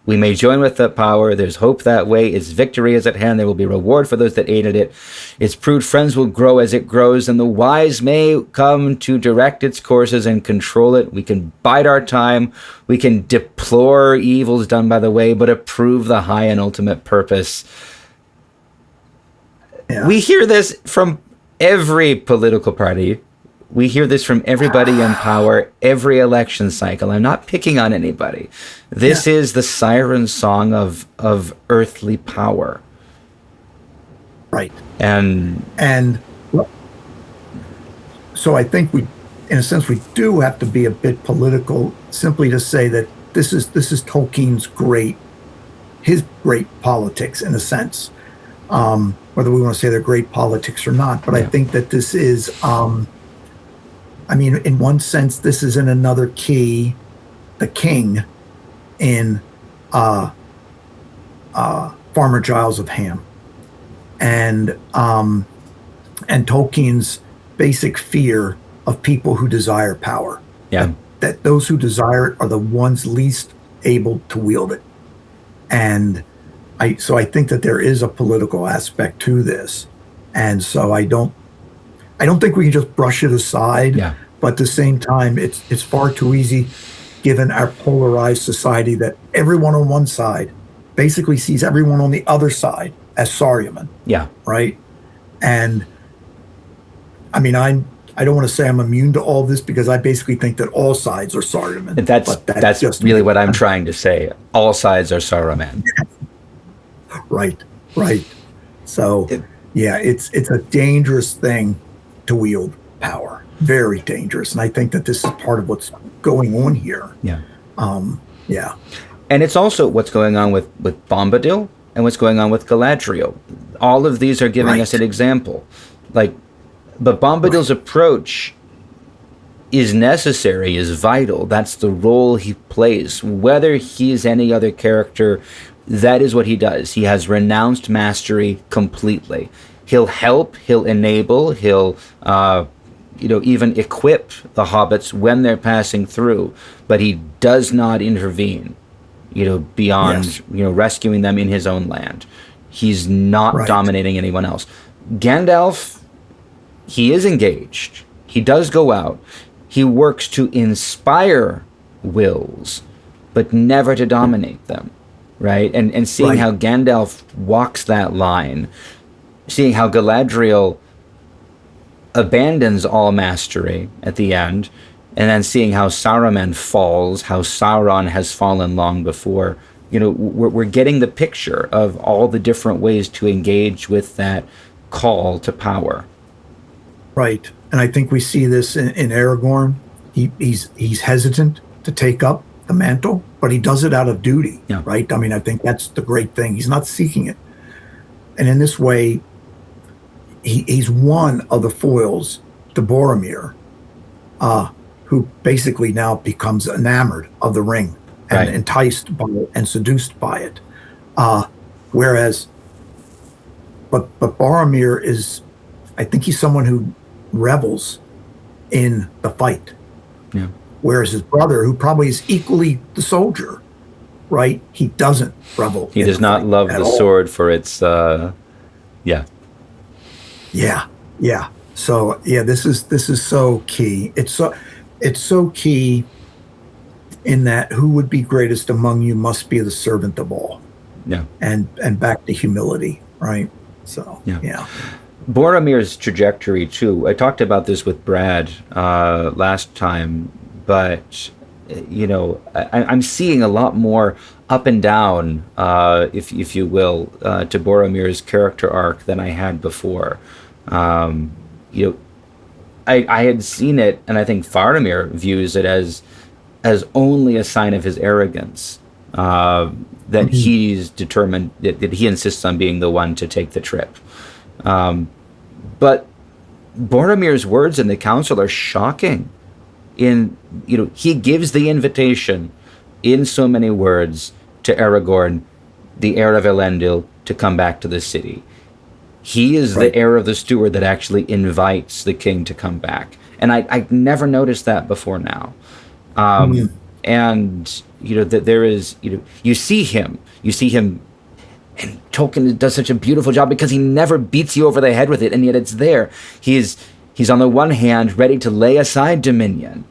We may join with the power. There's hope that way. Its victory is at hand. There will be reward for those that aided it. Its proved friends will grow as it grows, and the wise may come to direct its courses and control it. We can bide our time. We can deplore evils done by the way, but approve the high and ultimate purpose. Yeah. We hear this from every political party. We hear this from everybody in power, every election cycle. I'm not picking on anybody. This is the siren song of earthly power. Right. And so I think we, in a sense, we do have to be a bit political, simply to say that this is Tolkien's his great politics, in a sense. Whether we want to say they're great politics or not, but I think that this is, in one sense, this is in another key, the king in Farmer Giles of Ham, and Tolkien's basic fear of people who desire power. Yeah, that those who desire it are the ones least able to wield it, and I think that there is a political aspect to this, and so I don't think we can just brush it aside. Yeah. But at the same time, it's far too easy, given our polarized society, that everyone on one side basically sees everyone on the other side as Saruman. Yeah. Right. And I don't want to say I'm immune to all this, because I basically think that all sides are Saruman. That's just really what I'm trying to say. All sides are Saruman. Right. So, it's a dangerous thing to wield power. Very dangerous. And I think that this is part of what's going on here. Yeah. And it's also what's going on with Bombadil and what's going on with Galadriel. All of these are giving us an example. But Bombadil's approach is necessary, is vital. That's the role he plays. Whether he's any other character, that is what he does. He has renounced mastery completely. He'll help, he'll enable, he'll even equip the hobbits when they're passing through, but he does not intervene, beyond, rescuing them in his own land. He's not dominating anyone else. Gandalf, he is engaged. He does go out. He works to inspire wills, but never to dominate them. right? And seeing Right. how Gandalf walks that line, seeing how Galadriel abandons all mastery at the end, and then seeing how Saruman falls, how Sauron has fallen long before. We're getting the picture of all the different ways to engage with that call to power. Right. And I think we see this in Aragorn. He's hesitant to take up the mantle, but he does it out of duty, Yeah. right? I mean, I think that's the great thing. He's not seeking it. And in this way, he's one of the foils to Boromir, who basically now becomes enamored of the ring and Right. enticed by it and seduced by it. Whereas, but Boromir is, I think he's someone who revels in the fight. Yeah. Whereas his brother, who probably is equally the soldier, right? He doesn't revel. He in does the not fight love at the all. sword for its, yeah. Yeah. So this is so key. It's so key in that who would be greatest among you must be the servant of all. Yeah. And back to humility, right? So yeah. Boromir's trajectory too. I talked about this with Brad last time, but I'm seeing a lot more up and down, if you will, to Boromir's character arc than I had before. I had seen it, and I think Faramir views it as only a sign of his arrogance, that he's determined, that he insists on being the one to take the trip. But Boromir's words in the council are shocking. He gives the invitation in so many words to Aragorn, the heir of Elendil, to come back to the city. He is Right. the heir of the steward that actually invites the king to come back. And I never noticed that before now. And, that there is, you see him, and Tolkien does such a beautiful job because he never beats you over the head with it, and yet it's there. He's on the one hand ready to lay aside dominion,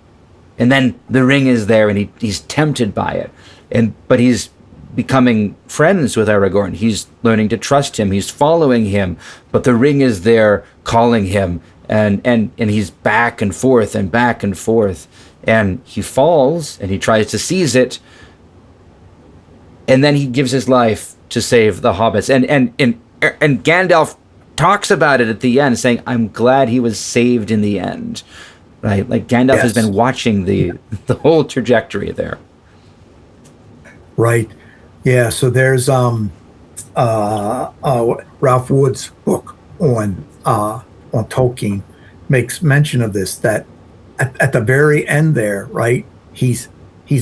and then the ring is there, and he's tempted by it, but he's becoming friends with Aragorn. He's learning to trust him. He's following him, but the ring is there calling him, and he's back and forth, and he falls, and he tries to seize it, and then he gives his life to save the hobbits. And Gandalf talks about it at the end, saying, "I'm glad he was saved in the end." Right? Like Gandalf has been watching the whole trajectory there. Right. Yeah. So there's Ralph Wood's book on Tolkien makes mention of this, that at the very end there, right, he's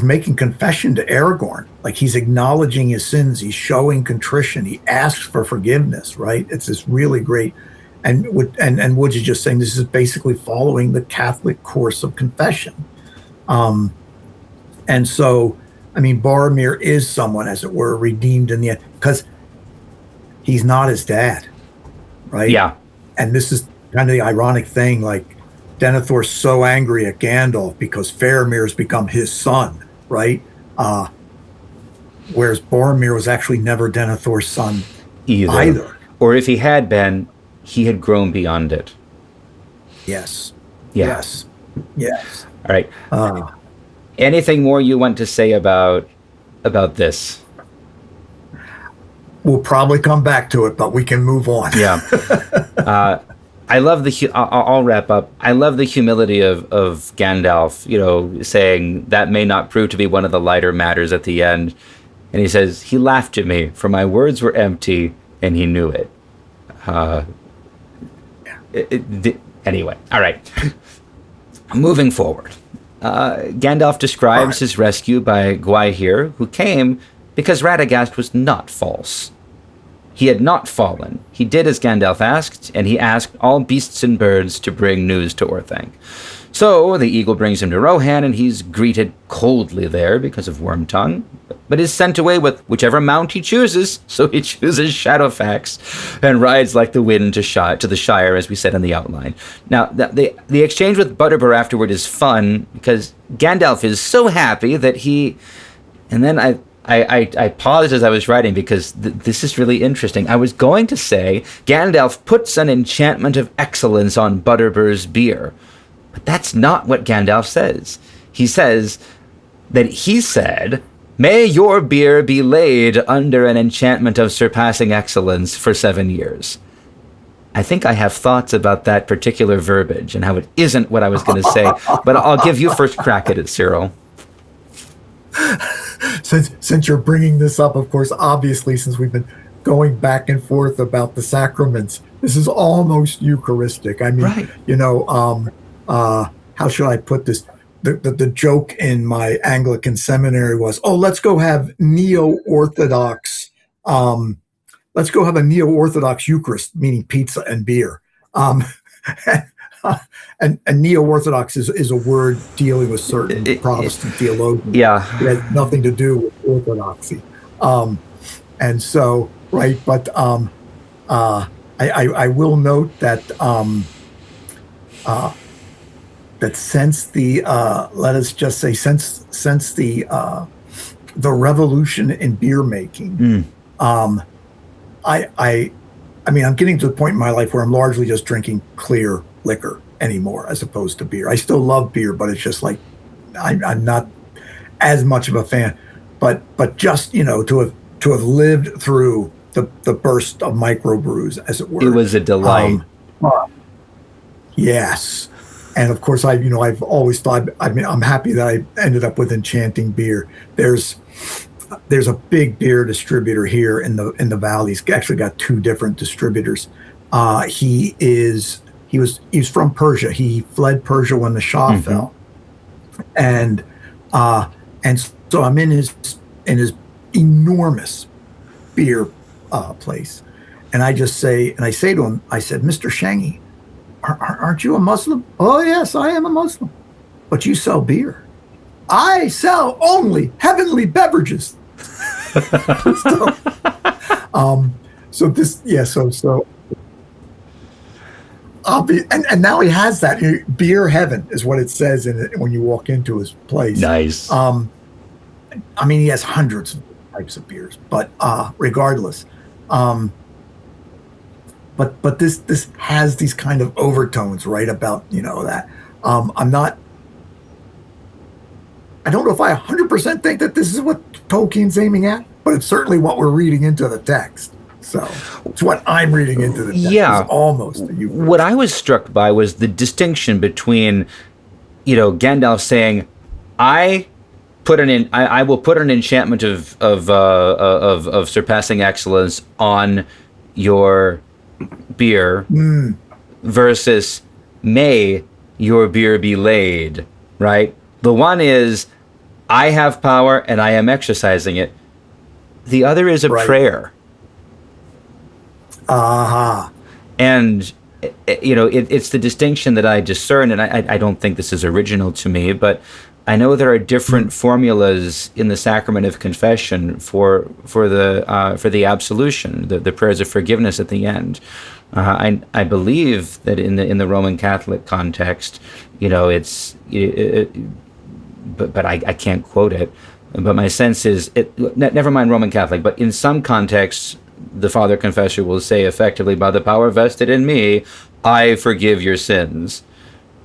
making confession to Aragorn, like he's acknowledging his sins, he's showing contrition, he asks for forgiveness, right? It's this really great, and Woods is just saying this is basically following the Catholic course of confession. And so, I mean, Boromir is someone, as it were, redeemed in the end, because he's not his dad, right? Yeah. And this is kind of the ironic thing, like Denethor's so angry at Gandalf because Faramir's become his son, right? Whereas Boromir was actually never Denethor's son either. Or if he had been, he had grown beyond it. Yes. Yeah. Yes. All right. Anything more you want to say about this? We'll probably come back to it, but we can move on. Yeah. I love I'll wrap up. I love the humility of Gandalf, saying that may not prove to be one of the lighter matters at the end. And he says, he laughed at me, for my words were empty, and he knew it. Anyway, all right. Moving forward. Gandalf describes his rescue by Gwaihir, who came because Radagast was not false. He had not fallen. He did as Gandalf asked, and he asked all beasts and birds to bring news to Orthanc. So the eagle brings him to Rohan, and he's greeted coldly there because of Wormtongue, but is sent away with whichever mount he chooses. So he chooses Shadowfax and rides like the wind to the Shire, as we said in the outline. Now, the exchange with Butterbur afterward is fun because Gandalf is so happy that he... And then I paused as I was writing because this is really interesting. I was going to say Gandalf puts an enchantment of excellence on Butterbur's beer, but that's not what Gandalf says. He says that he said, "May your beer be laid under an enchantment of surpassing excellence for 7 years." I think I have thoughts about that particular verbiage and how it isn't what I was going to say, but I'll give you first crack at it, Cyril. Since you're bringing this up, of course, obviously, since we've been going back and forth about the sacraments, this is almost Eucharistic. I mean, Right. How should I put this? The joke in my Anglican seminary was, oh, let's go have neo-Orthodox, let's go have a neo-Orthodox Eucharist, meaning pizza and beer. And neo-Orthodox is a word dealing with certain Protestant theologians. Yeah. It has nothing to do with orthodoxy. And so, right, but I will note that that since the let us just say since the revolution in beer making, I mean, I'm getting to the point in my life where I'm largely just drinking clear liquor anymore as opposed to beer. I still love beer, but it's just like I'm not as much of a fan. But just to have lived through the burst of microbrews, as it were, It was a delight. Yes. And of course, I've always thought, I'm happy that I ended up with Enchanting Beer. There's a big beer distributor here in the valley. He's actually got two different distributors. He's from Persia. He fled Persia when the Shah fell, and so I'm in his enormous beer place, and I say to him, I said, "Mr. Shangy, aren't you a Muslim?" "Oh yes, I am a Muslim." "But you sell beer." "I sell only heavenly beverages." And now he has that beer heaven is what it says in it when you walk into his place. Nice. I mean, he has hundreds of types of beers, but regardless, but this has these kind of overtones, right? About that. I don't know if I 100% think that this is what Tolkien's aiming at, but it's certainly what we're reading into the text. So it's what I'm reading into the text. Yeah. It's almost a What I was struck by was the distinction between, Gandalf saying, I will put an enchantment of surpassing excellence on your beer, versus may your beer be laid, right? The one is, I have power and I am exercising it. The other is a prayer. And, it's the distinction that I discern, and I don't think this is original to me, but I know there are different formulas in the sacrament of confession for the absolution, the prayers of forgiveness at the end. I believe that in the Roman Catholic context, but I can't quote it. But my sense is, never mind Roman Catholic, but in some contexts, the Father Confessor will say effectively, by the power vested in me, I forgive your sins.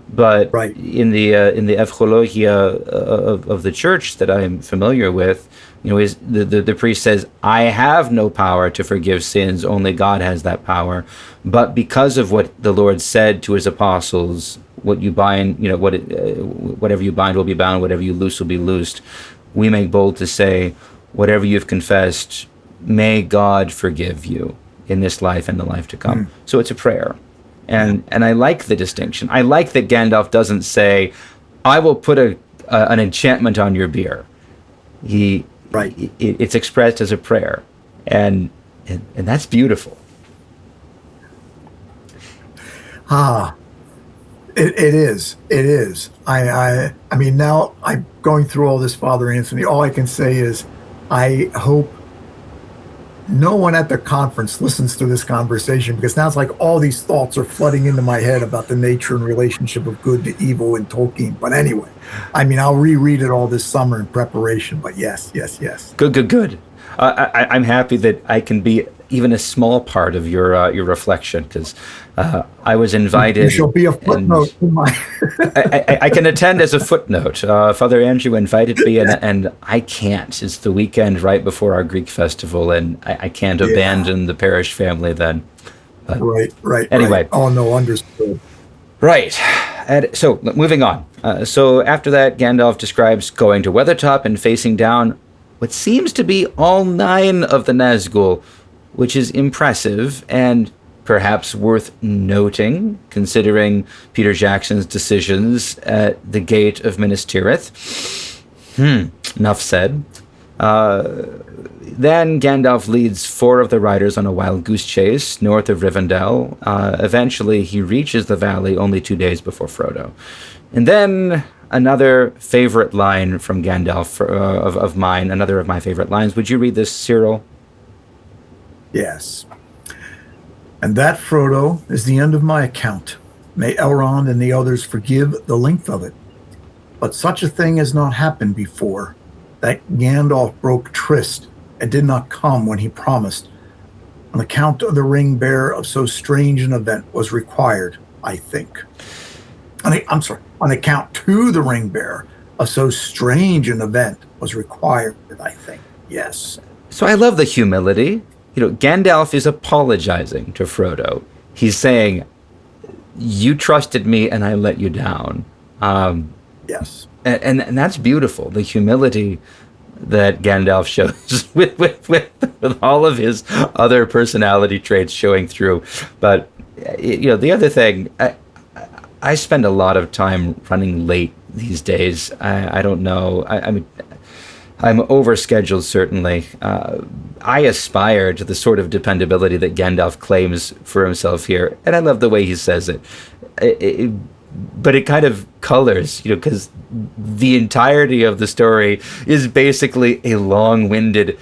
But in the Evchologia of the Church that I'm familiar with, is the priest says, I have no power to forgive sins, only God has that power. But because of what the Lord said to his apostles, what you bind, whatever you bind will be bound, whatever you loose will be loosed, we make bold to say, whatever you've confessed, may God forgive you in this life and the life to come. So it's a prayer. And I like the distinction. I like that Gandalf doesn't say, I will put an enchantment on your beer. It's expressed as a prayer. And that's beautiful. It is. I mean, now I'm going through all this, Father Anthony. All I can say is, I hope no one at the conference listens to this conversation, because now it's like all these thoughts are flooding into my head about the nature and relationship of good to evil in Tolkien. But anyway, I mean, I'll reread it all this summer in preparation. But yes. Good. I'm happy that I can be even a small part of your reflection, because I was invited. You shall be a footnote in my. I can attend as a footnote. Father Andrew invited me, and I can't. It's the weekend right before our Greek festival, and I can't abandon the parish family then. But Right. Anyway. Right. Oh, no, understood. Right. And so, moving on. So after that, Gandalf describes going to Weathertop and facing down what seems to be all 9 of the Nazgul, which is impressive and perhaps worth noting, considering Peter Jackson's decisions at the Gate of Minas Tirith. Enough said. Then Gandalf leads 4 of the riders on a wild goose chase north of Rivendell. Eventually, he reaches the valley only 2 days before Frodo. And then another favorite line from Gandalf of mine, another of my favorite lines. Would you read this, Cyril? Yes. And that, Frodo, is the end of my account. May Elrond and the others forgive the length of it. But such a thing has not happened before, that Gandalf broke tryst and did not come when he promised. On account of the ring bearer of so strange an event was required, I think. On account to the ring bearer of so strange an event was required, I think. Yes. So I love the humility. Gandalf is apologizing to Frodo. He's saying, you trusted me and I let you down. Yes. And that's beautiful. The humility that Gandalf shows with all of his other personality traits showing through. But, the other thing, I spend a lot of time running late these days. I don't know. I'm overscheduled, certainly. I aspire to the sort of dependability that Gandalf claims for himself here, and I love the way he says it. But it kind of colors, because the entirety of the story is basically a long-winded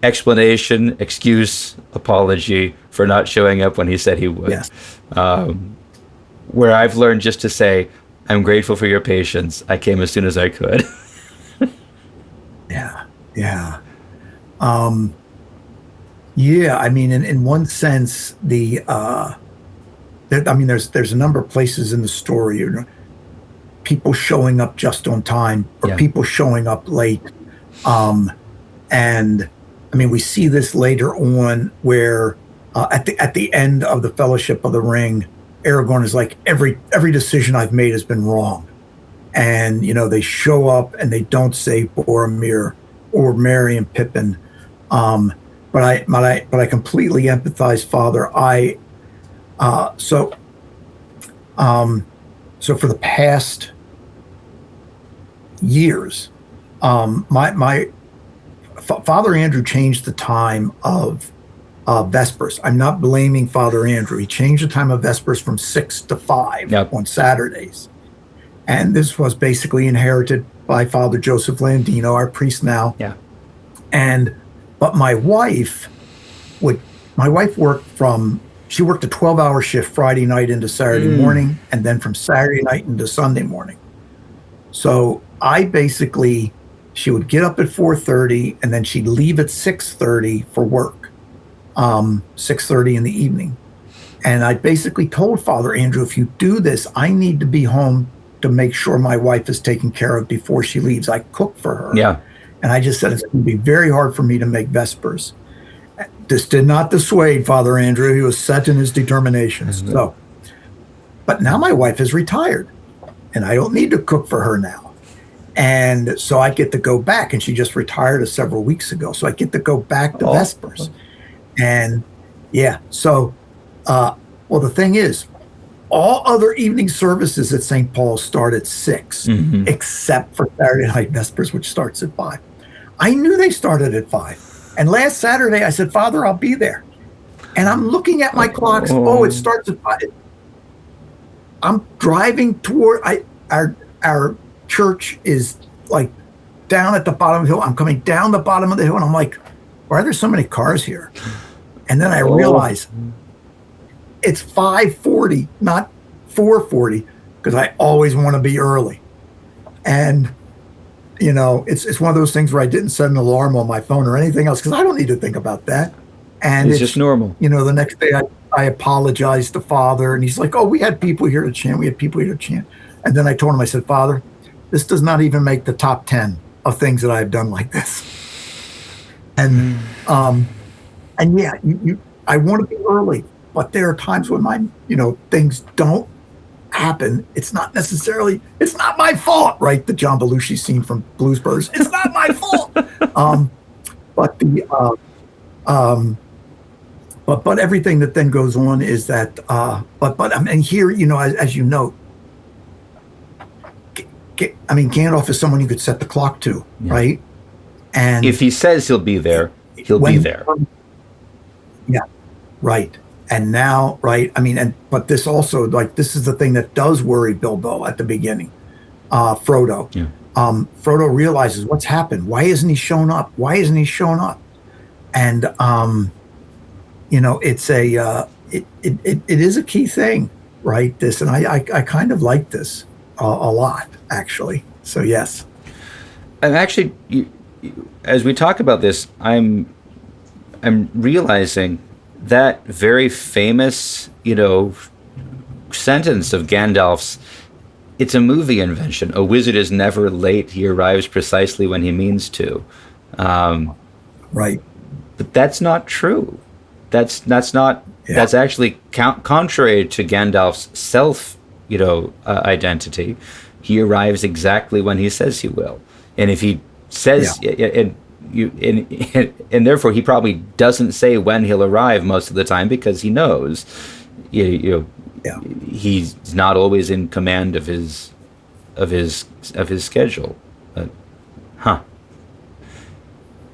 explanation, excuse, apology for not showing up when he said he would. Yes. Where I've learned just to say, I'm grateful for your patience. I came as soon as I could. Yeah. I mean, in one sense, there's a number of places in the story, people showing up just on time or people showing up late. And I mean, we see this later on where at the end of the Fellowship of the Ring, Aragorn is like, every decision I've made has been wrong. And, they show up and they don't save Boromir or Merry and Pippin. But I completely empathize, Father. So for the past years, my Father Andrew changed the time of Vespers. I'm not blaming Father Andrew. He changed the time of Vespers from 6 to 5 on Saturdays. And this was basically inherited by Father Joseph Landino, our priest now. Yeah. But my wife worked she worked a 12-hour shift Friday night into Saturday morning, and then from Saturday night into Sunday morning. So she would get up at 4:30, and then she'd leave at 6:30 for work, 6:30 in the evening. And I basically told Father Andrew, if you do this, I need to be home to make sure my wife is taken care of before she leaves. I cook for her. Yeah. And I just said, it's going to be very hard for me to make Vespers. This did not dissuade Father Andrew. He was set in his determinations. Mm-hmm. So, but now my wife is retired and I don't need to cook for her now. And so I get to go back, and she just retired several weeks ago. So I get to go back to Vespers. And so, the thing is, all other evening services at St. Paul's start at 6, except for Saturday night Vespers, which starts at 5. I knew they started at 5. And last Saturday, I said, Father, I'll be there. And I'm looking at my clocks. It starts at 5. I'm driving toward, our church is like down at the bottom of the hill. I'm coming down the bottom of the hill, and I'm like, why are there so many cars here? And then I realize it's 5:40, not 4:40, because I always want to be early. And, it's one of those things where I didn't set an alarm on my phone or anything else, because I don't need to think about that. And it's just normal. The next day I apologized to Father, and he's like, oh, we had people here to chant. And then I told him, I said, Father, this does not even make the top 10 of things that I've done like this. And yeah, I want to be early, but there are times when things don't happen. It's not my fault, right? The John Belushi scene from Blues Brothers. It's not my fault. But everything that then goes on is that, and here, as you note, Gandalf is someone you could set the clock to, right? And if he says he'll be there, he'll be there. Yeah, right. And now, right? But this also, this is the thing that does worry Bilbo at the beginning. Frodo. Yeah. Frodo realizes what's happened. Why isn't he shown up? And it's it is a key thing, right? This, and I kind of like this a lot, actually. So yes. And actually, as we talk about this, I'm realizing that very famous, sentence of Gandalf's. It's a movie invention. A wizard is never late. He arrives precisely when he means to. Right. But that's not true. That's not. Yeah. That's actually contrary to Gandalf's self, identity. He arrives exactly when he says he will, and if he says, and therefore he probably doesn't say when he'll arrive most of the time, because he knows, he's not always in command of his schedule.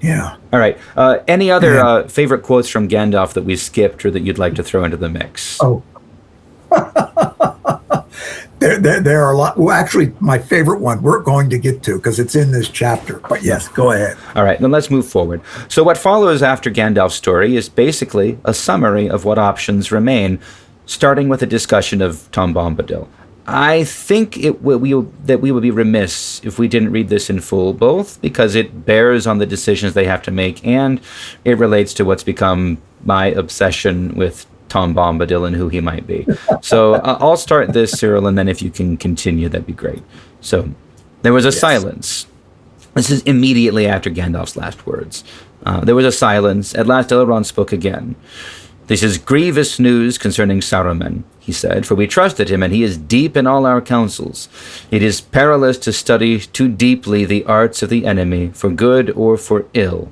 Yeah. All right. Any other favorite quotes from Gandalf that we skipped or that you'd like to throw into the mix? Oh. There are a lot. Well, actually, my favorite one we're going to get to because it's in this chapter. But yes, go ahead. All right, then let's move forward. So what follows after Gandalf's story is basically a summary of what options remain, starting with a discussion of Tom Bombadil. I think we would be remiss if we didn't read this in full, both because it bears on the decisions they have to make and it relates to what's become my obsession with Tom Bombadil and who he might be. So I'll start this, Cyril, and then if you can continue, that'd be great. So there was a silence. This is immediately after Gandalf's last words. There was a silence. At last Elrond spoke again. "This is grievous news concerning Saruman," he said, "for we trusted him, and he is deep in all our counsels. It is perilous to study too deeply the arts of the enemy, for good or for ill.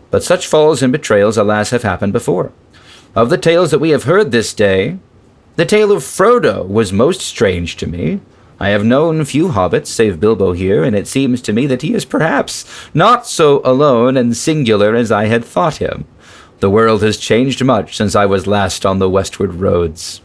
But such falls and betrayals, alas, have happened before. Of the tales that we have heard this day, the tale of Frodo was most strange to me. I have known few hobbits, save Bilbo here, and it seems to me that he is perhaps not so alone and singular as I had thought him. The world has changed much since I was last on the westward roads.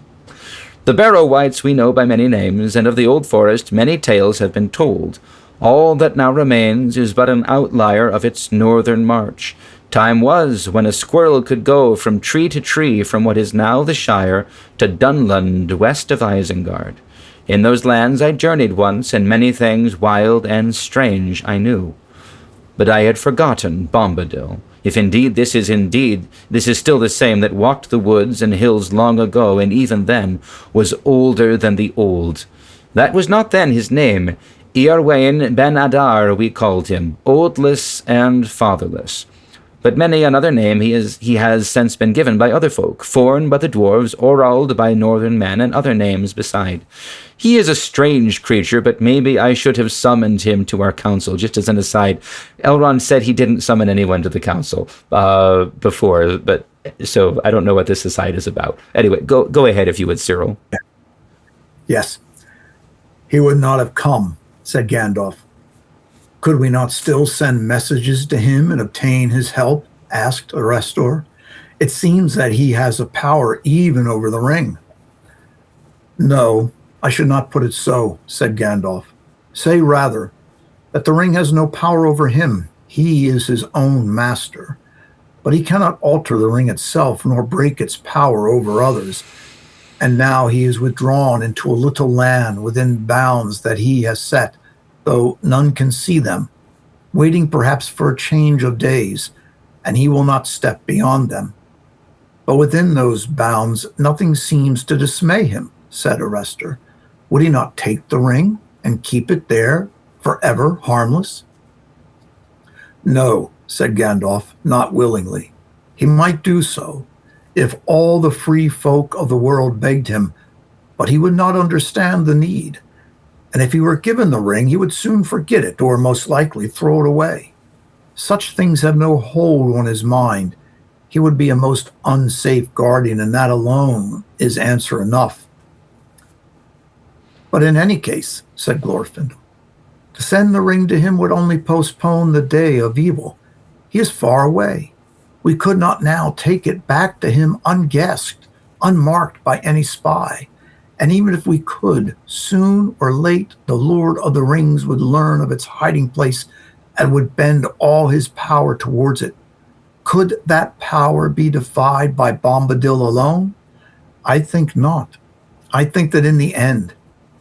The Barrow-wights we know by many names, and of the old forest many tales have been told. All that now remains is but an outlier of its northern march. Time was when a squirrel could go from tree to tree from what is now the Shire to Dunlund west of Isengard. In those lands I journeyed once, and many things wild and strange I knew. But I had forgotten Bombadil, if indeed this is still the same that walked the woods and hills long ago, and even then was older than the old. That was not then his name. Eorwain ben Adar we called him, oldless and fatherless. But many another name he has since been given by other folk, Forn by the dwarves, Orald by northern men, and other names beside. He is a strange creature, but maybe I should have summoned him to our council. Just as an aside, Elrond said he didn't summon anyone to the council before, but so I don't know what this aside is about. Anyway, go ahead if you would, Cyril. Yes. He would not have come, said Gandalf. Could we not still send messages to him and obtain his help? Asked Arestor. It seems that he has a power even over the ring. No, I should not put it so, said Gandalf. Say rather that the ring has no power over him. He is his own master. but he cannot alter the ring itself nor break its power over others. And now he is withdrawn into a little land within bounds that he has set, though none can see them, waiting perhaps for a change of days, and he will not step beyond them. But within those bounds nothing seems to dismay him, said Arrestor. Would he not take the ring and keep it there, forever harmless? No, said Gandalf, not willingly. He might do so, if all the free folk of the world begged him, but he would not understand the need. And if he were given the ring, he would soon forget it, or most likely throw it away. Such things have no hold on his mind. He would be a most unsafe guardian, and that alone is answer enough. But in any case, said Glorfindel, to send the ring to him would only postpone the day of evil. He is far away. We could not now take it back to him unguessed, unmarked by any spy. And even if we could, soon or late, the Lord of the Rings would learn of its hiding place and would bend all his power towards it. Could that power be defied by Bombadil alone? I think not. I think that in the end,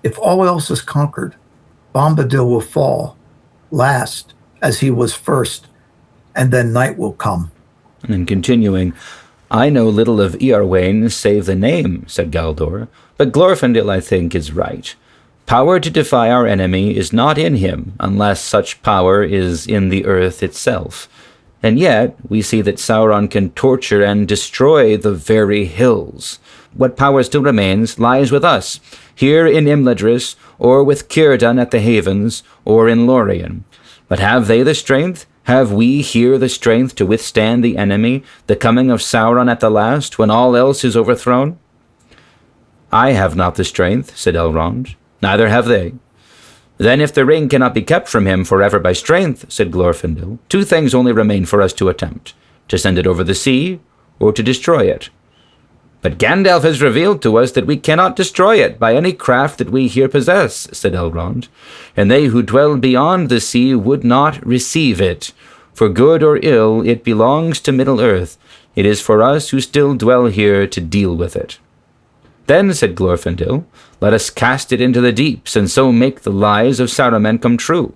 if all else is conquered, Bombadil will fall, last as he was first, and then night will come. And continuing, I know little of Eorwain save the name, said Galdor, but Glorfindel, I think, is right. Power to defy our enemy is not in him, unless such power is in the earth itself. And yet, we see that Sauron can torture and destroy the very hills. What power still remains lies with us, here in Imladris, or with Círdan at the Havens, or in Lorien. But have they the strength? Have we here the strength to withstand the enemy, the coming of Sauron at the last, when all else is overthrown? I have not the strength, said Elrond. Neither have they. Then if the ring cannot be kept from him forever by strength, said Glorfindel, two things only remain for us to attempt, to send it over the sea, or to destroy it. But Gandalf has revealed to us that we cannot destroy it by any craft that we here possess, said Elrond, and they who dwell beyond the sea would not receive it. For good or ill, it belongs to Middle-earth. It is for us who still dwell here to deal with it. Then, said Glorfindel, let us cast it into the deeps, and so make the lies of Saruman come true.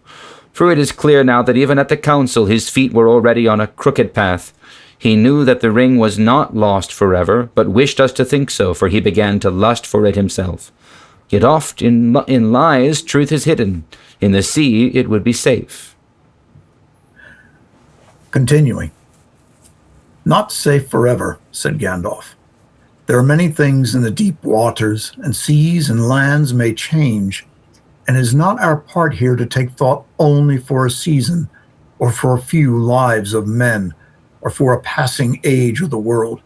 For it is clear now that even at the council his feet were already on a crooked path. He knew that the ring was not lost forever, but wished us to think so, for he began to lust for it himself. Yet oft in lies truth is hidden. In the sea it would be safe. Continuing. Not safe forever, said Gandalf. There are many things in the deep waters, and seas and lands may change, and it is not our part here to take thought only for a season, or for a few lives of men, or for a passing age of the world.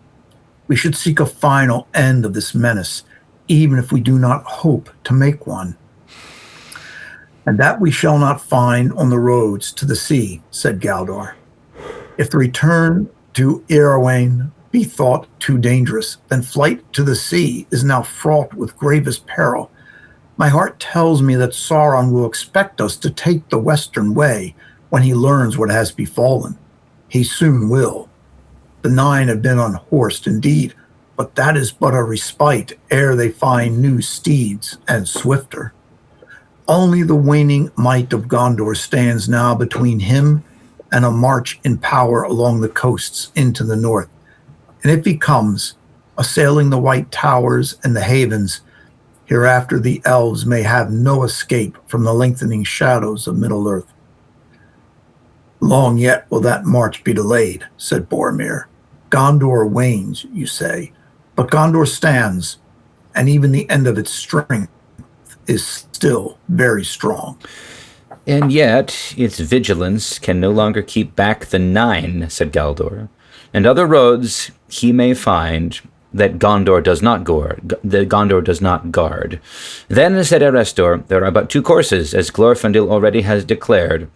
We should seek a final end of this menace, even if we do not hope to make one. And that we shall not find on the roads to the sea, said Galdor. If the return to Eorwain be thought too dangerous, then flight to the sea is now fraught with gravest peril. My heart tells me that Sauron will expect us to take the western way when he learns what has befallen. He soon will. The nine have been unhorsed indeed, but that is but a respite ere they find new steeds and swifter. Only the waning might of Gondor stands now between him and a march in power along the coasts into the north. And if he comes, assailing the white towers and the havens, hereafter the elves may have no escape from the lengthening shadows of Middle-earth. Long yet will that march be delayed, said Boromir. Gondor wanes, you say, but Gondor stands, and even the end of its strength is still very strong. And yet its vigilance can no longer keep back the nine, said Galdor. And other roads he may find that Gondor does not guard. Then, said Erestor, there are but two courses, as Glorfindel already has declared.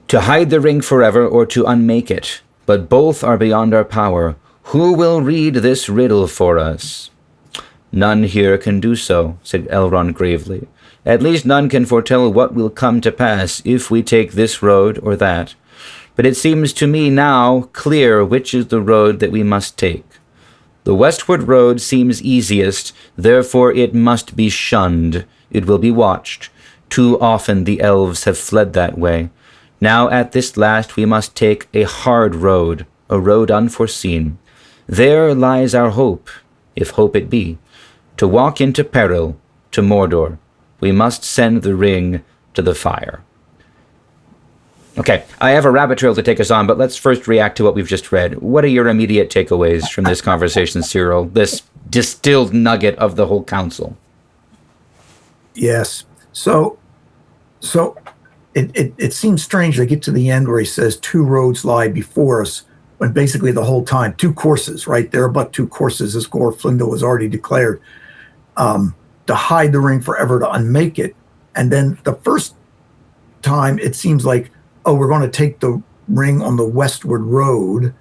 To hide the ring forever or to unmake it, but both are beyond our power. Who will read this riddle for us? None here can do so, said Elrond gravely. At least none can foretell what will come to pass if we take this road or that. but it seems to me now clear which is the road that we must take. The westward road seems easiest, therefore it must be shunned. It will be watched. Too often the elves have fled that way. Now at this last we must take a hard road, a road unforeseen. There lies our hope, if hope it be, to walk into peril, to Mordor. We must send the ring to the fire. Okay, I have a rabbit trail to take us on, but let's first react to what we've just read. What are your immediate takeaways from this conversation, Cyril? This distilled nugget of the whole council. Yes. So it seems strange to get to the end where he says 2 roads lie before us, when basically the whole time, 2 courses, right? There are but 2 courses, as Glorfindel has already declared, to hide the ring forever, to unmake it. And then the first time it seems like, oh, we're going to take the ring on the westward road.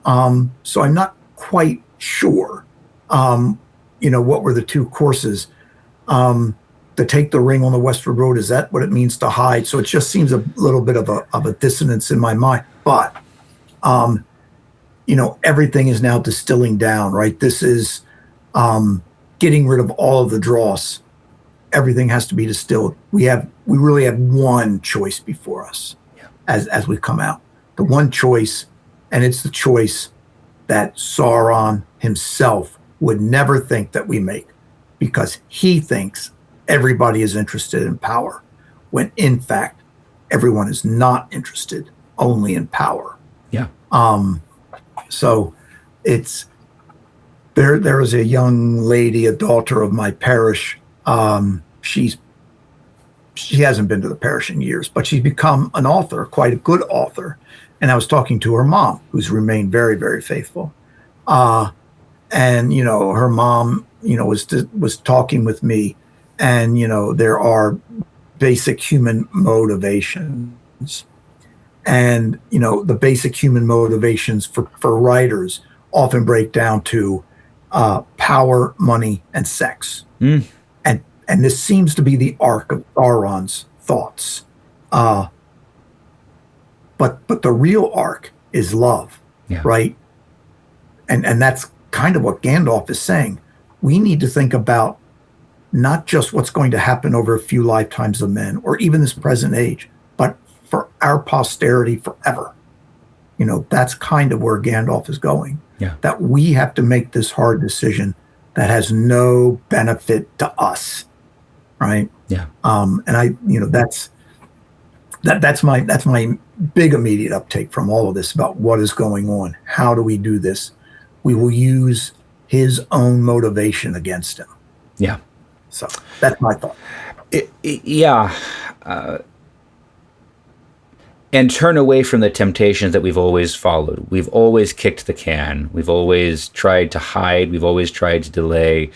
So I'm not quite sure, what were the 2 courses. To take the ring on the westward road, is that what it means to hide? So it just seems a little bit of a dissonance in my mind. But, everything is now distilling down, right? This is getting rid of all of the dross. Everything has to be distilled. We really have one choice before us as we come out. The one choice, and it's the choice that Sauron himself would never think that we make, because he thinks everybody is interested in power, when in fact everyone is not interested only in power. Yeah. So it's there is a young lady, a daughter of my parish. She hasn't been to the parish in years, but she's become an author, quite a good author. And I was talking to her mom, who's remained very, very faithful. And her mom, was talking with me. And, there are basic human motivations. And, the basic human motivations for writers often break down to power, money, and sex. Mm. And this seems to be the arc of Sauron's thoughts. But the real arc is love, right? And that's kind of what Gandalf is saying. We need to think about not just what's going to happen over a few lifetimes of men, or even this present age, but for our posterity forever. That's kind of where Gandalf is going. Yeah. That we have to make this hard decision that has no benefit to us, right? Yeah. And that's my big immediate uptake from all of this about what is going on. How do we do this? We will use his own motivation against him. Yeah. So that's my thought. And turn away from the temptations that we've always followed. We've always kicked the can. We've always tried to hide. We've always tried to delay.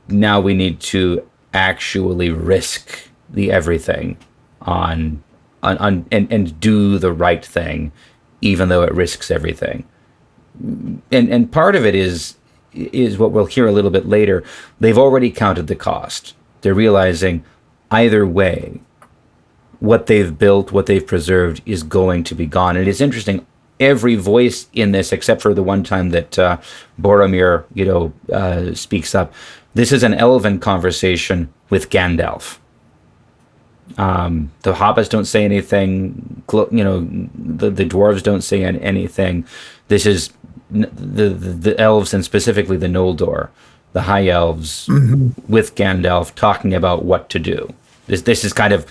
Now we need to actually risk the everything and do the right thing, even though it risks everything. And part of it is what we'll hear a little bit later. They've already counted the cost. They're realizing either way, what they've built, what they've preserved is going to be gone. And it's interesting, every voice in this, except for the one time that Boromir, speaks up, this is an elven conversation with Gandalf. The hobbits don't say anything, the dwarves don't say anything. This is the elves, and specifically the Noldor, the high elves, with Gandalf talking about what to do. This is kind of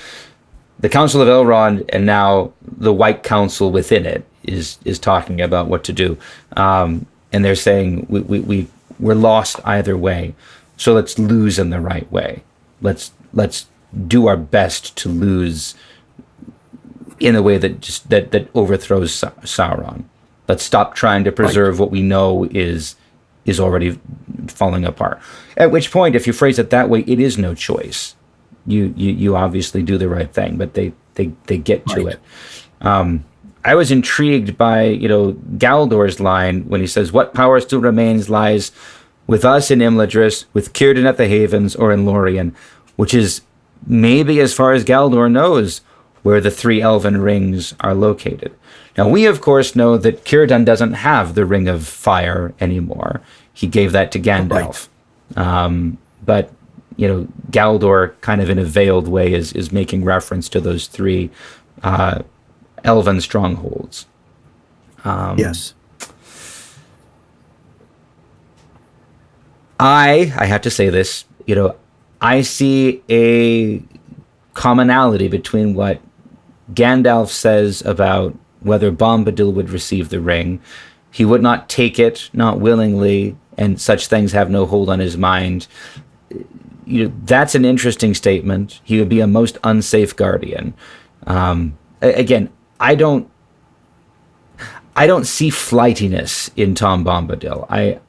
the Council of Elrond, and now the White Council within it is talking about what to do. And they're saying we're lost either way, so let's lose in the right way. Let's do our best to lose in a way that overthrows Sauron. Let's stop trying to preserve what we know is already falling apart. At which point, if you phrase it that way, it is no choice. You obviously do the right thing, but they get to it. I was intrigued by Galdor's line when he says, "What power still remains lies with us in Imladris, with Círdan at the Havens, or in Lorien," which is maybe, as far as Galdor knows, where the 3 elven rings are located. Now, we, of course, know that Círdan doesn't have the Ring of Fire anymore. He gave that to Gandalf. Right. But, Galdor, kind of in a veiled way, is making reference to those three elven strongholds. Yes. I have to say this, I see a commonality between what Gandalf says about whether Bombadil would receive the ring. He would not take it, not willingly, and such things have no hold on his mind. That's an interesting statement. He would be a most unsafe guardian. Again, I don't see flightiness in Tom Bombadil. I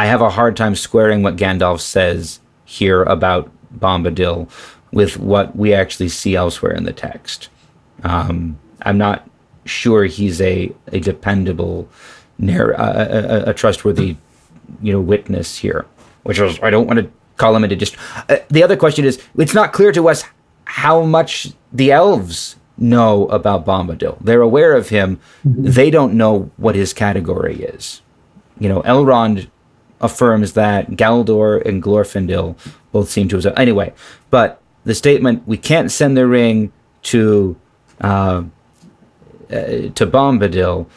have a hard time squaring what Gandalf says here about Bombadil with what we actually see elsewhere in the text. I'm not sure he's a dependable, a trustworthy, witness here. Which is, I don't want to call him into just. The other question is, it's not clear to us how much the elves know about Bombadil. They're aware of him. Mm-hmm. They don't know what his category is. Elrond affirms that Galdor and Glorfindel both seem to. Anyway, but the statement, we can't send the ring to Bombadil,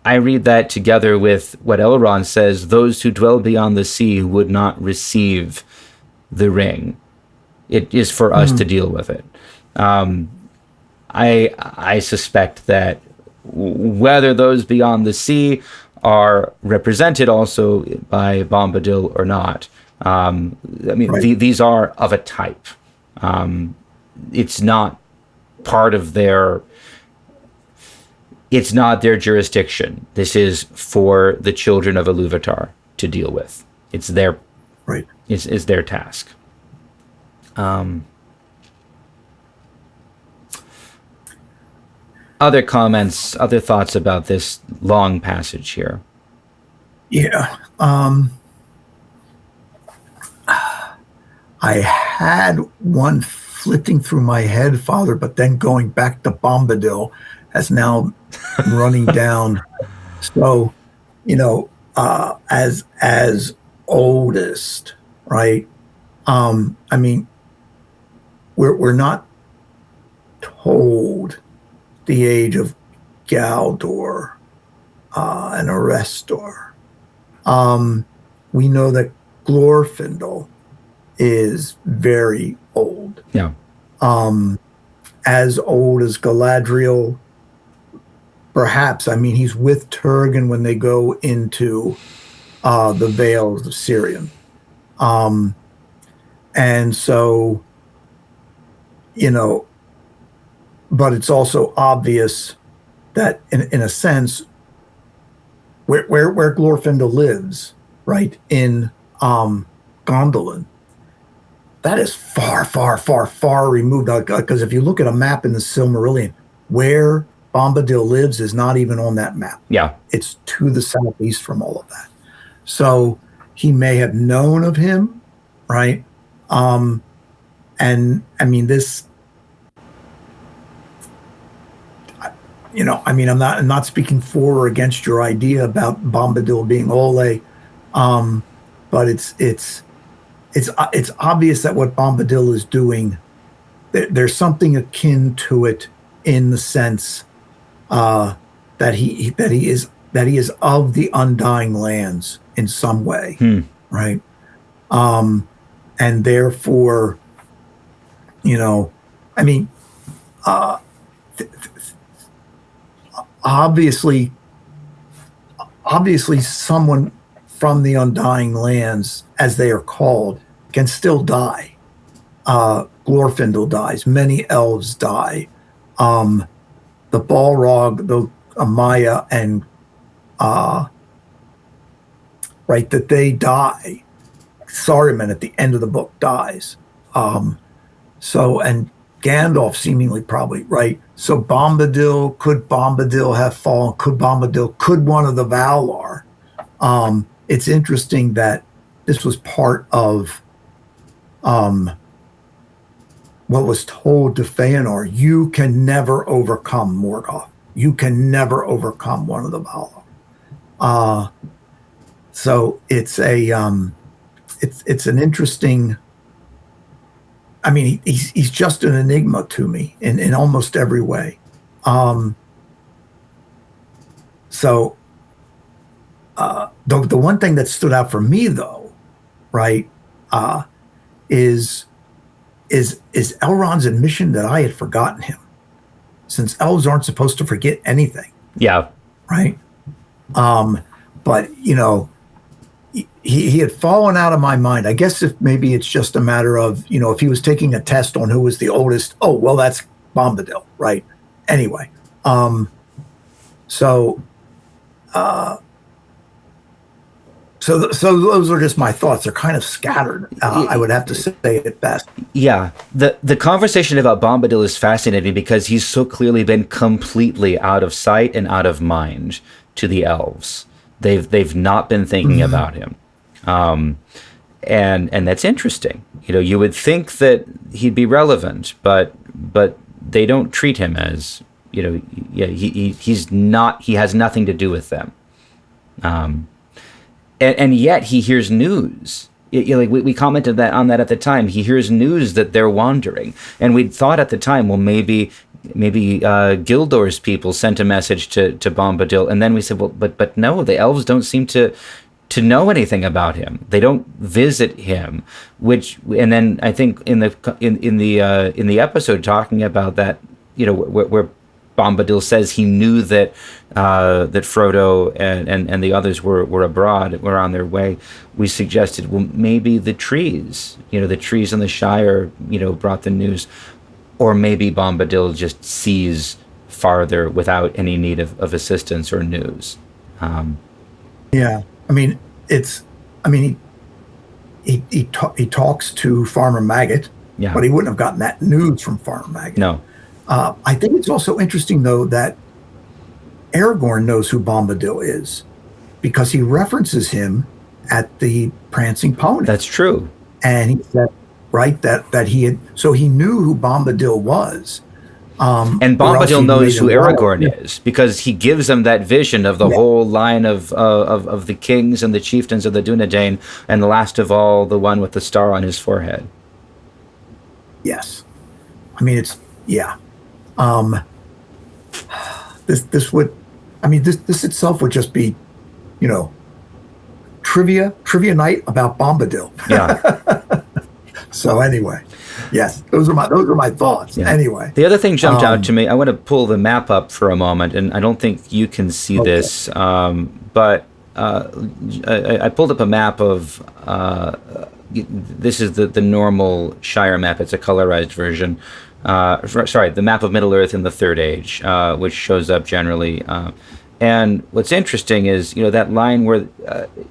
I read that together with what Elrond says, those who dwell beyond the sea would not receive the ring. It is for us to deal with it. I suspect that whether those beyond the sea are represented also by Bombadil or not, right. These are of a type. It's not part of their. It's not their jurisdiction. This is for the children of Ilúvatar to deal with. It's their right. It's their task. Other comments, other thoughts about this long passage here? Yeah. I had one flitting through my head, Father, but then going back to Bombadil has now running down. So, as oldest, right? We're not told the age of Galdor and Arestor. We know that Glorfindel is very old. Yeah. As old as Galadriel, perhaps. He's with Turgon when they go into the Vales of Sirion. And so, but it's also obvious that in a sense, where Glorfindel lives, right, in Gondolin, that is far, far, far, far removed. Because if you look at a map in the Silmarillion, where Bombadil lives is not even on that map. Yeah. It's to the southeast from all of that. So he may have known of him, right? And this, I'm not speaking for or against your idea about Bombadil being Ole, but it's obvious that what Bombadil is doing, there's something akin to it in the sense that he is of the Undying Lands in some way, right? And therefore, obviously someone from the Undying Lands, as they are called, can still die. Glorfindel dies. Many elves die. The Balrog, the Amaya, and right, that they die. Saruman at the end of the book dies. And Gandalf seemingly probably, right? So could Bombadil have fallen? Could one of the Valar? It's interesting that this was part of what was told to Feanor. You can never overcome Morgoth. you can never overcome one of the Valar. So it's it's an interesting. I mean, he's just an enigma to me in almost every way. So the one thing that stood out for me, though, right, is Elrond's admission that I had forgotten him, since elves aren't supposed to forget anything. Yeah. Right. But he had fallen out of my mind. I guess if maybe it's just a matter of, if he was taking a test on who was the oldest, oh, well, that's Bombadil, right? Anyway. So those are just my thoughts. They're kind of scattered. I would have to say it best. Yeah. The conversation about Bombadil is fascinating because he's so clearly been completely out of sight and out of mind to the elves. They've not been thinking about him. And that's interesting. You would think that he'd be relevant, but they don't treat him as, he's not, he has nothing to do with them. And yet he hears news. Like we commented on that at the time. He hears news that they're wandering, and we thought at the time, well, maybe Gildor's people sent a message to Bombadil, and then we said, well, but no, the elves don't seem to know anything about him. They don't visit him. And then I think in the episode talking about that, where Bombadil says he knew that Frodo and the others were abroad, were on their way. We suggested, well, maybe the trees in the Shire, brought the news, or maybe Bombadil just sees farther without any need of assistance or news. Yeah, I mean, he talks to Farmer Maggot, yeah, but he wouldn't have gotten that news from Farmer Maggot. No. I think it's also interesting, though, that Aragorn knows who Bombadil is because he references him at the Prancing Pony. That's true. And he said, right, that he had, so he knew who Bombadil was. And Bombadil knows who Aragorn is because he gives them that vision of the whole line of the kings and the chieftains of the Dunedain, and the last of all, the one with the star on his forehead. Yes. I mean, this itself would just be, trivia night about Bombadil. Yeah. So anyway, yes, those are my thoughts. Yeah. Anyway, the other thing jumped out to me. I want to pull the map up for a moment, and I don't think you can see this, but I pulled up a map of. This is the normal Shire map. It's a colorized version. The map of Middle-earth in the Third Age, which shows up generally. And what's interesting is, that line where,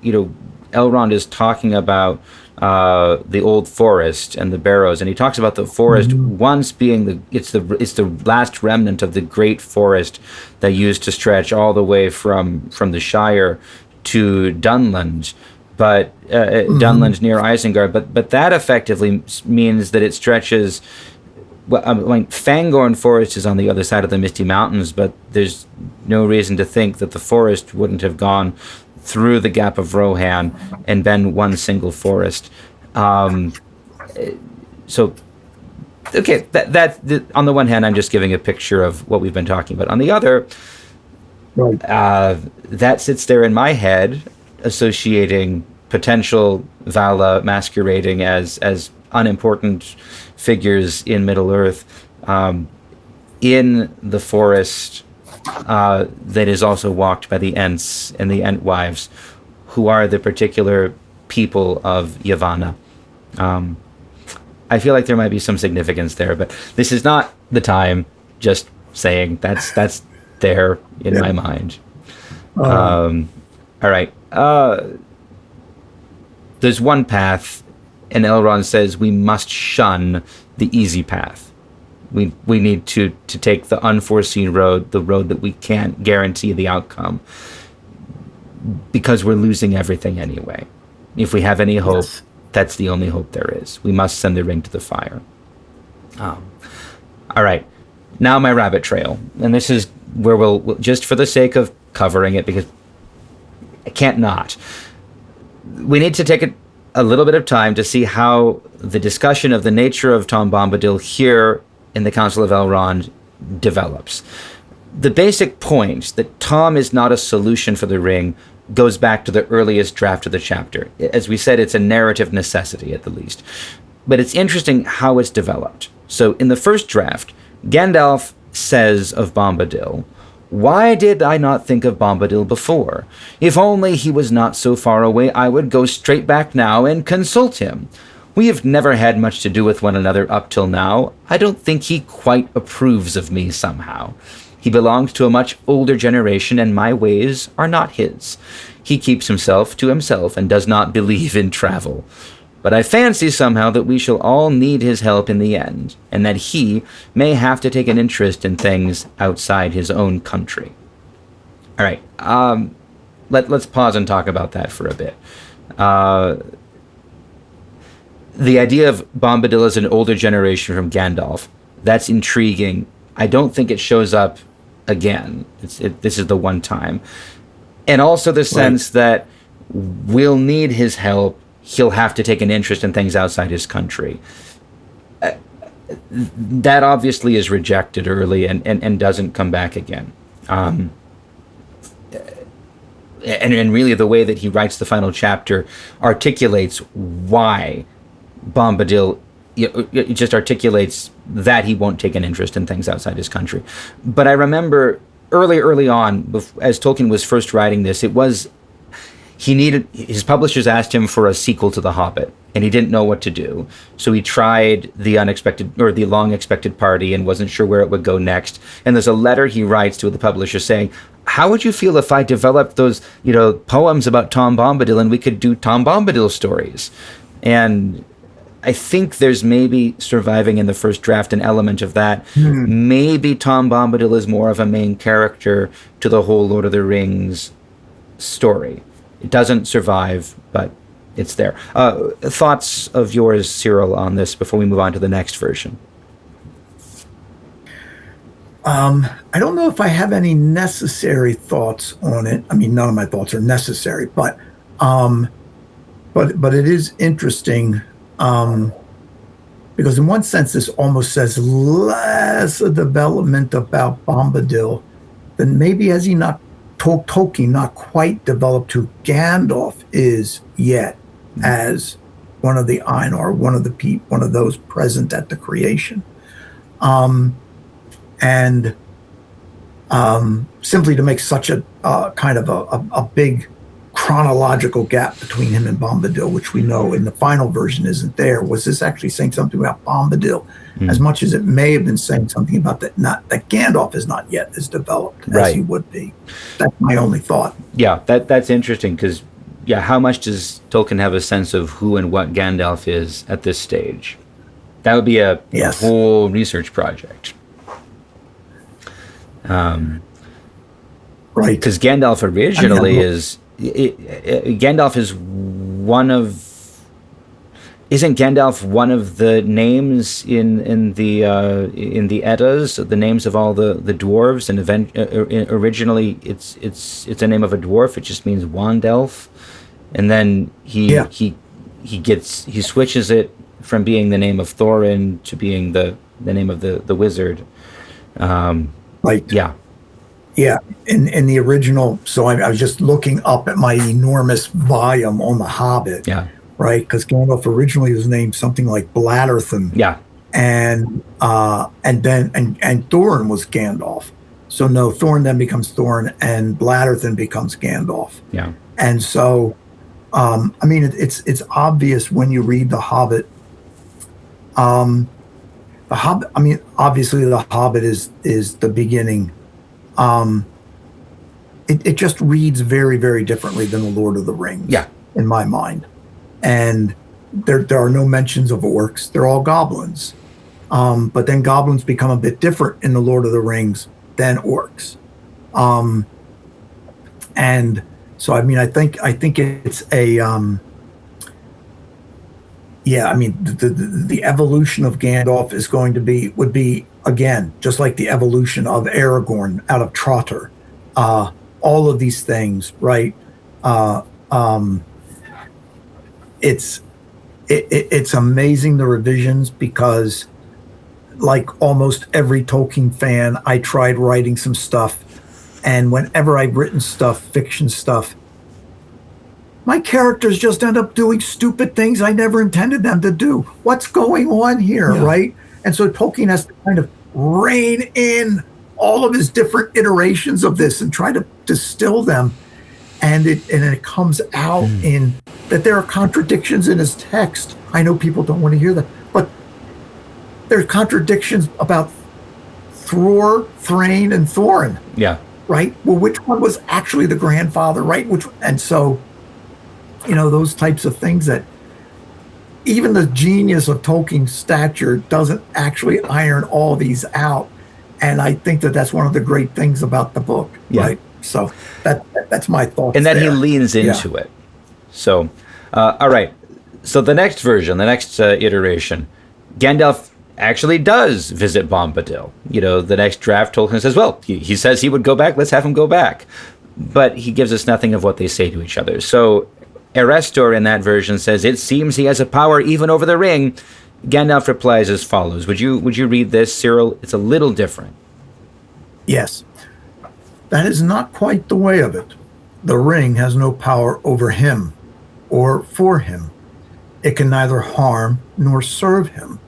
Elrond is talking about the old forest and the barrows, and he talks about the forest once being it's the last remnant of the great forest that used to stretch all the way from the Shire to Dunland. But Dunland near Isengard, but that effectively means that it stretches. Well, Fangorn Forest is on the other side of the Misty Mountains, but there's no reason to think that the forest wouldn't have gone through the Gap of Rohan and been one single forest. So, okay, that on the one hand, I'm just giving a picture of what we've been talking about. On the other, right. That sits there in my head, associating potential Vala masquerading as unimportant figures in Middle-earth, in the forest that is also walked by the Ents and the Entwives, who are the particular people of Yavanna. I feel like there might be some significance there, but this is not the time. Just saying that's there in my mind. All right. There's one path, and Elrond says we must shun the easy path. We need to take the unforeseen road, the road that we can't guarantee the outcome, because we're losing everything anyway. If we have any hope, that's the only hope there is. We must send the ring to the fire. All right. Now my rabbit trail, and this is where we'll just for the sake of covering it, because I can't not, we need to take a little bit of time to see how the discussion of the nature of Tom Bombadil here in the Council of Elrond develops. The basic point that Tom is not a solution for the ring goes back to the earliest draft of the chapter. As we said, it's a narrative necessity at the least. But it's interesting how it's developed. So in the first draft, Gandalf says of Bombadil, "Why did I not think of Bombadil before? If only he was not so far away, I would go straight back now and consult him. We have never had much to do with one another up till now. I don't think he quite approves of me somehow. He belongs to a much older generation, and my ways are not his. He keeps himself to himself and does not believe in travel. But I fancy somehow that we shall all need his help in the end, and that he may have to take an interest in things outside his own country." All right, let's pause and talk about that for a bit. The idea of Bombadil as an older generation from Gandalf, that's intriguing. I don't think it shows up again. This is the one time. And also the sense that we'll need his help. He'll have to take an interest in things outside his country. That obviously is rejected early and doesn't come back again. And really the way that he writes the final chapter articulates why Bombadil, it just articulates that he won't take an interest in things outside his country. But I remember early on, as Tolkien was first writing this, his publishers asked him for a sequel to The Hobbit, and he didn't know what to do. So he tried the long expected party and wasn't sure where it would go next. And there's a letter he writes to the publisher saying, "How would you feel if I developed those, poems about Tom Bombadil and we could do Tom Bombadil stories?" And I think there's maybe surviving in the first draft an element of that. Maybe Tom Bombadil is more of a main character to the whole Lord of the Rings story. It doesn't survive, but it's there. Thoughts of yours, Cyril, on this before we move on to the next version? I don't know if I have any necessary thoughts on it. I mean, none of my thoughts are necessary, but it is interesting. Because in one sense, this almost says less a development about Bombadil than maybe has he not Tolkien not quite developed who Gandalf is yet as one of the Ainur, one of those present at the creation, and simply to make such a kind of a big chronological gap between him and Bombadil, which we know in the final version isn't there. Was this actually saying something about Bombadil as much as it may have been saying something about that Gandalf is not yet as developed as he would be? That's my only thought. Yeah, that's interesting because, how much does Tolkien have a sense of who and what Gandalf is at this stage? That would be a whole research project. Right. Because Gandalf originally Gandalf is isn't Gandalf one of the names in the Eddas, the names of all the dwarves, and originally it's a name of a dwarf. It just means wand elf, and then he switches it from being the name of Thorin to being the name of the wizard. Right. Yeah, in the original, so I was just looking up at my enormous volume on The Hobbit. Yeah. Right, because Gandalf originally was named something like Blatterthon. Yeah. And Thorin was Gandalf. So no, Thorin then becomes Thorin, and Blatterthon becomes Gandalf. Yeah. And so, it's obvious when you read The Hobbit. The Hobbit. I mean, obviously, The Hobbit is the beginning. It just reads very, very differently than The Lord of the Rings. Yeah. In my mind. And there are no mentions of orcs. They're all goblins. But then goblins become a bit different in The Lord of the Rings than orcs. And so, I think it's Yeah, I mean, the evolution of Gandalf would be again just like the evolution of Aragorn out of Trotter. All of these things, right? Uh, um, it's amazing, the revisions, because like almost every Tolkien fan, I tried writing some stuff, and whenever I've written stuff, fiction stuff, my characters just end up doing stupid things I never intended them to do. What's going on here, right? And so Tolkien has to kind of rein in all of his different iterations of this and try to distill them. And it comes out in that there are contradictions in his text. I know people don't want to hear that, but there's contradictions about Thror, Thrain, and Thorin. Yeah. Right? Well, which one was actually the grandfather, right? And so, those types of things that even the genius of Tolkien's stature doesn't actually iron all these out. And I think that that's one of the great things about the book, right? So that's my thoughts. And that he leans into it. So, all right. So the next version, the next iteration, Gandalf actually does visit Bombadil. The next draft, Tolkien says, well, he says he would go back, let's have him go back. But he gives us nothing of what they say to each other. So Erestor in that version says, it seems he has a power even over the ring. Gandalf replies as follows. Would you read this, Cyril? It's a little different. Yes. That is not quite the way of it. The ring has no power over him or for him. It can neither harm nor serve him.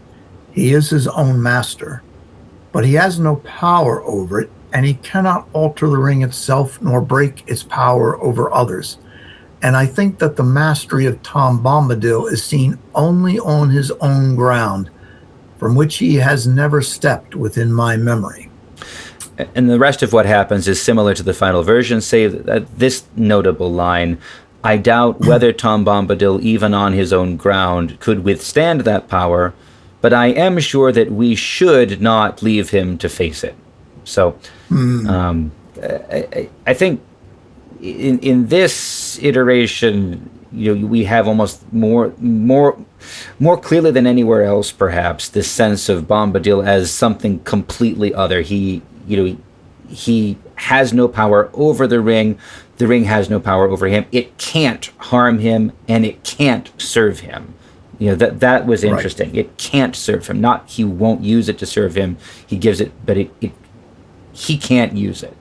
He is his own master, but he has no power over it, and he cannot alter the ring itself nor break its power over others. And I think that the mastery of Tom Bombadil is seen only on his own ground, from which he has never stepped within my memory. And the rest of what happens is similar to the final version, save that this notable line, I doubt whether Tom Bombadil, even on his own ground, could withstand that power, but I am sure that we should not leave him to face it. So I think in this iteration, we have almost more clearly than anywhere else, perhaps, this sense of Bombadil as something completely other. He has no power over the ring. The ring has no power over him. It can't harm him, and it can't serve him. That was interesting. Right. It can't serve him. Not he won't use it to serve him. He gives it, but he can't use it.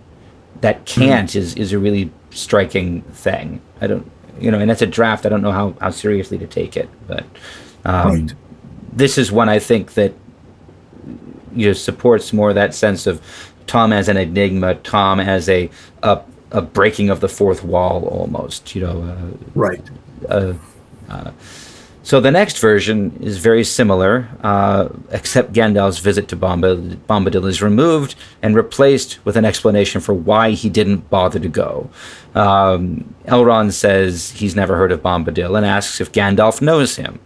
That can't is a really striking thing. I don't, and that's a draft. I don't know how seriously to take it, but this is one I think that supports more that sense of Tom as an enigma, Tom as a breaking of the fourth wall almost. So the next version is very similar, except Gandalf's visit to Bombadil is removed and replaced with an explanation for why he didn't bother to go. Elrond says he's never heard of Bombadil and asks if Gandalf knows him.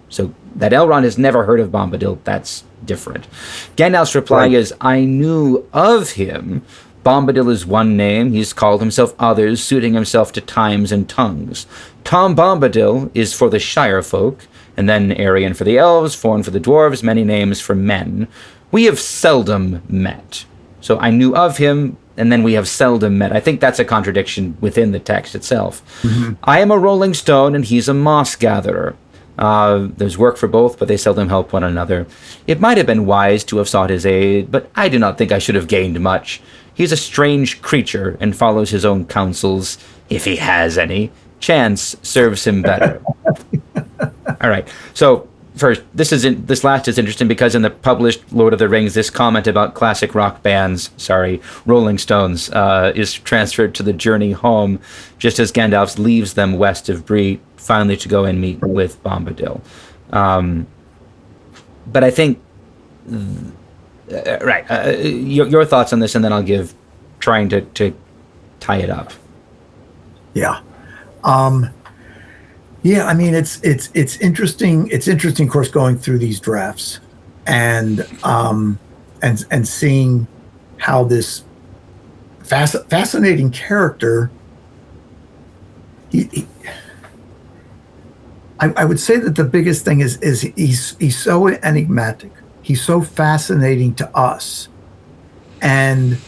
So that Elrond has never heard of Bombadil, that's different. Gandalf's reply is, I knew of him. Bombadil is one name. He's called himself others, suiting himself to times and tongues. Tom Bombadil is for the Shire folk, and then Aryan for the elves, Forn for the dwarves, many names for men. We have seldom met. So I knew of him, and then we have seldom met. I think that's a contradiction within the text itself. I am a rolling stone, and he's a moss gatherer. There's work for both, but they seldom help one another. It might have been wise to have sought his aid, but I do not think I should have gained much. He's a strange creature and follows his own counsels, if he has any. Chance serves him better. All right. So first, this last is interesting because in the published Lord of the Rings, this comment about classic rock bands, Rolling Stones, is transferred to the journey home, just as Gandalf leaves them west of Bree, finally to go and meet with Bombadil. But I think, your thoughts on this, and then I'll give, trying to tie it up. Yeah. I mean, it's interesting. It's interesting, of course, going through these drafts and seeing how this fascinating character. I would say that the biggest thing is he's so enigmatic. He's so fascinating to us. And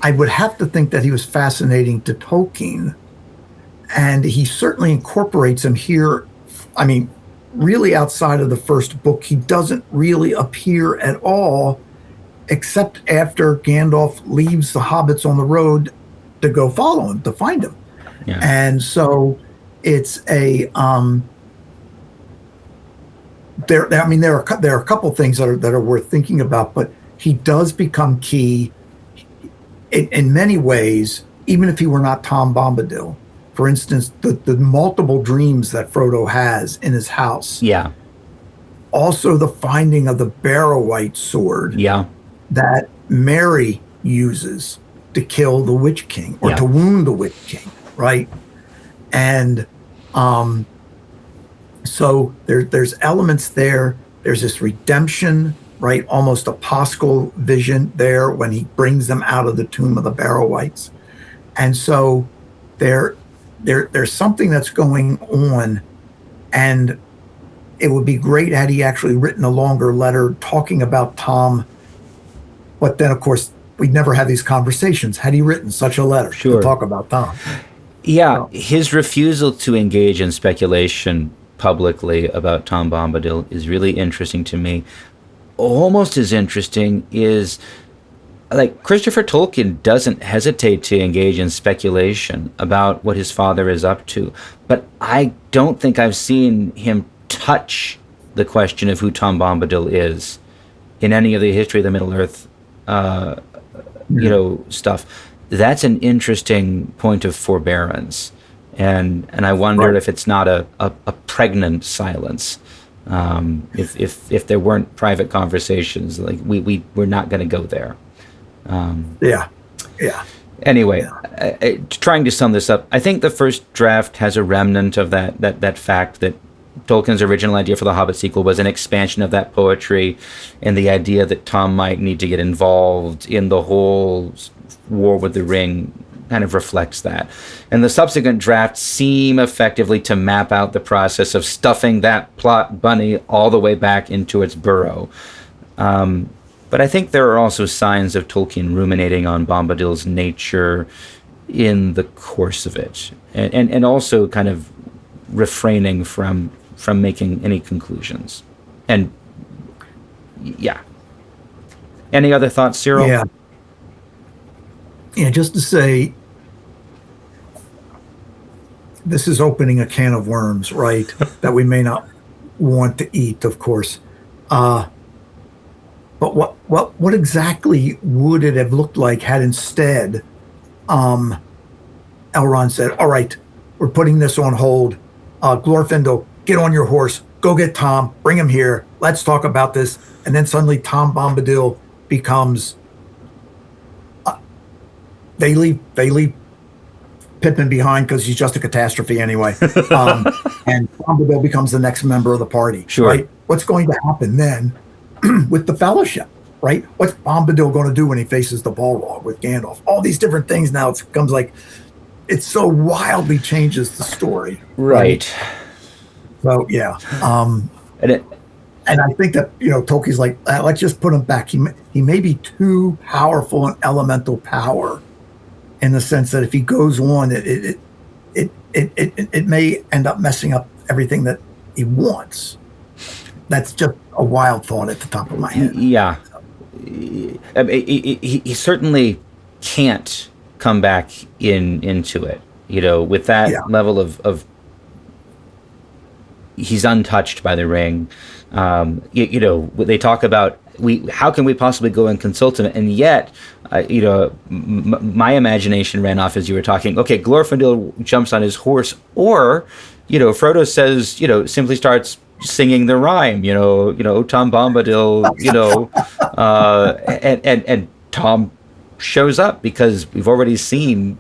I would have to think that he was fascinating to Tolkien. And he certainly incorporates him here. I mean, really outside of the first book, he doesn't really appear at all, except after Gandalf leaves the hobbits on the road to go follow him, to find him. Yeah. And so it's a there are a couple things that are worth thinking about, but he does become key in many ways, even if he were not Tom Bombadil. For instance, the multiple dreams that Frodo has in his house. Yeah. Also, the finding of the Barrow-White sword. Yeah. That Merry uses to kill the Witch King or Yeah. to wound the Witch King, right? And so there's elements there. There's this redemption, right? Almost a Paschal vision there when he brings them out of the tomb of the Barrow-Whites. And so there's something that's going on, and it would be great had he actually written a longer letter talking about Tom. But then, of course, we'd never have these conversations had he written such a letter Sure. to talk about Tom. Yeah, his refusal to engage in speculation publicly about Tom Bombadil is really interesting to me. Almost as interesting is, like, Christopher Tolkien doesn't hesitate to engage in speculation about what his father is up to, but I don't think I've seen him touch the question of who Tom Bombadil is in any of the history of the Middle-earth stuff. That's an interesting point of forbearance, and I wonder Right. if it's not a pregnant silence. If there weren't private conversations, like we're not going to go there. Yeah. Anyway, trying to sum this up, I think the first draft has a remnant of that fact that Tolkien's original idea for the Hobbit sequel was an expansion of that poetry, and the idea that Tom might need to get involved in the whole War with the Ring kind of reflects that. And the subsequent drafts seem effectively to map out the process of stuffing that plot bunny all the way back into its burrow. But I think there are also signs of Tolkien ruminating on Bombadil's nature in the course of it, and also kind of refraining from making any conclusions. And yeah. Any other thoughts, Cyril? Yeah, just to say, this is opening a can of worms, right? That we may not want to eat, of course. But what exactly would it have looked like had instead Elrond said, "All right, we're putting this on hold. Glorfindel, get on your horse, go get Tom, bring him here. Let's talk about this." And then suddenly Tom Bombadil becomes. They leave Pippin behind because he's just a catastrophe anyway. And Bombadil becomes the next member of the party. Sure. Right? What's going to happen then with the Fellowship? Right? What's Bombadil going to do when he faces the Balrog with Gandalf? All these different things now. It becomes like it so wildly changes the story. Right. So yeah. And I think that Tolkien's like, let's just put him back. He may be too powerful in elemental power, in the sense that if he goes on, it may end up messing up everything that he wants. That's just a wild thought at the top of my head. Yeah. I mean, he certainly can't come back into it, with that level of he's untouched by the ring. They talk about how can we possibly go and consult him, and yet my imagination ran off as you were talking. Okay, Glorfindel jumps on his horse, or Frodo says, simply starts singing the rhyme, Tom Bombadil, and Tom shows up, because we've already seen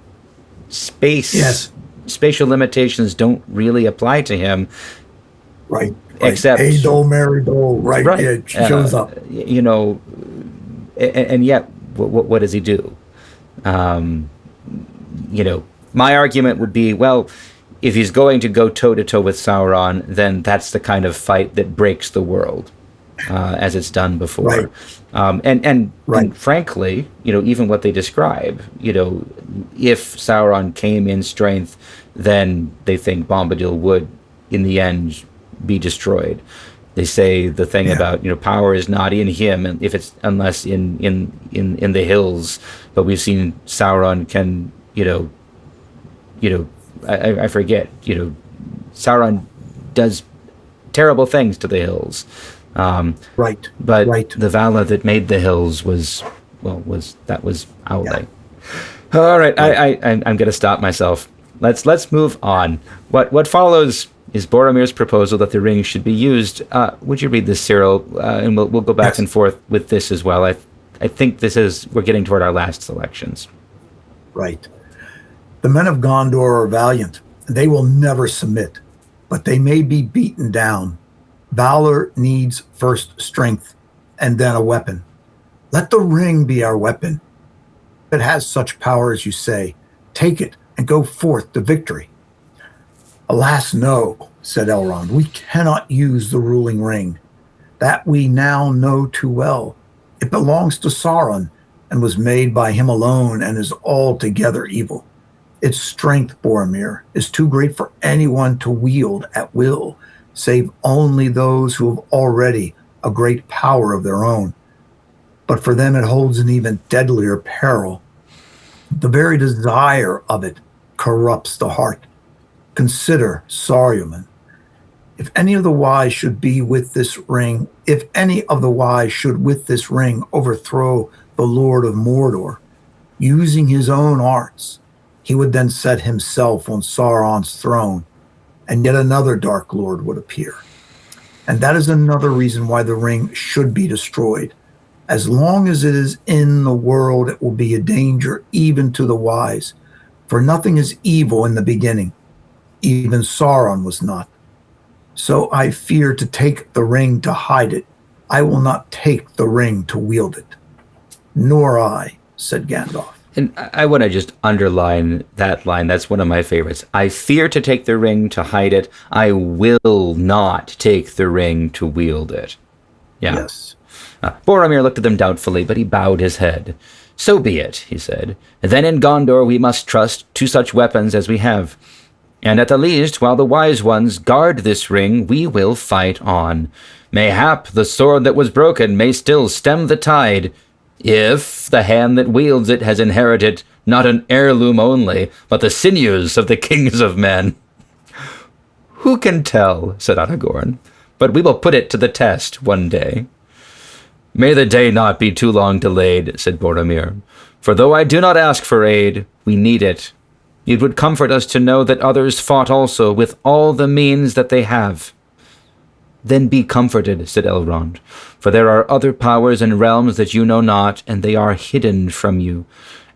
spatial limitations don't really apply to him. Right. Except, hey, do, Mary, do, right? Yeah, it shows up. And yet, what does he do? My argument would be, well, if he's going to go toe-to-toe with Sauron, then that's the kind of fight that breaks the world, as it's done before. Right. And frankly, even what they describe, if Sauron came in strength, then they think Bombadil would, in the end, be destroyed. They say the thing about power is not in him, and unless in the hills. But we've seen Sauron can I forget. Sauron does terrible things to the hills. Right. But the Vala that made the hills was Aule. Yeah. All right. I'm going to stop myself. Let's move on. What follows is Boromir's proposal that the ring should be used. Would you read this, Cyril? And we'll go back and forth with this as well. I think we're getting toward our last selections. Right. The men of Gondor are valiant. They will never submit, but they may be beaten down. Valor needs first strength and then a weapon. Let the ring be our weapon. If it has such power as you say, take it and go forth to victory. Alas, no, said Elrond. We cannot use the ruling ring. That we now know too well. It belongs to Sauron and was made by him alone and is altogether evil. Its strength, Boromir, is too great for anyone to wield at will, save only those who have already a great power of their own. But for them it holds an even deadlier peril. The very desire of it corrupts the heart. Consider Saruman. If any of the wise should with this ring overthrow the Lord of Mordor, using his own arts, he would then set himself on Sauron's throne, and yet another Dark Lord would appear. And that is another reason why the ring should be destroyed. As long as it is in the world, it will be a danger even to the wise, for nothing is evil in the beginning. Even Sauron was not. So I fear to take the ring to hide it. I will not take the ring to wield it. Nor I, said Gandalf. And I want to just underline that line. That's one of my favorites. I fear to take the ring to hide it. I will not take the ring to wield it. Yeah. Yes. Boromir looked at them doubtfully, but he bowed his head. So be it, he said. Then in Gondor we must trust to such weapons as we have. And at the least, while the wise ones guard this ring, we will fight on. Mayhap the sword that was broken may still stem the tide, if the hand that wields it has inherited not an heirloom only, but the sinews of the kings of men. Who can tell, said Aragorn, but we will put it to the test one day. May the day not be too long delayed, said Boromir, for though I do not ask for aid, we need it. It would comfort us to know that others fought also with all the means that they have. Then be comforted, said Elrond, for there are other powers and realms that you know not, and they are hidden from you.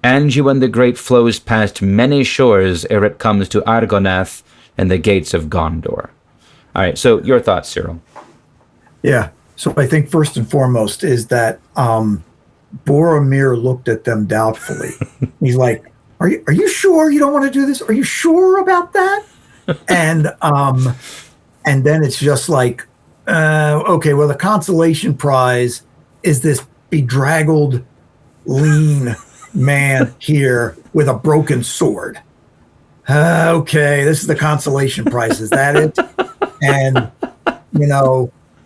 And you and the great flows past many shores ere it comes to Argonath and the gates of Gondor. All right, so your thoughts, Cyril. Yeah, so I think first and foremost is that Boromir looked at them doubtfully. He's like, Are you sure you don't want to do this? Are you sure about that? And then it's just like, okay, well, the consolation prize is this bedraggled, lean man here with a broken sword. Okay, this is the consolation prize. Is that it? And,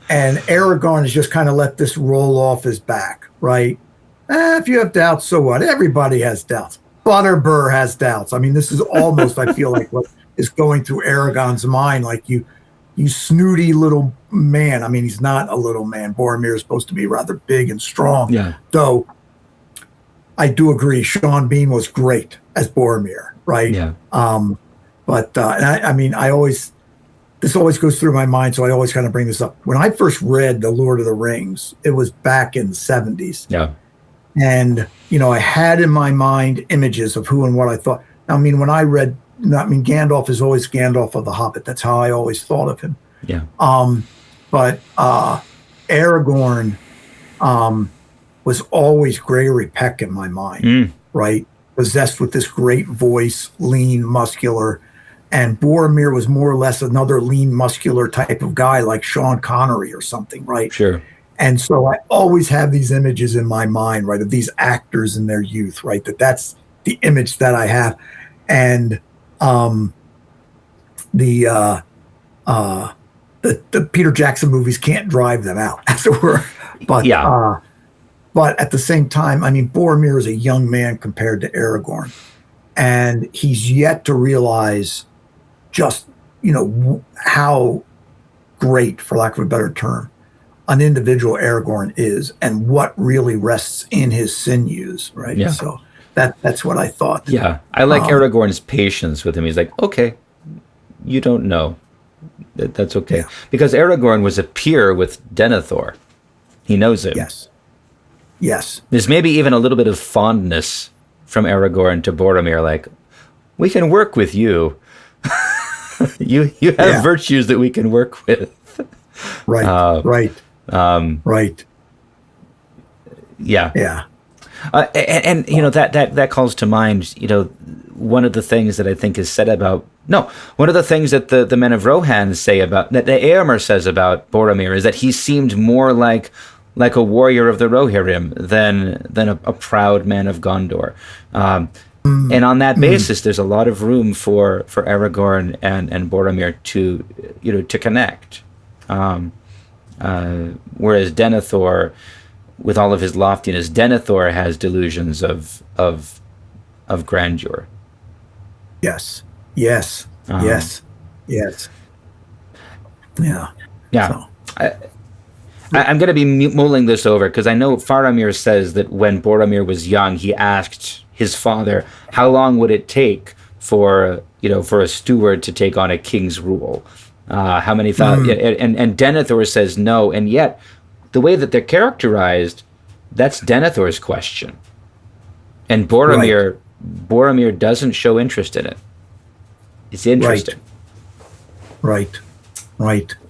and Aragorn has just kind of let this roll off his back, right? If you have doubts, so what? Everybody has doubts. Butterbur has doubts. I mean, this is almost, I feel like, what is going through Aragorn's mind. Like, you snooty little man. I mean, he's not a little man. Boromir is supposed to be rather big and strong. Yeah. Though, I do agree, Sean Bean was great as Boromir, right? Yeah. But this always goes through my mind, so I always kind of bring this up. When I first read The Lord of the Rings, it was back in the 70s. Yeah. And, I had in my mind images of who and what I thought. I mean, when I read, Gandalf is always Gandalf of the Hobbit. That's how I always thought of him. Yeah. But Aragorn was always Gregory Peck in my mind, right? Possessed with this great voice, lean, muscular, and Boromir was more or less another lean, muscular type of guy like Sean Connery or something, right? Sure. And so I always have these images in my mind, right, of these actors in their youth, right? That's the image that I have. And the Peter Jackson movies can't drive them out, as it were. But Yeah. but at the same time, I mean, Boromir is a young man compared to Aragorn, and he's yet to realize just how great, for lack of a better term, an individual Aragorn is, and what really rests in his sinews, right? Yeah. So that's what I thought. Yeah. I like Aragorn's patience with him. He's like, okay, you don't know. That's okay. Yeah. Because Aragorn was a peer with Denethor. He knows him. Yes. There's maybe even a little bit of fondness from Aragorn to Boromir, like, we can work with you. you have virtues that we can work with. Right. Right. Yeah. Yeah. And that calls to mind, one of the things that I think is said about, one of the things that the men of Rohan say about, that the Éomer says about Boromir is that he seemed more like a warrior of the Rohirrim than a proud man of Gondor. And on that basis, there's a lot of room for Aragorn and Boromir to connect. Whereas Denethor, with all of his loftiness, Denethor has delusions of grandeur. Yes. Yeah. So. I'm going to be mulling this over because I know Faramir says that when Boromir was young, he asked his father, how long would it take for a steward to take on a king's rule? How many thought? And Denethor says no, and yet the way that they're characterized, that's Denethor's question, and Boromir doesn't show interest in it. It's interesting. Right.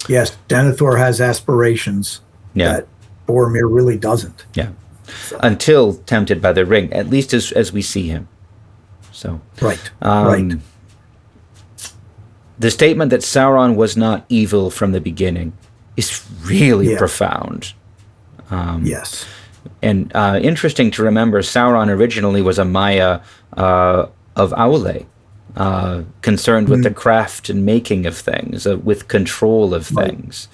Yes, Denethor has aspirations that Boromir really doesn't. Yeah. So. Until tempted by the ring, at least as we see him. So. Right. The statement that Sauron was not evil from the beginning is really profound. Yes. And interesting to remember, Sauron originally was a Maya of Aule, concerned with the craft and making of things, with control of things.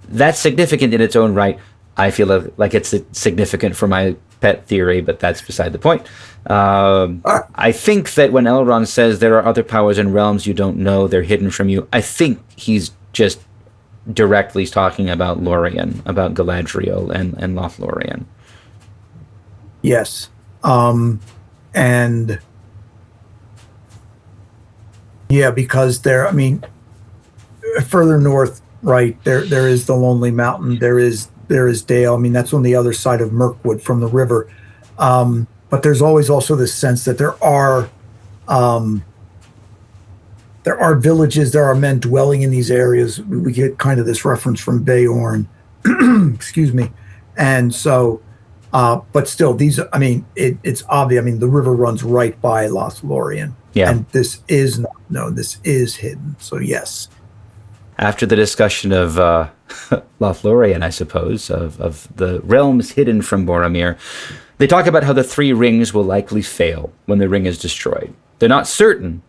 That's significant in its own right. I feel like it's significant for my pet theory, but that's beside the point. I think that when Elrond says there are other powers and realms you don't know, they're hidden from you, I think he's just directly talking about Lorien, about Galadriel and Lothlorien. Yes. And because further north, right, there is the Lonely Mountain, there is Dale. That's on the other side of Mirkwood from the river. But there's always also this sense that there are villages, there are men dwelling in these areas. We get kind of this reference from Beorn, excuse me. And so, but still, these, it's obvious. The river runs right by Lothlorien. Yeah. And this is this is hidden. So yes. After the discussion of Lothlorien, I suppose, of the realms hidden from Boromir, they talk about how the three rings will likely fail when the ring is destroyed. They're not certain.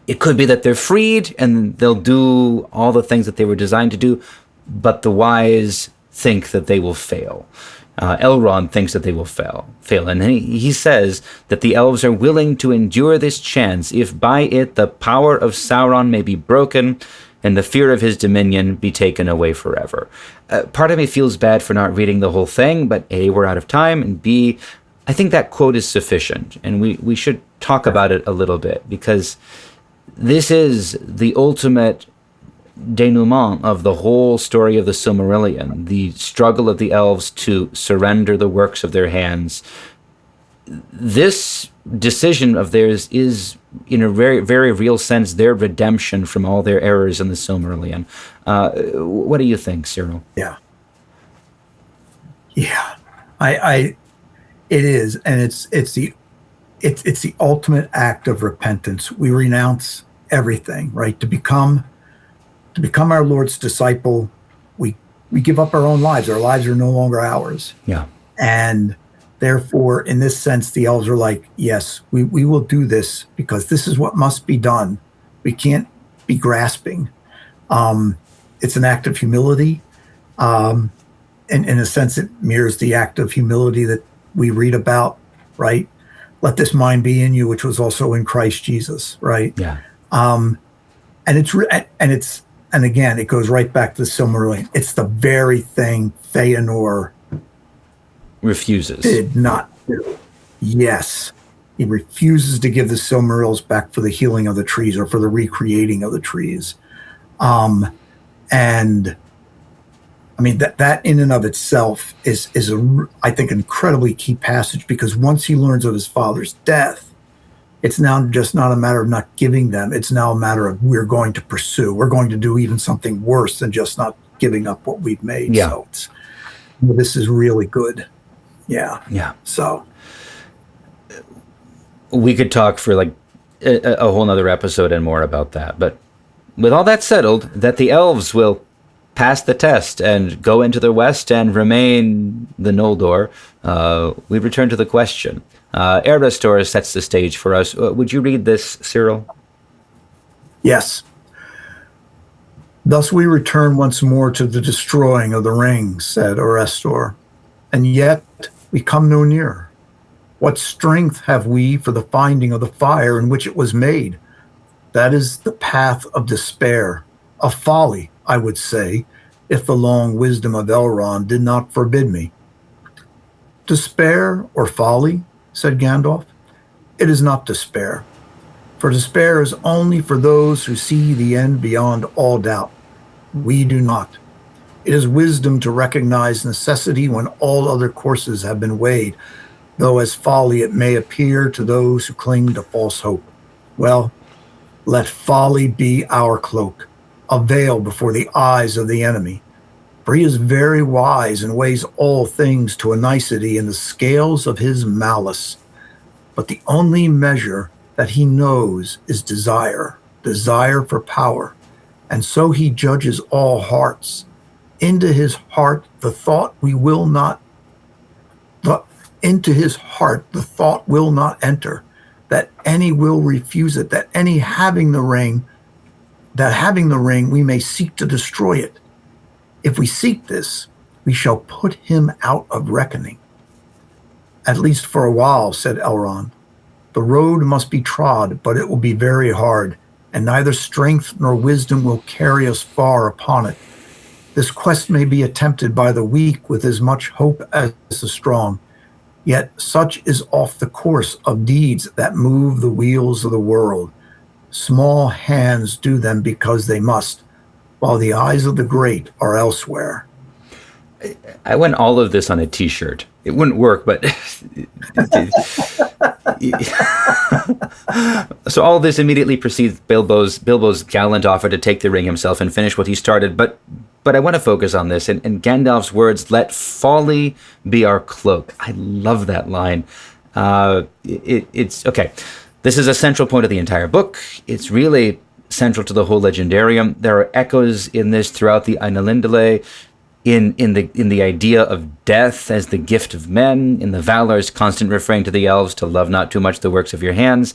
It could be that they're freed and they'll do all the things that they were designed to do, but the wise think that they will fail. Elrond thinks that they will fail. And he says that the elves are willing to endure this chance if by it the power of Sauron may be broken and the fear of his dominion be taken away forever. Part of me feels bad for not reading the whole thing, but A, we're out of time, and B, I think that quote is sufficient, and we should talk about it a little bit, because this is the ultimate denouement of the whole story of the Silmarillion, the struggle of the elves to surrender the works of their hands. This decision of theirs is, in a very, very real sense, their redemption from all their errors in the Silmarillion. What do you think, Cyril? Yeah. It is, and it's it's the ultimate act of repentance. We renounce everything, right? To become our Lord's disciple, we give up our own lives. Our lives are no longer ours. Yeah. And therefore, in this sense, the elves are like, yes, we will do this because this is what must be done. We can't be grasping. It's an act of humility. And in a sense, it mirrors the act of humility that we read about, right? Let this mind be in you, which was also in Christ Jesus, right? Yeah. And again, it goes right back to the Silmarillion. It's the very thing Feanor Refuses. did not do. Yes. He refuses to give the Silmarils back for the healing of the trees or for the recreating of the trees. And I mean, that in and of itself is I think, incredibly key passage, because once he learns of his father's death, it's now just not a matter of not giving them. It's now a matter of we're going to pursue. We're going to do even something worse than just not giving up what we've made. Yeah. So this is really good. Yeah. Yeah. So we could talk for like a whole nother episode and more about that. But with all that settled, that the elves will pass the test and go into the west and remain the Noldor, we return to the question. Erestor sets the stage for us. Would you read this, Cyril? yes. Thus we return once more to the destroying of the ring, said Erestor, and yet we come no nearer. What strength have we for the finding of the fire in which it was made? That is the path of despair, of folly, I would say, if the long wisdom of Elrond did not forbid me. Despair or folly, said Gandalf. It is not despair, for despair is only for those who see the end beyond all doubt. We do not. It is wisdom to recognize necessity when all other courses have been weighed, though as folly it may appear to those who cling to false hope. Well, let folly be our cloak, a veil before the eyes of the enemy. For he is very wise and weighs all things to a nicety in the scales of his malice. But the only measure that he knows is desire for power. And so he judges all hearts. Into his heart the thought will not enter, that any will refuse it, that having the ring we may seek to destroy it. If we seek this, we shall put him out of reckoning. At least for a while, said Elrond. The road must be trod, but it will be very hard, and neither strength nor wisdom will carry us far upon it. This quest may be attempted by the weak with as much hope as the strong, yet such is oft the course of deeds that move the wheels of the world. Small hands do them because they must, while the eyes of the great are elsewhere. I want all of this on a T-shirt. It wouldn't work, but so all of this immediately precedes Bilbo's gallant offer to take the ring himself and finish what he started. But I want to focus on this and Gandalf's words: "Let folly be our cloak." I love that line. It's okay. This is a central point of the entire book. It's really central to the whole legendarium. There are echoes in this throughout the Ainulindale, in the idea of death as the gift of men, in the Valar's constant refrain to the elves to love not too much the works of your hands.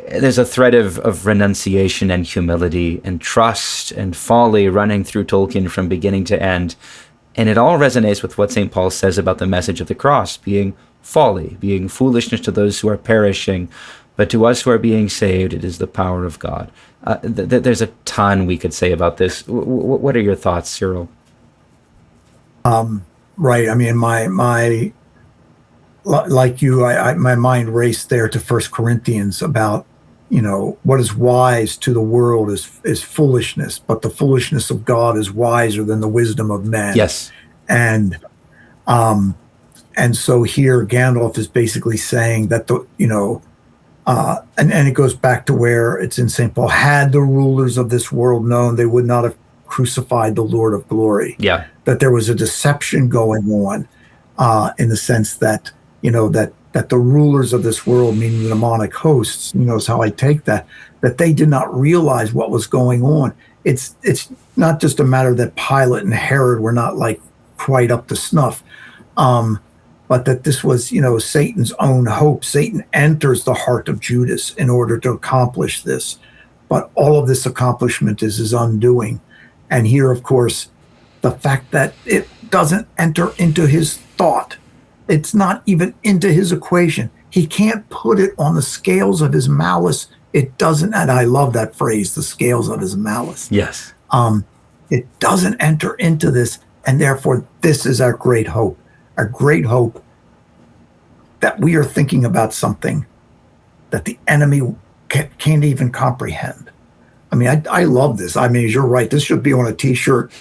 There's a thread of renunciation and humility and trust and folly running through Tolkien from beginning to end. And it all resonates with what St. Paul says about the message of the cross being folly, being foolishness to those who are perishing, but to us who are being saved, it is the power of God. There's a ton we could say about this. What are your thoughts, Cyril? Right. I mean, my mind raced there to 1 Corinthians about, what is wise to the world is foolishness, but the foolishness of God is wiser than the wisdom of men. Yes. And so here Gandalf is basically saying that and it goes back to where it's in St. Paul, had the rulers of this world known, they would not have crucified the Lord of glory. Yeah. That there was a deception going on, in the sense that, that that the rulers of this world, meaning the demonic hosts, knows how I take that they did not realize what was going on. It's not just a matter that Pilate and Herod were not like quite up to snuff, but that this was, Satan's own hope. Satan enters the heart of Judas in order to accomplish this. But all of this accomplishment is his undoing. And here, of course, the fact that it doesn't enter into his thought, it's not even into his equation. He can't put it on the scales of his malice. It doesn't, and I love that phrase, the scales of his malice. Yes. It doesn't enter into this, and therefore this is our great hope. Our great hope that we are thinking about something that the enemy can't even comprehend. I mean, I love this. I mean, you're right. This should be on a T-shirt.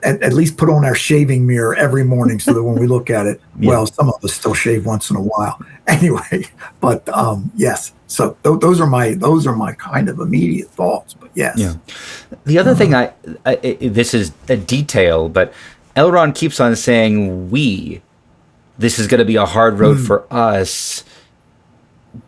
At least put on our shaving mirror every morning so that when we look at it, well, some of us still shave once in a while. Anyway, but yes. So those are my kind of immediate thoughts. But yes. Yeah. The other thing, this is a detail, but Elrond keeps on saying this is going to be a hard road for us.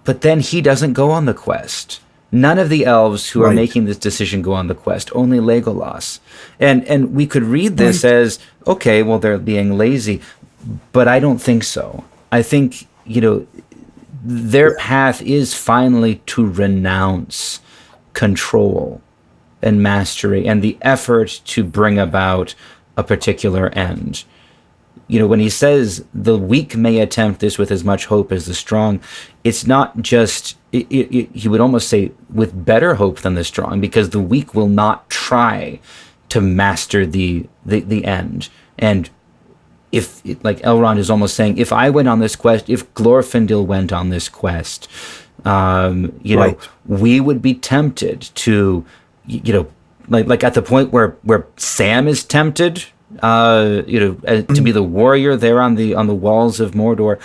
But then he doesn't go on the quest. None of the elves who are making this decision go on the quest, only Legolas. And we could read this as, okay, well, they're being lazy, but I don't think so. I think, their path is finally to renounce control and mastery and the effort to bring about a particular end. When he says the weak may attempt this with as much hope as the strong, it's not just, he would almost say with better hope than the strong, because the weak will not try to master the end. And if, like Elrond is almost saying, if I went on this quest, if Glorfindel went on this quest, we would be tempted to, like at the point where Sam is tempted, to be the warrior there on the walls of Mordor.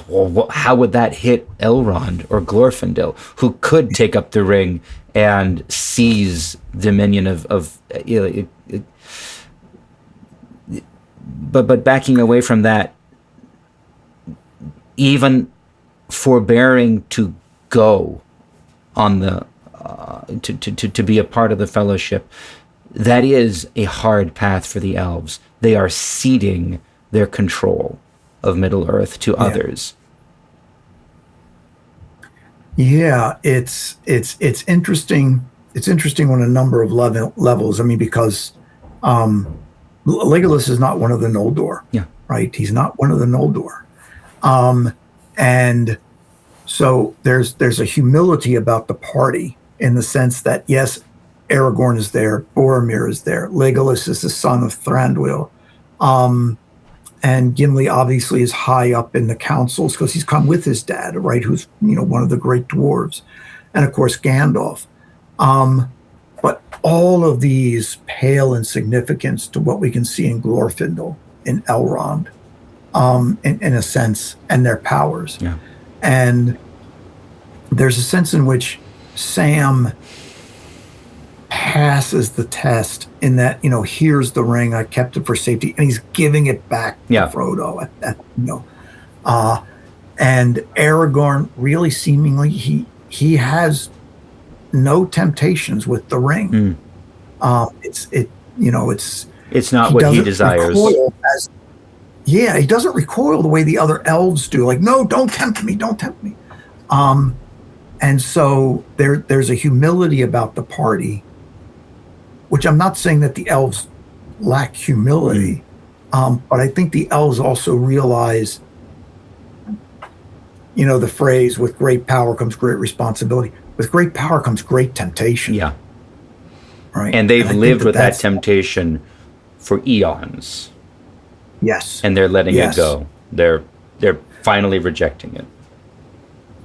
Well, how would that hit Elrond or Glorfindel, who could take up the ring and seize dominion of but backing away from that, even forbearing to go on the to be a part of the fellowship, that is a hard path for the elves. They are ceding their control of Middle-earth to others. Yeah, it's interesting. It's interesting on a number of levels. I mean, because Legolas is not one of the Noldor. Yeah. Right? He's not one of the Noldor. And so there's a humility about the party in the sense that, yes, Aragorn is there, Boromir is there, Legolas is the son of Thranduil, and Gimli obviously is high up in the councils because he's come with his dad, right, who's one of the great dwarves, and of course Gandalf. But all of these pale in significance to what we can see in Glorfindel, in Elrond, in a sense, and their powers. Yeah. And there's a sense in which Sam passes the test in that, here's the ring, I kept it for safety, and he's giving it back to Frodo. And Aragorn really seemingly he has no temptations with the ring. It's not what he desires. He doesn't recoil the way the other elves do. Like, no, don't tempt me. And so there's a humility about the party, which I'm not saying that the elves lack humility, but I think the elves also realize, the phrase, with great power comes great responsibility. With great power comes great temptation. Yeah. Right. And they've lived with that temptation for eons. Yes. And they're letting it go. They're finally rejecting it.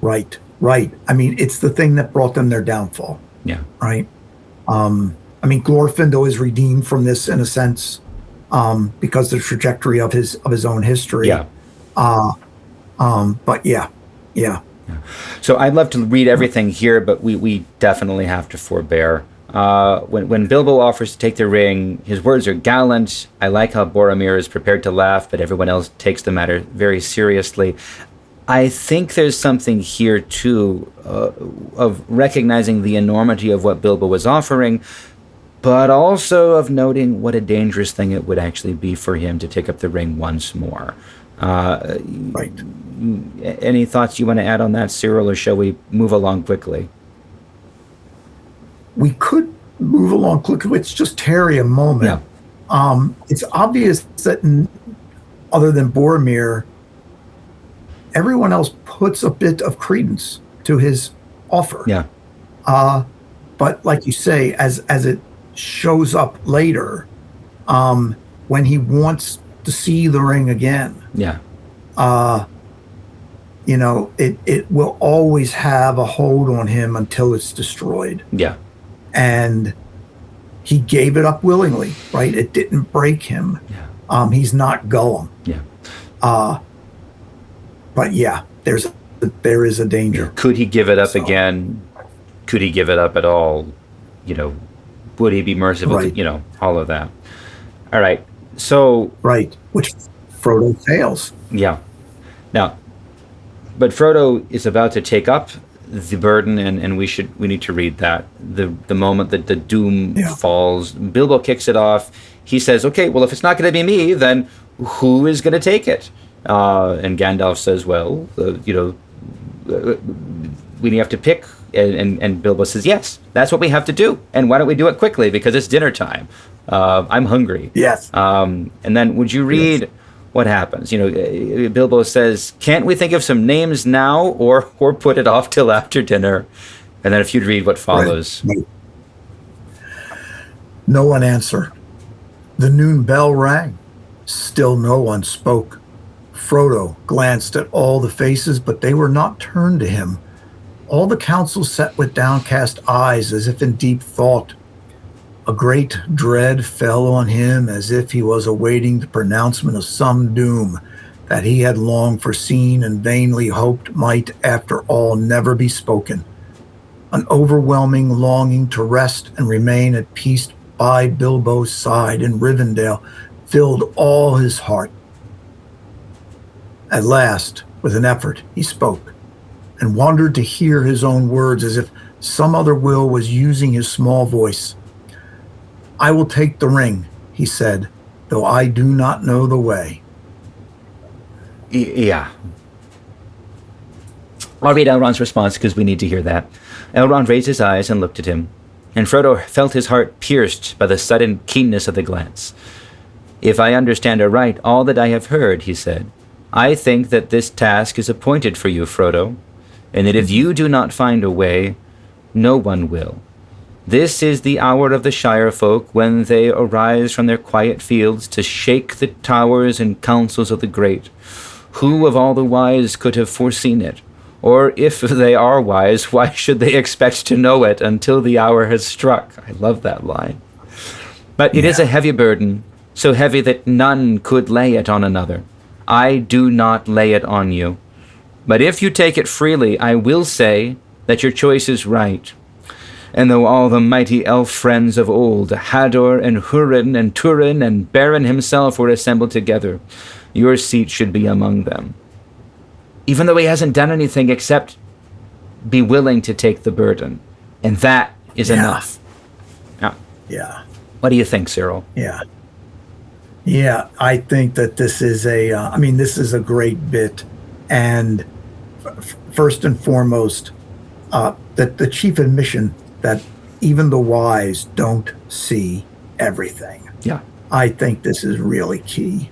Right. I mean, it's the thing that brought them their downfall. Yeah. Right. Glorfindel is redeemed from this in a sense, because the trajectory of his own history. Yeah. But yeah. So I'd love to read everything here, but we definitely have to forbear. When Bilbo offers to take the ring, his words are gallant. I like how Boromir is prepared to laugh, but everyone else takes the matter very seriously. I think there's something here too of recognizing the enormity of what Bilbo was offering, but also of noting what a dangerous thing it would actually be for him to take up the ring once more. Right. Any thoughts you want to add on that, Cyril, or shall we move along quickly? We could move along quickly. Let's just tarry a moment. Yeah. It's obvious that other than Boromir, everyone else puts a bit of credence to his offer. Yeah. But like you say, as it shows up later, when he wants to see the ring again, Yeah. it will always have a hold on him until it's destroyed. Yeah. And he gave it up willingly, right? It didn't break him. Yeah. He's not Gollum. Yeah. But yeah, there is a danger. Could he give it up again? Could he give it up at all? Would he be merciful? Right. All of that. All right. So. Right. Which Frodo fails. Yeah. Now, but Frodo is about to take up the burden, and we need to read that. The moment that the doom falls, Bilbo kicks it off. He says, okay, well, if it's not going to be me, then who is going to take it? And Gandalf says, well, we have to pick. And Bilbo says, yes, that's what we have to do. And why don't we do it quickly? Because it's dinner time. I'm hungry. Yes. And then would you read what happens? Bilbo says, can't we think of some names now or put it off till after dinner? And then if you'd read what follows. Right. No one answered. The noon bell rang. Still no one spoke. Frodo glanced at all the faces, but they were not turned to him. All the council sat with downcast eyes as if in deep thought. A great dread fell on him as if he was awaiting the pronouncement of some doom that he had long foreseen and vainly hoped might, after all, never be spoken. An overwhelming longing to rest and remain at peace by Bilbo's side in Rivendell filled all his heart. At last, with an effort, he spoke, and wondered to hear his own words as if some other will was using his small voice. I will take the ring, he said, though I do not know the way. Yeah. I'll read Elrond's response because we need to hear that. Elrond raised his eyes and looked at him, and Frodo felt his heart pierced by the sudden keenness of the glance. If I understand aright all that I have heard, he said, I think that this task is appointed for you, Frodo, and that if you do not find a way, no one will. This is the hour of the Shire folk when they arise from their quiet fields to shake the towers and councils of the great. Who of all the wise could have foreseen it? Or if they are wise, why should they expect to know it until the hour has struck? I love that line. But it is a heavy burden, so heavy that none could lay it on another. I do not lay it on you. But if you take it freely, I will say that your choice is right. And though all the mighty elf friends of old, Hador and Húrin and Túrin and Beren himself were assembled together, your seat should be among them. Even though he hasn't done anything except be willing to take the burden. And that is enough. Now, what do you think, Cyril? Yeah, I think that this is this is a great bit. And first and foremost, that the chief admission that even the wise don't see everything. Yeah. I think this is really key.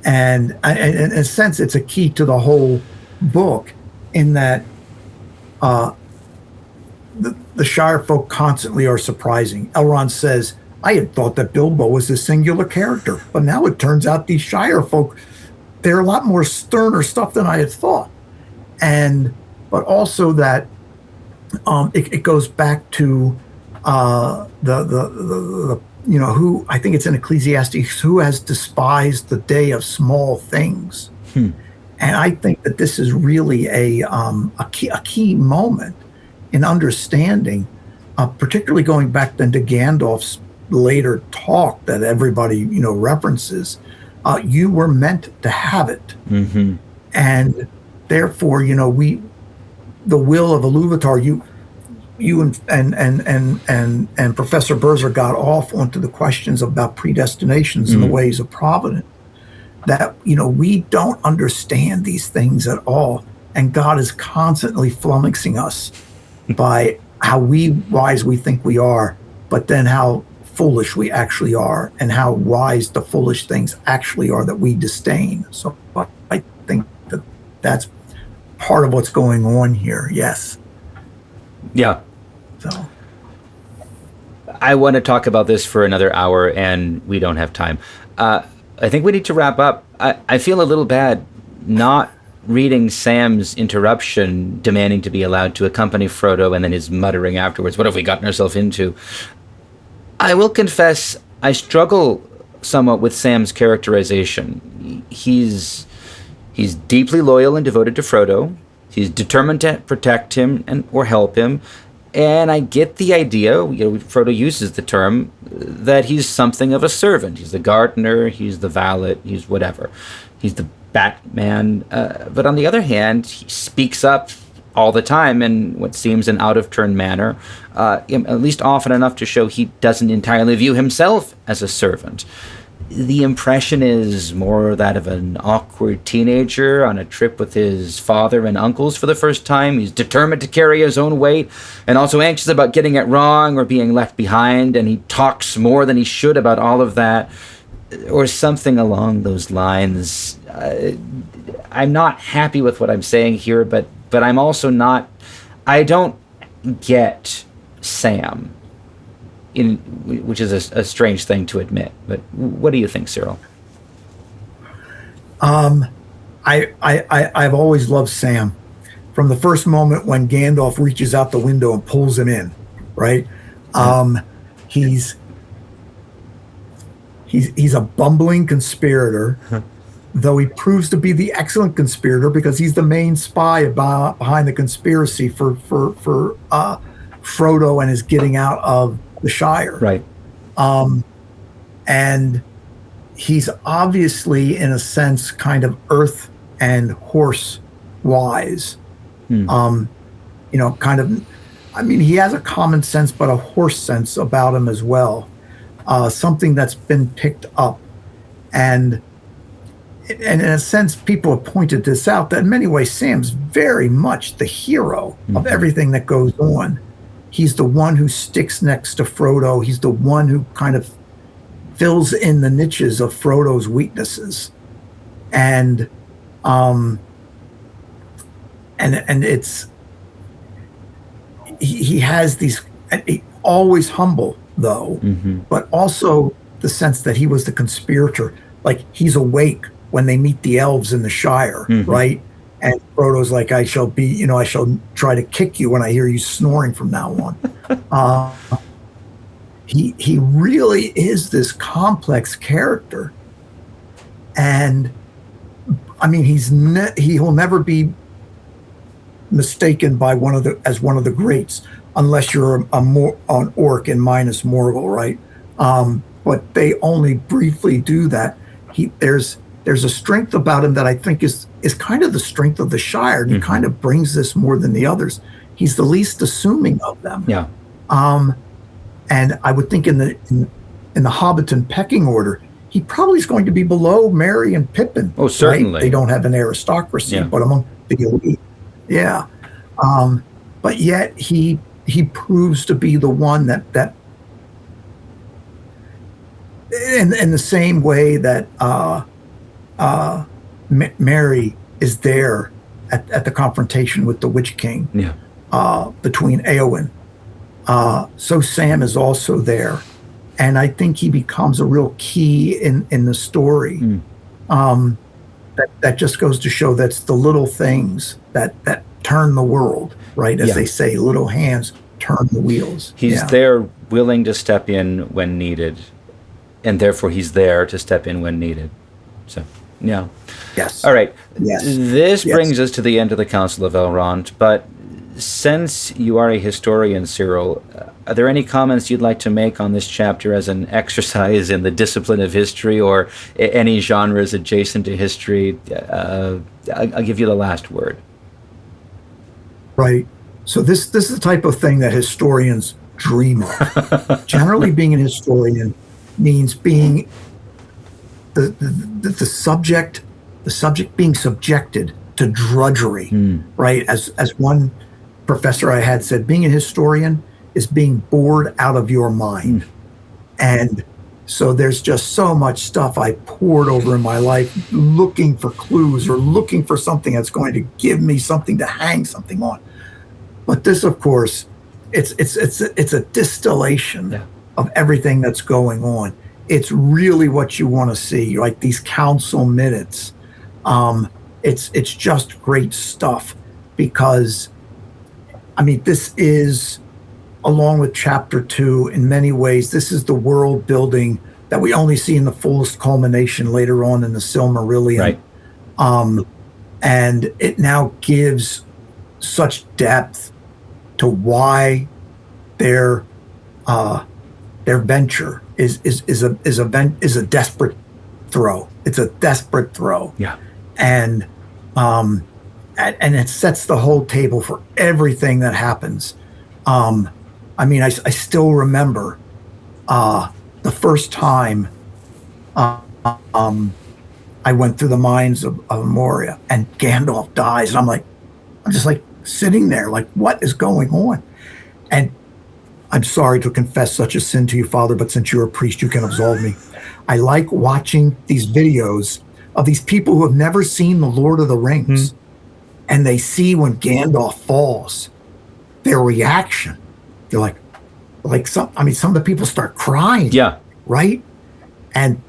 And in a sense, it's a key to the whole book in that the Shire folk constantly are surprising. Elrond says, I had thought that Bilbo was a singular character, but now it turns out these Shire folk, they're a lot more sterner stuff than I had thought. But also that it goes back to the who, I think it's in Ecclesiastes, who has despised the day of small things. And I think that this is really a key moment in understanding, particularly going back then to Gandalf's later talk that everybody references. You were meant to have it, and therefore, the will of Iluvatar, you and Professor Berzer got off onto the questions about predestinations and the ways of providence. That we don't understand these things at all, and God is constantly flummoxing us by how wise we think we are, but then how foolish we actually are, and how wise the foolish things actually are that we disdain. So I think that's part of what's going on here. Yes. Yeah. So I want to talk about this for another hour, and we don't have time. I think we need to wrap up. I feel a little bad not reading Sam's interruption demanding to be allowed to accompany Frodo, and then his muttering afterwards, what have we gotten ourselves into? I will confess, I struggle somewhat with Sam's characterization. He's deeply loyal and devoted to Frodo. He's determined to protect him or help him. And I get the idea, Frodo uses the term, that he's something of a servant. He's the gardener, he's the valet, he's whatever. He's the Batman. But on the other hand, he speaks up all the time in what seems an out-of-turn manner, at least often enough to show he doesn't entirely view himself as a servant. The impression is more that of an awkward teenager on a trip with his father and uncles for the first time. He's determined to carry his own weight and also anxious about getting it wrong or being left behind, and he talks more than he should about all of that, or something along those lines. I'm not happy with what I'm saying here, but I'm also not... I don't get Sam, which is a strange thing to admit. But what do you think, Cyril? I've always loved Sam. From the first moment when Gandalf reaches out the window and pulls him in, right? He's a bumbling conspirator, though he proves to be the excellent conspirator because he's the main spy behind the conspiracy for Frodo and his getting out of the Shire. Right. And he's obviously, in a sense, kind of earth and horse wise. Kind of, he has a common sense, but a horse sense about him as well. Something that's been picked up. And in a sense, people have pointed this out, that in many ways, Sam's very much the hero of everything that goes on. He's the one who sticks next to Frodo. He's the one who kind of fills in the niches of Frodo's weaknesses. And it's, he has these, always humble though, but also the sense that he was the conspirator. Like, he's awake when they meet the elves in the Shire, right? And Frodo's like, I shall try to kick you when I hear you snoring from now on. He really is this complex character. And he'll never be mistaken by as one of the greats, unless you're an orc in Minas Morgul, right? But they only briefly do that. There's a strength about him that I think is kind of the strength of the Shire. And he kind of brings this more than the others. He's the least assuming of them. Yeah. And I would think in the Hobbiton pecking order, he probably is going to be below Merry and Pippin. Oh, certainly. Right? They don't have an aristocracy, but among the elite. Yeah. But yet he proves to be the one that in the same way that Merry is there at the confrontation with the Witch King between Éowyn. So Sam is also there. And I think he becomes a real key in the story. That just goes to show that's the little things that turn the world, right? As they say, little hands turn the wheels. He's there willing to step in when needed, and therefore he's there to step in when needed. So, yeah. Yes. All right. Yes. This brings us to the end of the Council of Elrond, but since you are a historian, Cyril, are there any comments you'd like to make on this chapter as an exercise in the discipline of history, or any genres adjacent to history? I'll give you the last word. Right. So this is the type of thing that historians dream of. Generally, being an historian means being the subject being subjected to drudgery, right? As one professor I had said, being a historian is being bored out of your mind. And so there's just so much stuff I poured over in my life looking for clues or looking for something that's going to give me something to hang something on. But this, of course, it's a distillation of everything that's going on. It's really what you want to see, like these council minutes. It's just great stuff because, I mean, this is, along with chapter 2, in many ways, this is the world building that we only see in the fullest culmination later on in the Silmarillion. Right. And it now gives such depth to why their venture is a desperate throw. It's a desperate throw. Yeah. And it sets the whole table for everything that happens. I mean, I still remember the first time I went through the mines of Moria and Gandalf dies, and I'm just like sitting there, like, what is going on? And I'm sorry to confess such a sin to you, Father, but since you're a priest, you can absolve me. I like watching these videos of these people who have never seen the Lord of the Rings, and they see when Gandalf falls, their reaction. They're like some of the people start crying. Yeah. Right? And,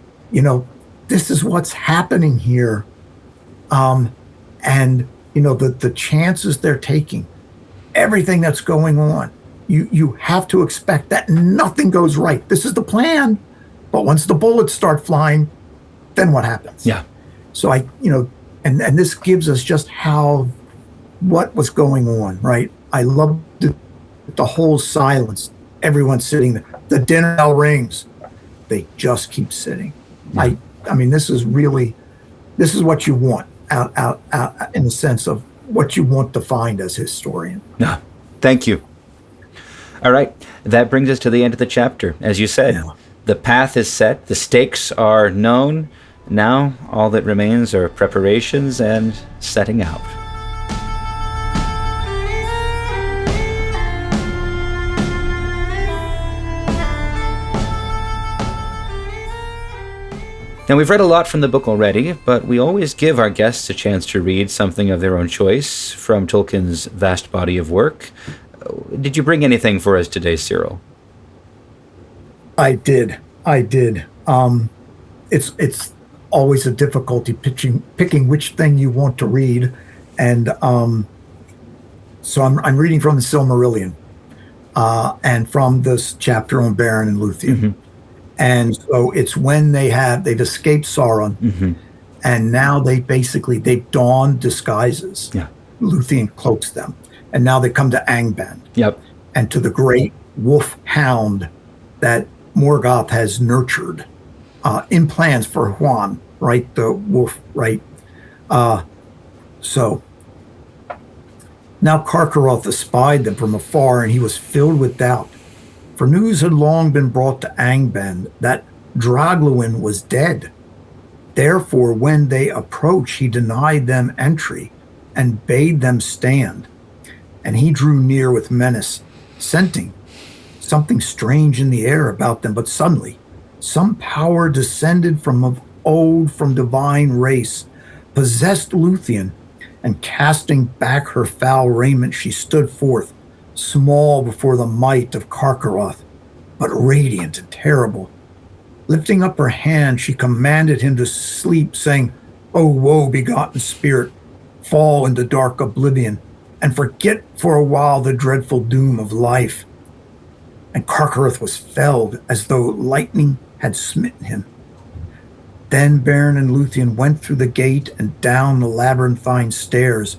this is what's happening here. And, the chances they're taking, everything that's going on, you have to expect that nothing goes right. This is the plan. But once the bullets start flying, then what happens? Yeah. So and this gives us just what was going on, right? I love the whole silence. Everyone's sitting there. The dinner bell rings. They just keep sitting. Yeah. I mean, this is what you want out in the sense of what you want to find as historian. No, thank you. All right. That brings us to the end of the chapter. As you said, the path is set. The stakes are known. Now, all that remains are preparations and setting out. Now, we've read a lot from the book already, but we always give our guests a chance to read something of their own choice from Tolkien's vast body of work. Did you bring anything for us today, Cyril? I did. It's always a difficulty picking which thing you want to read, and so I'm reading from the Silmarillion, and from this chapter on Beren and Luthien, and so it's when they've escaped Sauron, and now they've donned disguises. Yeah, Luthien cloaks them, and now they come to Angband. Yep, and to the great wolf hound that Morgoth has nurtured in plans for Huan, right? The wolf, right? So now Karkaroth espied them from afar, and he was filled with doubt. For news had long been brought to Angband that Dragluin was dead. Therefore, when they approached, he denied them entry and bade them stand. And he drew near with menace, scenting something strange in the air about them. But suddenly, some power descended from of old, from divine race, possessed Luthien, and casting back her foul raiment, she stood forth, small before the might of Karkaroth, but radiant and terrible. Lifting up her hand, she commanded him to sleep, saying, "O woe-begotten spirit, fall into dark oblivion, and forget for a while the dreadful doom of life." And Karkaroth was felled as though lightning had smitten him. Then Beren and Luthien went through the gate and down the labyrinthine stairs,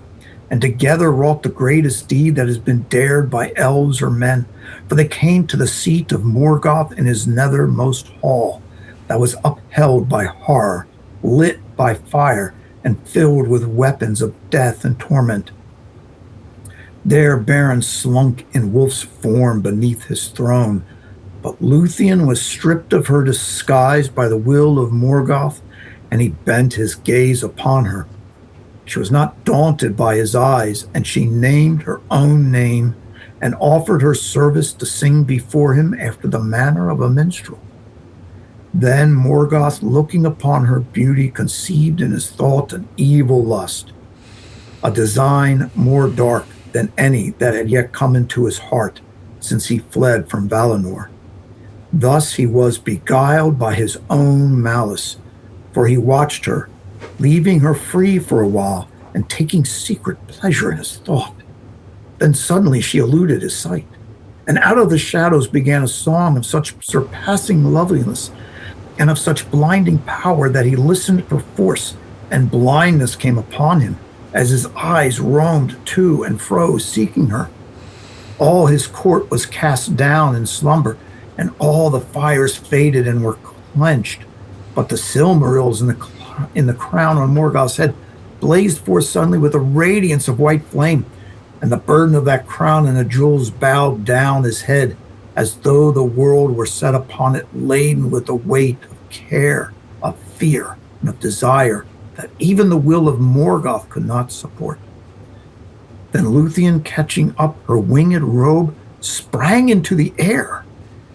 and together wrought the greatest deed that has been dared by elves or men. For they came to the seat of Morgoth in his nethermost hall, that was upheld by horror, lit by fire, and filled with weapons of death and torment. There Beren slunk in wolf's form beneath his throne, but Luthien was stripped of her disguise by the will of Morgoth, and he bent his gaze upon her. She was not daunted by his eyes, and she named her own name and offered her service to sing before him after the manner of a minstrel. Then Morgoth, looking upon her beauty, conceived in his thought an evil lust, a design more dark than any that had yet come into his heart since he fled from Valinor. Thus he was beguiled by his own malice, for he watched her, leaving her free for a while and taking secret pleasure in his thought. Then suddenly she eluded his sight, and out of the shadows began a song of such surpassing loveliness and of such blinding power that he listened perforce, and blindness came upon him as his eyes roamed to and fro seeking her. All his court was cast down in slumber, and all the fires faded and were quenched, but the Silmarils in the crown on Morgoth's head blazed forth suddenly with a radiance of white flame, and the burden of that crown and the jewels bowed down his head, as though the world were set upon it laden with the weight of care, of fear, and of desire that even the will of Morgoth could not support. Then Luthien, catching up her winged robe, sprang into the air,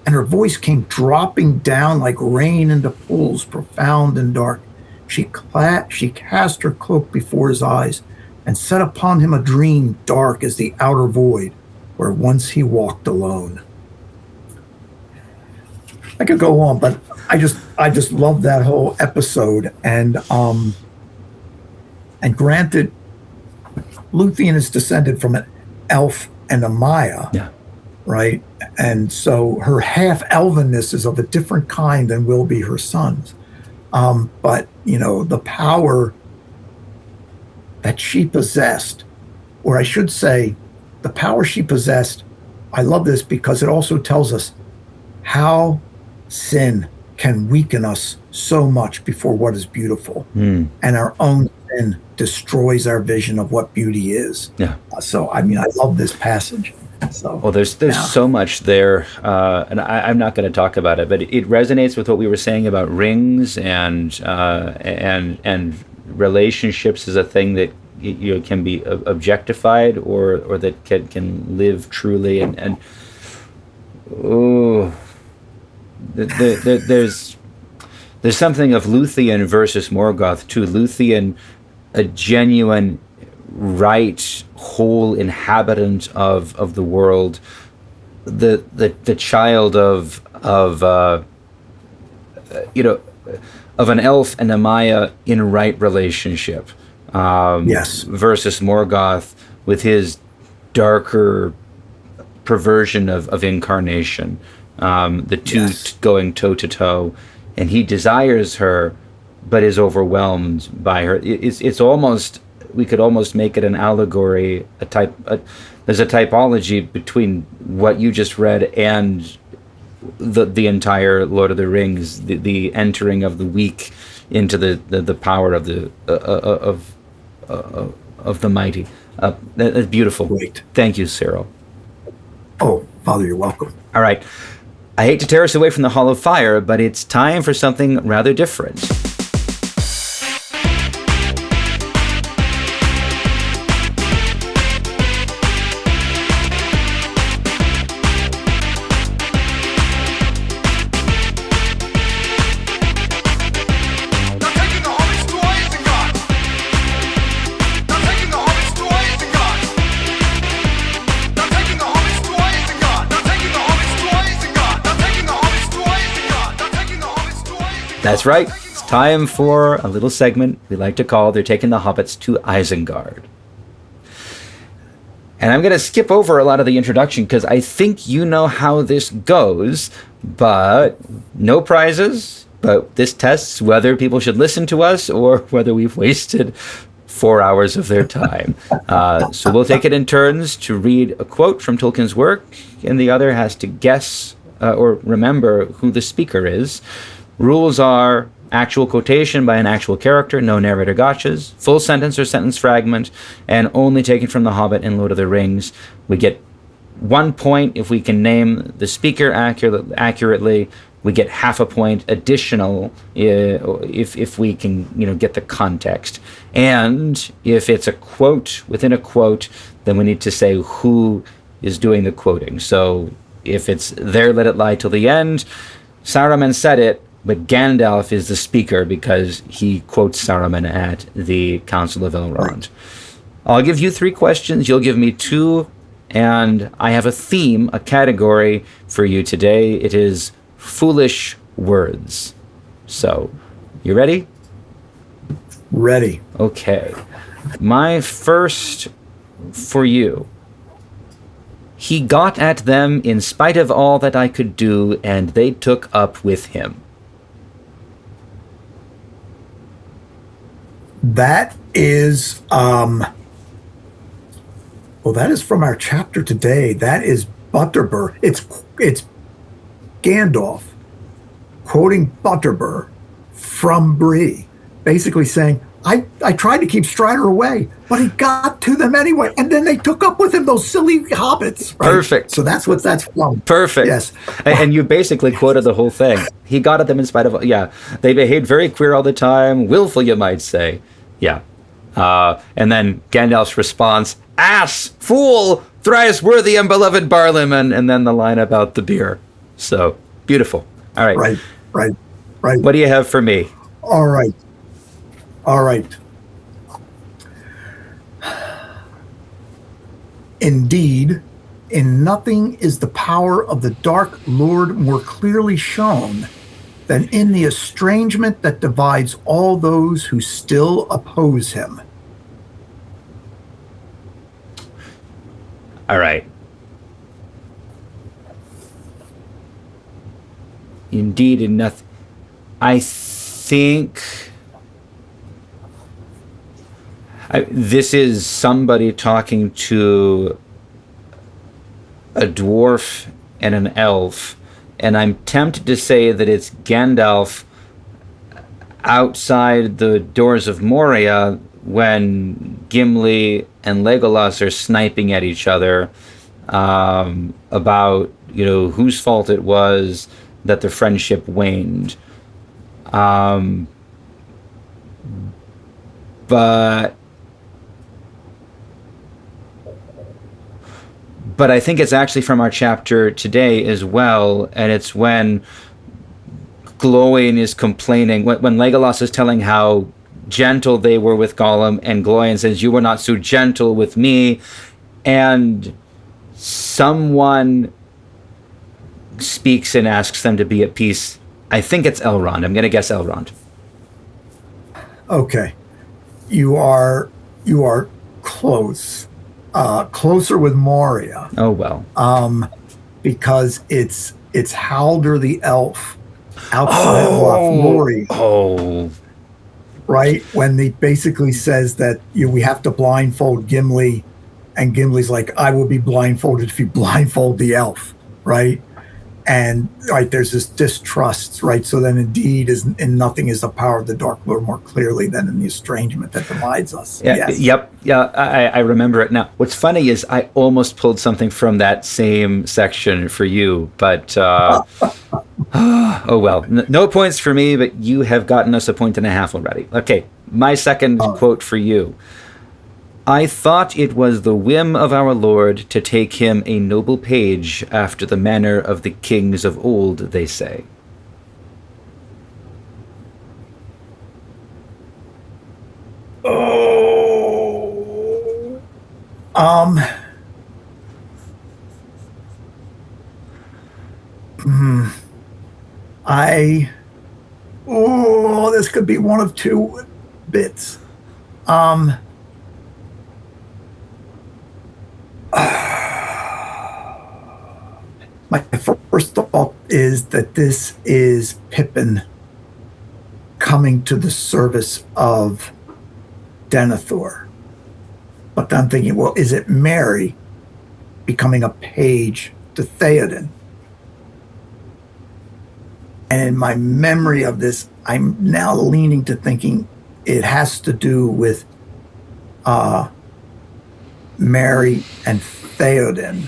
and her voice came dropping down like rain into pools profound and dark. She cast her cloak before his eyes and set upon him a dream dark as the outer void where once he walked alone. I could go on, but I just love that whole episode. And granted, Luthien is descended from an elf and a Maya, right? And so her half-elvenness is of a different kind than will be her son's. But, the power that she possessed, or I should say, the power she possessed, I love this because it also tells us how sin can weaken us so much before what is beautiful. And our own sin destroys our vision of what beauty is. So, I love this passage. So, well, there's so much there, and I'm not going to talk about it, but it resonates with what we were saying about rings and relationships as a thing that can be objectified or that can live truly, and there's something of Luthien versus Morgoth too. Luthien, a genuine, right, whole inhabitant of the world, the child of an elf and a Maya in right relationship. Versus Morgoth with his darker perversion of incarnation. The two going toe to toe, and he desires her, but is overwhelmed by her. It's almost, we could almost make it an allegory, there's a typology between what you just read and the entire Lord of the Rings, the entering of the weak into the power of the mighty. That's beautiful. Great. Thank you, Cyril. Oh, Father, you're welcome. All right. I hate to tear us away from the Hall of Fire, but it's time for something rather different. That's right. It's time for a little segment we like to call They're Taking the Hobbits to Isengard. And I'm going to skip over a lot of the introduction because I think you know how this goes, but no prizes. But this tests whether people should listen to us or whether we've wasted 4 hours of their time. So we'll take it in turns to read a quote from Tolkien's work, and the other has to guess or remember who the speaker is. Rules are actual quotation by an actual character, no narrator gotchas, full sentence or sentence fragment, and only taken from The Hobbit and Lord of the Rings. We get 1 point if we can name the speaker accurately. We get half a point additional if we can get the context. And if it's a quote within a quote, then we need to say who is doing the quoting. So if it's "There let it lie till the end," Saruman said it, but Gandalf is the speaker because he quotes Saruman at the Council of Elrond. Right. I'll give you 3 questions. You'll give me 2. And I have a theme, a category for you today. It is foolish words. So, you ready? Ready. Okay. My first for you. He got at them in spite of all that I could do, and they took up with him. That is, that is from our chapter today. That is Butterbur. It's Gandalf quoting Butterbur from Bree, basically saying, I tried to keep Strider away, but he got to them anyway. And then they took up with him, those silly hobbits. Right? Perfect. So that's what that's from. Perfect. Yes. And you basically quoted the whole thing. He got at them in spite of, they behaved very queer all the time, willful, you might say. Yeah. And then Gandalf's response, "Ass, fool, thrice worthy and beloved Barliman," and then the line about the beer. So, beautiful. All right. Right. What do you have for me? All right. Indeed, in nothing is the power of the Dark Lord more clearly shown than in the estrangement that divides all those who still oppose him. All right. Indeed, in nothing. I think this is somebody talking to a dwarf and an elf, and I'm tempted to say that it's Gandalf outside the doors of Moria when Gimli and Legolas are sniping at each other about whose fault it was that the friendship waned. But I think it's actually from our chapter today as well, and it's when Glóin is complaining, when Legolas is telling how gentle they were with Gollum, and Glóin says, "You were not so gentle with me," and someone speaks and asks them to be at peace. I think it's Elrond. I'm going to guess Elrond. Okay. You are close. Closer with Moria. Oh, well. Because it's Halder the elf outside of Moria. Oh. Right? When he basically says that we have to blindfold Gimli, and Gimli's like, "I will be blindfolded if you blindfold the elf," right? And there's this distrust, right? So then indeed in nothing is the power of the Dark Lord more clearly than in the estrangement that divides us. Yeah, yes. Yep. Yeah, I remember it now. What's funny is I almost pulled something from that same section for you, but oh well. No points for me, but you have gotten us 1.5 points already. Okay, my second quote for you. I thought it was the whim of our Lord to take him a noble page after the manner of the kings of old, they say. This could be one of 2 bits. My first thought is that this is Pippin coming to the service of Denethor. But I'm thinking, well, is it Mary becoming a page to Theoden? And in my memory of this, I'm now leaning to thinking it has to do with Mary and Theoden.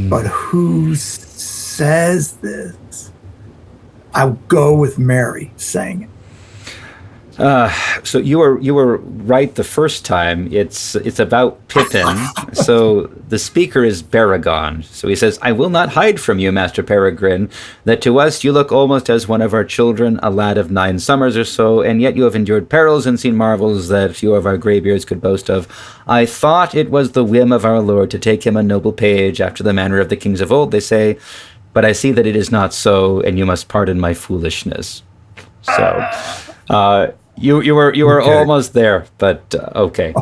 But who says this? I'll go with Mary saying it. So you were right the first time. It's about Pippin. So the speaker is Baragon. So he says, "I will not hide from you, Master Peregrine, that to us you look almost as one of our children, a lad of 9 summers or so, and yet you have endured perils and seen marvels that few of our greybeards could boast of. I thought it was the whim of our Lord to take him a noble page after the manner of the kings of old, they say, but I see that it is not so, and you must pardon my foolishness." So, you were okay. Almost there, but okay.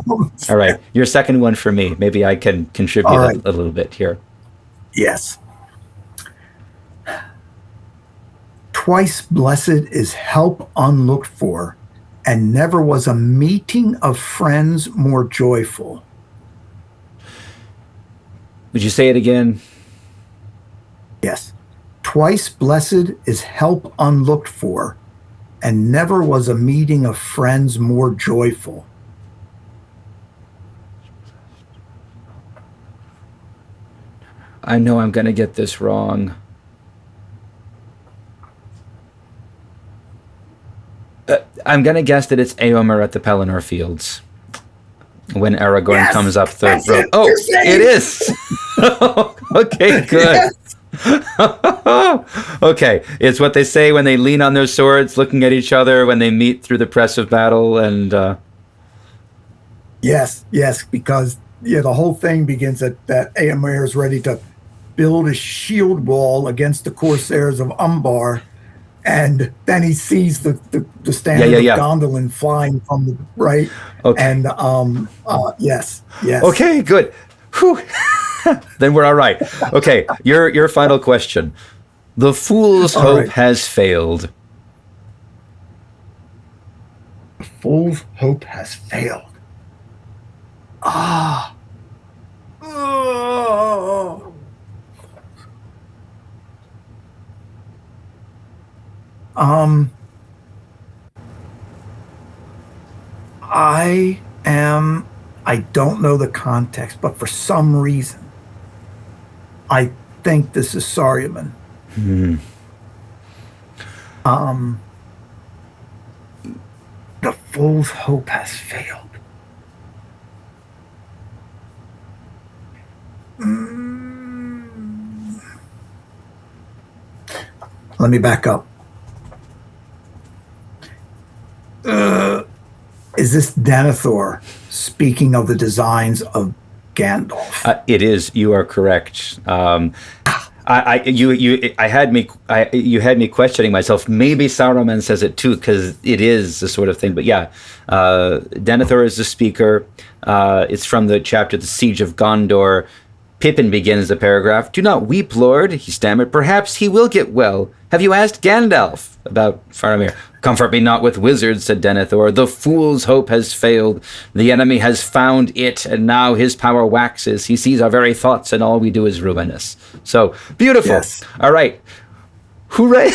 All right. Your second one for me. Maybe I can contribute a little bit here. Yes. Twice blessed is help unlooked for, and never was a meeting of friends more joyful. Would you say it again? Yes. Twice blessed is help unlooked for, and never was a meeting of friends more joyful. I know I'm going to get this wrong. I'm going to guess that it's Éomer at the Pelennor Fields when Aragorn comes up the road. Oh, it is. Okay, good. Yes. Okay, it's what they say when they lean on their swords, looking at each other when they meet through the press of battle, and yes, because the whole thing begins that Éomer is ready to build a shield wall against the Corsairs of Umbar, and then he sees the standard of Gondolin flying from the right. Okay. And yes. Okay, good. Whew. Then we're all right. Okay, your final question. The fool's hope has failed. The fool's hope has failed. I don't know the context, but for some reason, I think this is Saruman. The fool's hope has failed. Let me back up. Is this Denethor speaking of the designs of Gandalf? It is. You are correct. You had me questioning myself. Maybe Saruman says it too, because it is the sort of thing. But yeah, Denethor is the speaker. It's from the chapter "The Siege of Gondor." Pippin begins the paragraph. "Do not weep, Lord," he stammered. "Perhaps he will get well. Have you asked Gandalf about Faramir?" "Comfort me not with wizards," said Denethor. "The fool's hope has failed. The enemy has found it, and now his power waxes. He sees our very thoughts, and all we do is ruin us." So, beautiful. Yes. All right. Hooray!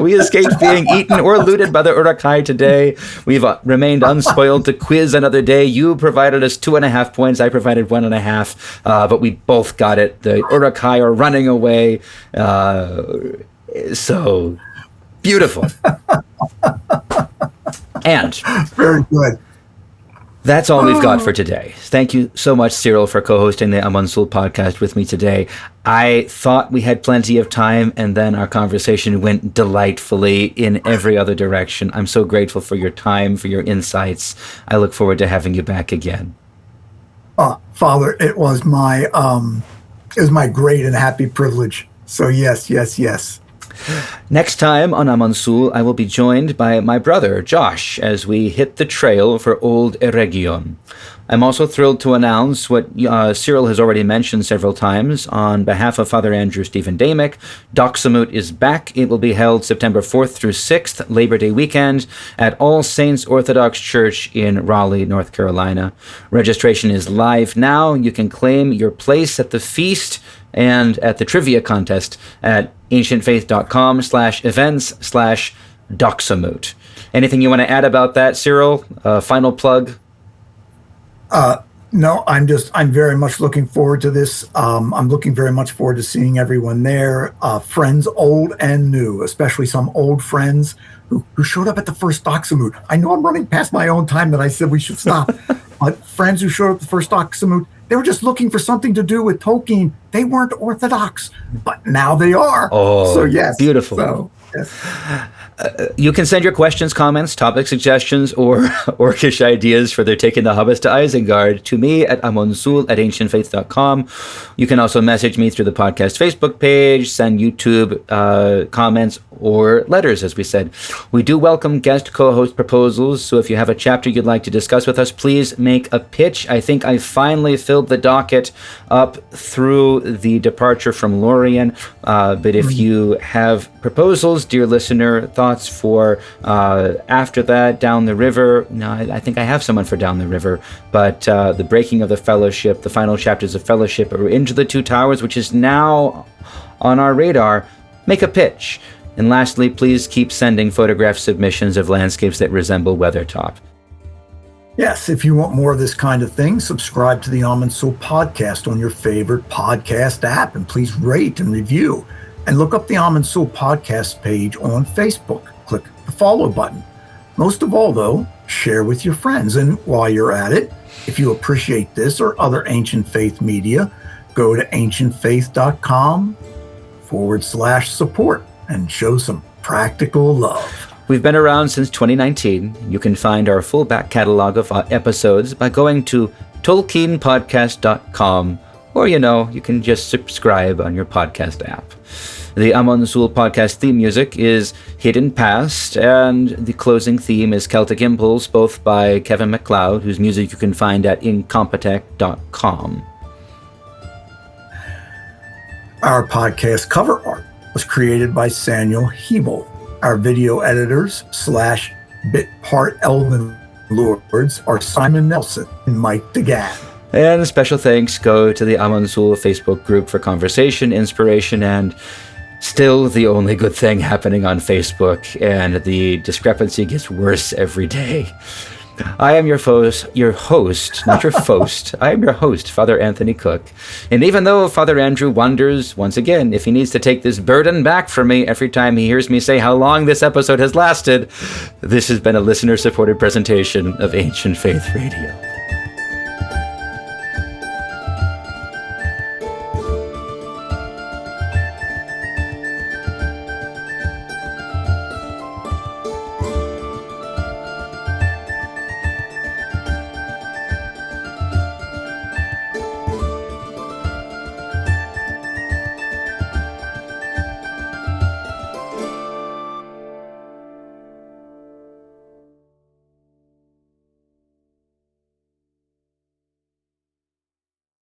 We escaped being eaten or looted by the Uruk-hai today. We've remained unspoiled to quiz another day. You provided us 2.5 points. I provided 1.5. But we both got it. The Uruk-hai are running away. So beautiful. And very good. That's all we've got for today. Thank you so much, Cyril, for co-hosting the Amon Sûl podcast with me today. I thought we had plenty of time, and then our conversation went delightfully in every other direction. I'm so grateful for your time, for your insights. I look forward to having you back again. Father, it was my great and happy privilege. So yes. Next time on Amon Sûl, I will be joined by my brother, Josh, as we hit the trail for Old Eregion. I'm also thrilled to announce what Cyril has already mentioned several times. On behalf of Father Andrew Stephen Damick, Doxamut is back. It will be held September 4th through 6th, Labor Day weekend, at All Saints Orthodox Church in Raleigh, North Carolina. Registration is live now. You can claim your place at the feast and at the trivia contest at ancientfaith.com/events/Doxamut. Anything you want to add about that, Cyril? Final plug? No, I'm very much looking forward to this. I'm looking very much forward to seeing everyone there, friends old and new, especially some old friends who showed up at the first Doxamut. I know I'm running past my own time that I said we should stop, but friends who showed up at the first Doxamut, they were just looking for something to do with Tolkien. They weren't Orthodox, but now they are. Oh, so yes, beautiful. So, yes. You can send your questions, comments, topic suggestions, or orcish ideas for their taking the hobbits to Isengard to me at Amon Sûl at ancientfaith.com. You can also message me through the podcast Facebook page, send YouTube comments, or letters, as we said. We do welcome guest co-host proposals, so if you have a chapter you'd like to discuss with us, please make a pitch. I think I finally filled the docket up through the departure from Lorien, but if you have proposals, dear listener, thoughts for after that, Down the River. No, I think I have someone for Down the River, but the Breaking of the Fellowship, the final chapters of Fellowship, or Into the Two Towers, which is now on our radar, make a pitch. And lastly, please keep sending photograph submissions of landscapes that resemble Weathertop. Yes, if you want more of this kind of thing, subscribe to the Amon Sûl podcast on your favorite podcast app, and please rate and review. And look up the Amon Sûl podcast page on Facebook. Click the follow button. Most of all, though, share with your friends. And while you're at it, if you appreciate this or other Ancient Faith media, go to ancientfaith.com/support and show some practical love. We've been around since 2019. You can find our full back catalog of episodes by going to tolkienpodcast.com, or, you can just subscribe on your podcast app. The Amon Sûl podcast theme music is Hidden Past, and the closing theme is Celtic Impulse, both by Kevin MacLeod, whose music you can find at incompetech.com. Our podcast cover art was created by Samuel Hebel. Our video editors /bit-part Elven Lords are Simon Nelson and Mike DeGan. And special thanks go to the Amon Sûl Facebook group for conversation, inspiration, and still the only good thing happening on Facebook, and the discrepancy gets worse every day. I am your host, not your host. I am your host, Father Anthony Cook. And even though Father Andrew wonders, once again, if he needs to take this burden back from me every time he hears me say how long this episode has lasted, this has been a listener-supported presentation of Ancient Faith Radio.